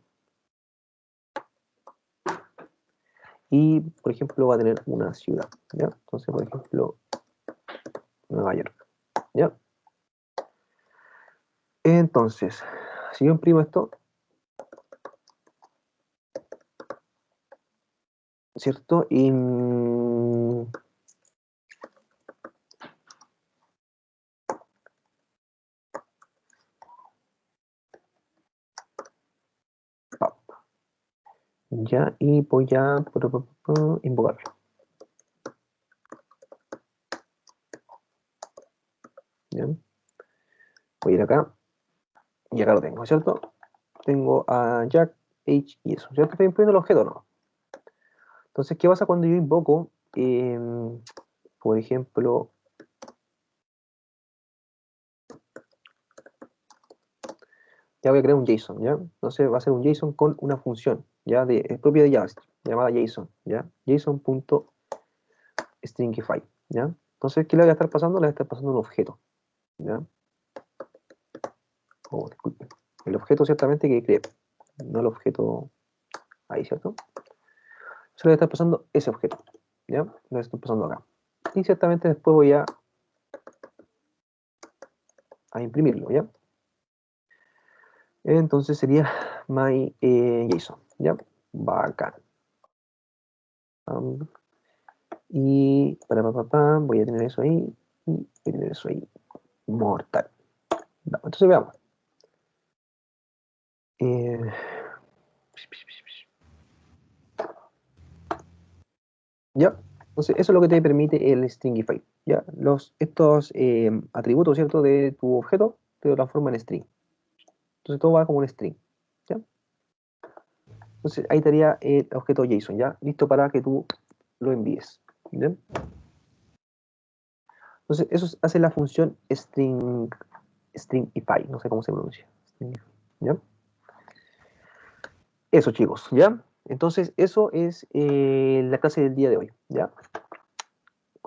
Y, por ejemplo, va a tener una ciudad, ¿ya? Entonces, por ejemplo, Nueva York, ¿ya? Entonces, si yo imprimo esto, ¿cierto? Y ya, y voy a invocarlo. ¿Ya? Voy a ir acá, y acá lo tengo, ¿cierto? Tengo a Jack, H y eso, ¿cierto? Estoy imprimiendo el objeto, ¿no? Entonces, ¿qué pasa cuando yo invoco, por ejemplo, ya voy a crear un JSON, ¿ya? Entonces va a ser un JSON con una función, ¿ya? Es propia de JavaScript, llamada JSON, ¿ya? JSON.stringify, ¿ya? Entonces, ¿qué le voy a estar pasando? Le voy a estar pasando un objeto, ¿ya? Oh, disculpe. El objeto ciertamente que creé, no el objeto ahí, ¿cierto? Se le voy a estar pasando ese objeto, ¿ya? Lo estoy pasando acá. Y ciertamente después voy a imprimirlo, ¿ya? Entonces sería my JSON, ¿ya? Bacán. Y voy a tener eso ahí y voy a tener eso ahí. Mortal. Entonces veamos. Ya, entonces eso es lo que te permite el Stringify. Ya, estos atributos, ¿cierto?, de tu objeto pero lo transforma en string. Entonces todo va como un string, ¿ya? Entonces ahí estaría el objeto JSON, ¿ya? Listo para que tú lo envíes, ¿ya? Entonces eso hace la función stringify, no sé cómo se pronuncia, ¿ya? Eso, chicos, ¿ya? Entonces eso es la clase del día de hoy, ¿ya?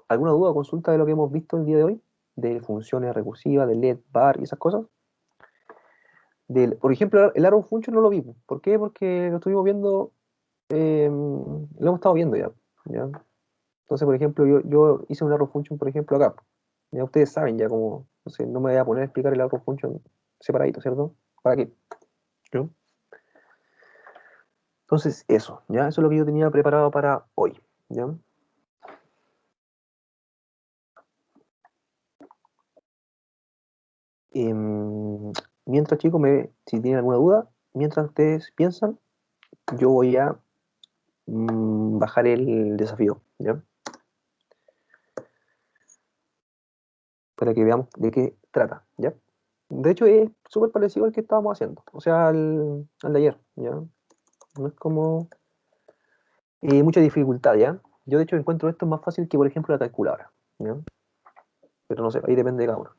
¿Alguna duda o consulta de lo que hemos visto el día de hoy? De funciones recursivas, de let, var y esas cosas. Por ejemplo, el arrow function no lo vi. ¿Por qué? Porque lo estuvimos viendo, lo hemos estado viendo ya, ¿ya? Entonces, por ejemplo, yo hice un arrow function, por ejemplo, acá. Ya ustedes saben ya cómo, entonces no me voy a poner a explicar el arrow function separadito, ¿cierto? ¿Para qué? ¿No? Entonces, eso, ¿ya? Eso es lo que yo tenía preparado para hoy, ¿ya? Mientras, chicos, si tienen alguna duda, mientras ustedes piensan, yo voy a bajar el desafío, ¿ya? Para que veamos de qué trata, ¿ya? De hecho, es súper parecido al que estábamos haciendo, o sea, al de ayer, ¿ya? No es como mucha dificultad, ¿ya? Yo, de hecho, encuentro esto más fácil que, por ejemplo, la calculadora, ¿ya? Pero no sé, ahí depende de cada uno.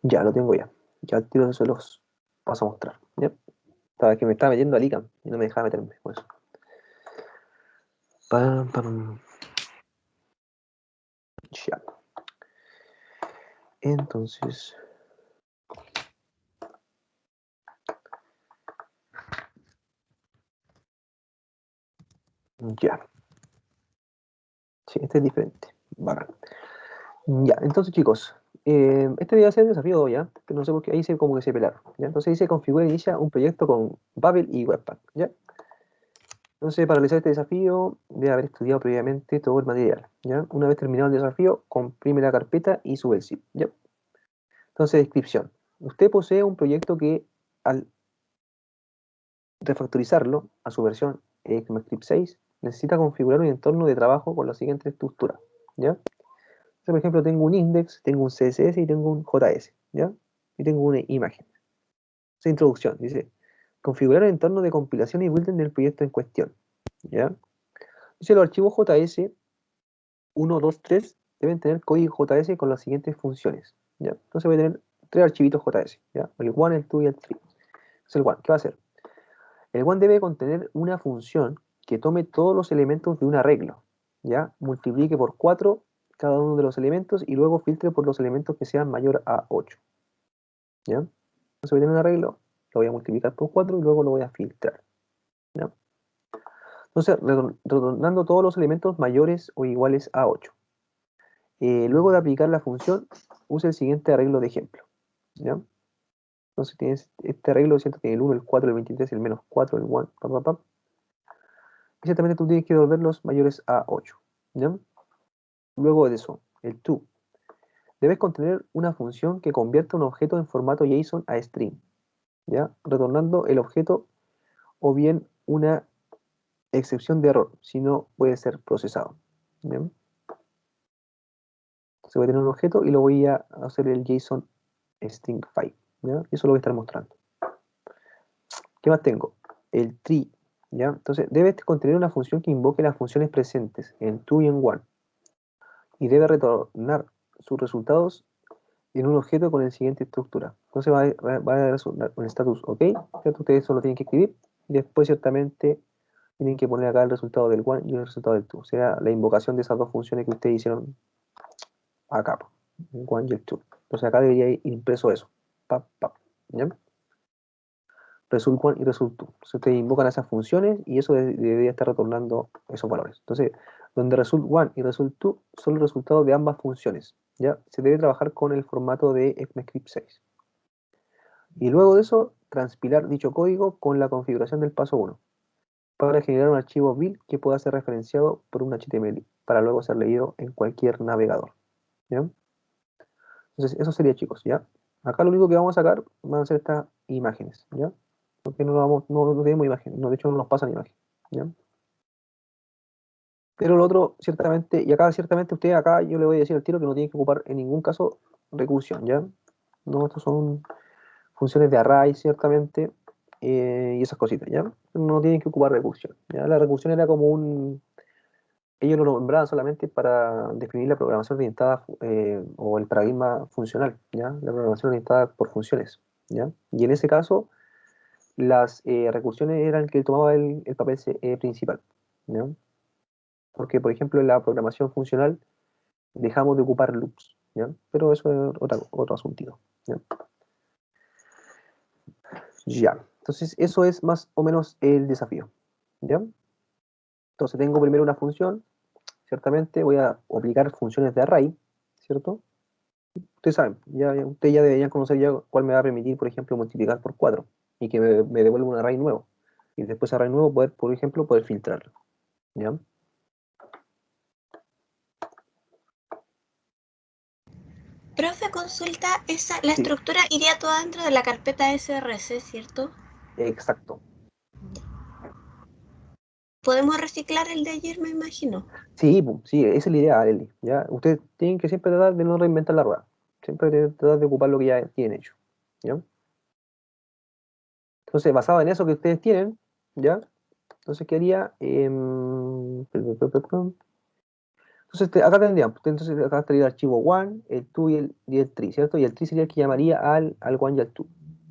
Ya, lo tengo ya. Ya al tiro se los paso a mostrar, ¿ya? Estaba que me estaba metiendo al ICAM y no me dejaba meterme, por eso. Pam, pam. Ya. Entonces... Ya. Sí, este es diferente. Bacán. Ya, entonces, chicos, este debe ser el desafío ya, que no sé por qué ahí se como que se pelaron, ¿ya? Entonces dice configura e inicia un proyecto con Babel y Webpack, ¿ya? Entonces, para realizar este desafío, debe haber estudiado previamente todo el material, ¿ya? Una vez terminado el desafío, comprime la carpeta y sube el zip, ¿ya? Entonces, descripción. Usted posee un proyecto que, al refactorizarlo a su versión ECMAScript 6, necesita configurar un entorno de trabajo con la siguiente estructura, ¿ya? Entonces, por ejemplo, tengo un index, tengo un CSS y tengo un JS, ¿ya? Y tengo una imagen. Esa introducción, dice, configurar el entorno de compilación y building del proyecto en cuestión, ¿ya? Dice, los archivos JS 1, 2, 3 deben tener código JS con las siguientes funciones, ¿ya? Entonces voy a tener 3 archivitos JS, ¿ya? El 1, el 2 y el 3. Entonces el 1, ¿qué va a hacer? El 1 debe contener una función que tome todos los elementos de un arreglo, ¿ya? Multiplique por 4 cada uno de los elementos y luego filtre por los elementos que sean mayor a 8, ¿ya? Entonces voy a tener un arreglo, lo voy a multiplicar por 4 y luego lo voy a filtrar, ¿ya? Entonces, retornando todos los elementos mayores o iguales a 8. Luego de aplicar la función, use el siguiente arreglo de ejemplo, ¿ya? Entonces tienes este arreglo, ¿cierto? Tiene el 1, el 4, el 23, el menos 4, el 1, y ciertamente tú tienes que devolver los mayores a 8, ¿ya? Luego de eso, el to. Debes contener una función que convierta un objeto en formato JSON a string, ¿ya? Retornando el objeto o bien una excepción de error, si no puede ser procesado, ¿ya? Entonces voy a tener un objeto y lo voy a hacer el JSON string file, ¿ya? Y eso lo voy a estar mostrando. ¿Qué más tengo? El tree, ¿ya? Entonces debe contener una función que invoque las funciones presentes en true y en one. Y debe retornar sus resultados en un objeto con la siguiente estructura. Entonces va a resultar un status OK, ¿cierto? Ustedes solo tienen que escribir y después ciertamente tienen que poner acá el resultado del one y el resultado del two. O sea, la invocación de esas dos funciones que ustedes hicieron acá, el one y el two. Entonces acá debería ir impreso eso. Pap, pap, ¿ya? Result one y result two. Entonces ustedes invocan esas funciones y eso debería estar retornando esos valores. Entonces, donde result one y result two son los resultados de ambas funciones, ¿ya? Se debe trabajar con el formato de ECMAScript 6. Y luego de eso, transpilar dicho código con la configuración del paso 1 para generar un archivo build que pueda ser referenciado por un HTML para luego ser leído en cualquier navegador, ¿ya? Entonces, eso sería, chicos, ¿ya? Acá lo único que vamos a sacar van a ser estas imágenes, ¿ya? Porque no tenemos imágenes, no, de hecho no nos pasan imágenes, ¿ya? Pero lo otro, ciertamente, y acá ciertamente usted acá yo le voy a decir al tiro que no tiene que ocupar en ningún caso recursión, ¿ya? No, estos son funciones de array, ciertamente, y esas cositas, ¿ya? No tienen que ocupar recursión, ¿ya? La recursión era como un... Ellos lo nombraban solamente para definir la programación orientada o el paradigma funcional, ¿ya? La programación orientada por funciones, ¿ya? Y en ese caso, las recursiones eran el que tomaba el papel principal, ¿ya? Porque, por ejemplo, en la programación funcional dejamos de ocupar loops, ¿ya? Pero eso es otro asunto, ¿ya? Ya, entonces eso es más o menos el desafío, ¿ya? Entonces tengo primero una función, ciertamente voy a aplicar funciones de array, ¿cierto? Ustedes saben, ustedes ya deberían conocer ya cuál me va a permitir, por ejemplo, multiplicar por 4 y que me devuelva un array nuevo. Y después array nuevo, poder, por ejemplo, poder filtrarlo, ¿ya?
Profe, consulta, la
Sí,
estructura iría toda dentro de la carpeta SRC, ¿cierto?
exacto.
Podemos reciclar el de ayer, me imagino.
Sí, sí, esa es la idea, Eli, ¿ya? Ustedes tienen que siempre tratar de no reinventar la rueda. Siempre tratar de ocupar lo que ya tienen hecho, ¿ya? Entonces, basado en eso que ustedes tienen, ¿ya? Entonces, ¿qué haría? Entonces, acá tendríamos, entonces acá estaría el archivo one, el 2 y el 3, ¿cierto? Y el 3 sería el que llamaría al one y al 2,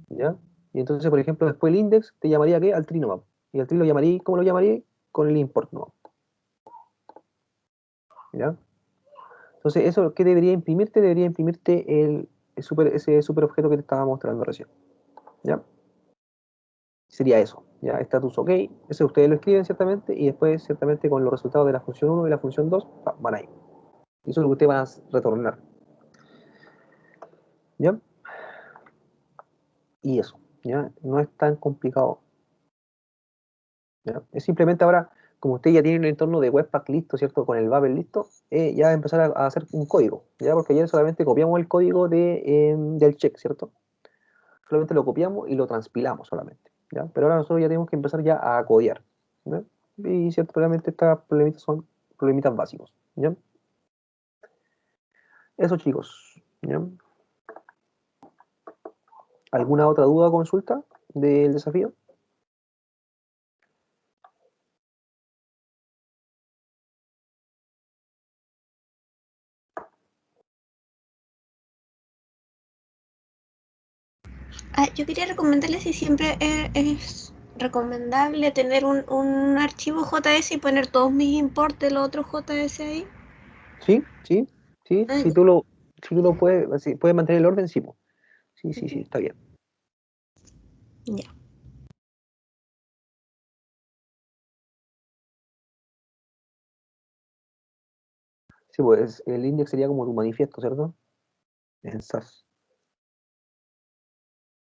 ¿ya? Y entonces, por ejemplo, después el index te llamaría ¿qué? Al 3 nomás. Y al 3 lo llamaría, ¿cómo lo llamaría? Con el import nomás, ¿ya? Entonces, ¿eso qué debería imprimirte? Debería imprimirte ese super objeto que te estaba mostrando recién, ¿ya? Sería eso, ¿ya? Status OK, ese ustedes lo escriben ciertamente y después ciertamente con los resultados de la función 1 y la función 2 van ahí. Y eso es lo que ustedes van a retornar, ¿ya? Y eso, ¿ya? No es tan complicado, ¿ya? Es simplemente ahora, como ustedes ya tienen el entorno de Webpack listo, ¿cierto? Con el Babel listo, ya empezar a hacer un código, ¿ya? Porque ayer solamente copiamos el código del check, ¿cierto? Solamente lo copiamos y lo transpilamos solamente, ¿ya? Pero ahora nosotros ya tenemos que empezar ya a codear, ¿ya? Y ciertamente estos problemitas son problemitas básicos, ¿ya? Eso, chicos, ¿ya? ¿Alguna otra duda o consulta del desafío?
Yo quería recomendarles si siempre es recomendable tener un archivo JS y poner todos mis imports de los otros JS ahí.
Sí, sí, sí,
Ah,
si tú lo puedes, si puedes mantener el orden, sí, po. Sí, sí, sí,
ya.
está bien.
Ya.
Sí, pues el index sería como tu manifiesto, ¿cierto? En SAS.